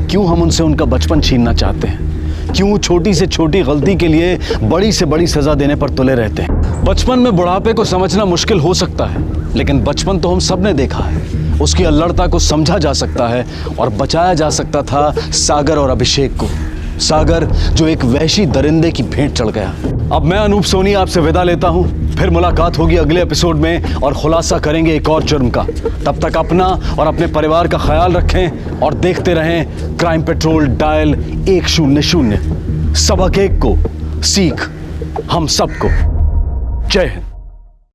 क्यों हम उनसे उनका बचपन छीनना चाहते हैं? क्यों छोटी से छोटी गलती के लिए बड़ी से बड़ी सजा देने पर तुले रहते हैं? बचपन में बुढ़ापे को समझना मुश्किल हो सकता है, लेकिन बचपन तो हम सब ने देखा है। उसकी अल्लड़ता को समझा जा सकता है और बचाया जा सकता था सागर और अभिषेक को। सागर जो एक वहशी दरिंदे की भेंट चढ़ गया। अब मैं अनूप सोनी आपसे विदा लेता हूं, फिर मुलाकात होगी अगले एपिसोड में और खुलासा करेंगे एक और जुर्म का। तब तक अपना और अपने परिवार का ख्याल रखें और देखते रहें क्राइम पेट्रोल डायल 100। सबक एक को सीख हम सबको। जय हिंद।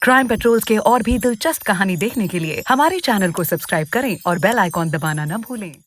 क्राइम पेट्रोल के और भी दिलचस्प कहानी देखने के लिए हमारे चैनल को सब्सक्राइब करें और बेल आइकॉन दबाना न भूलें।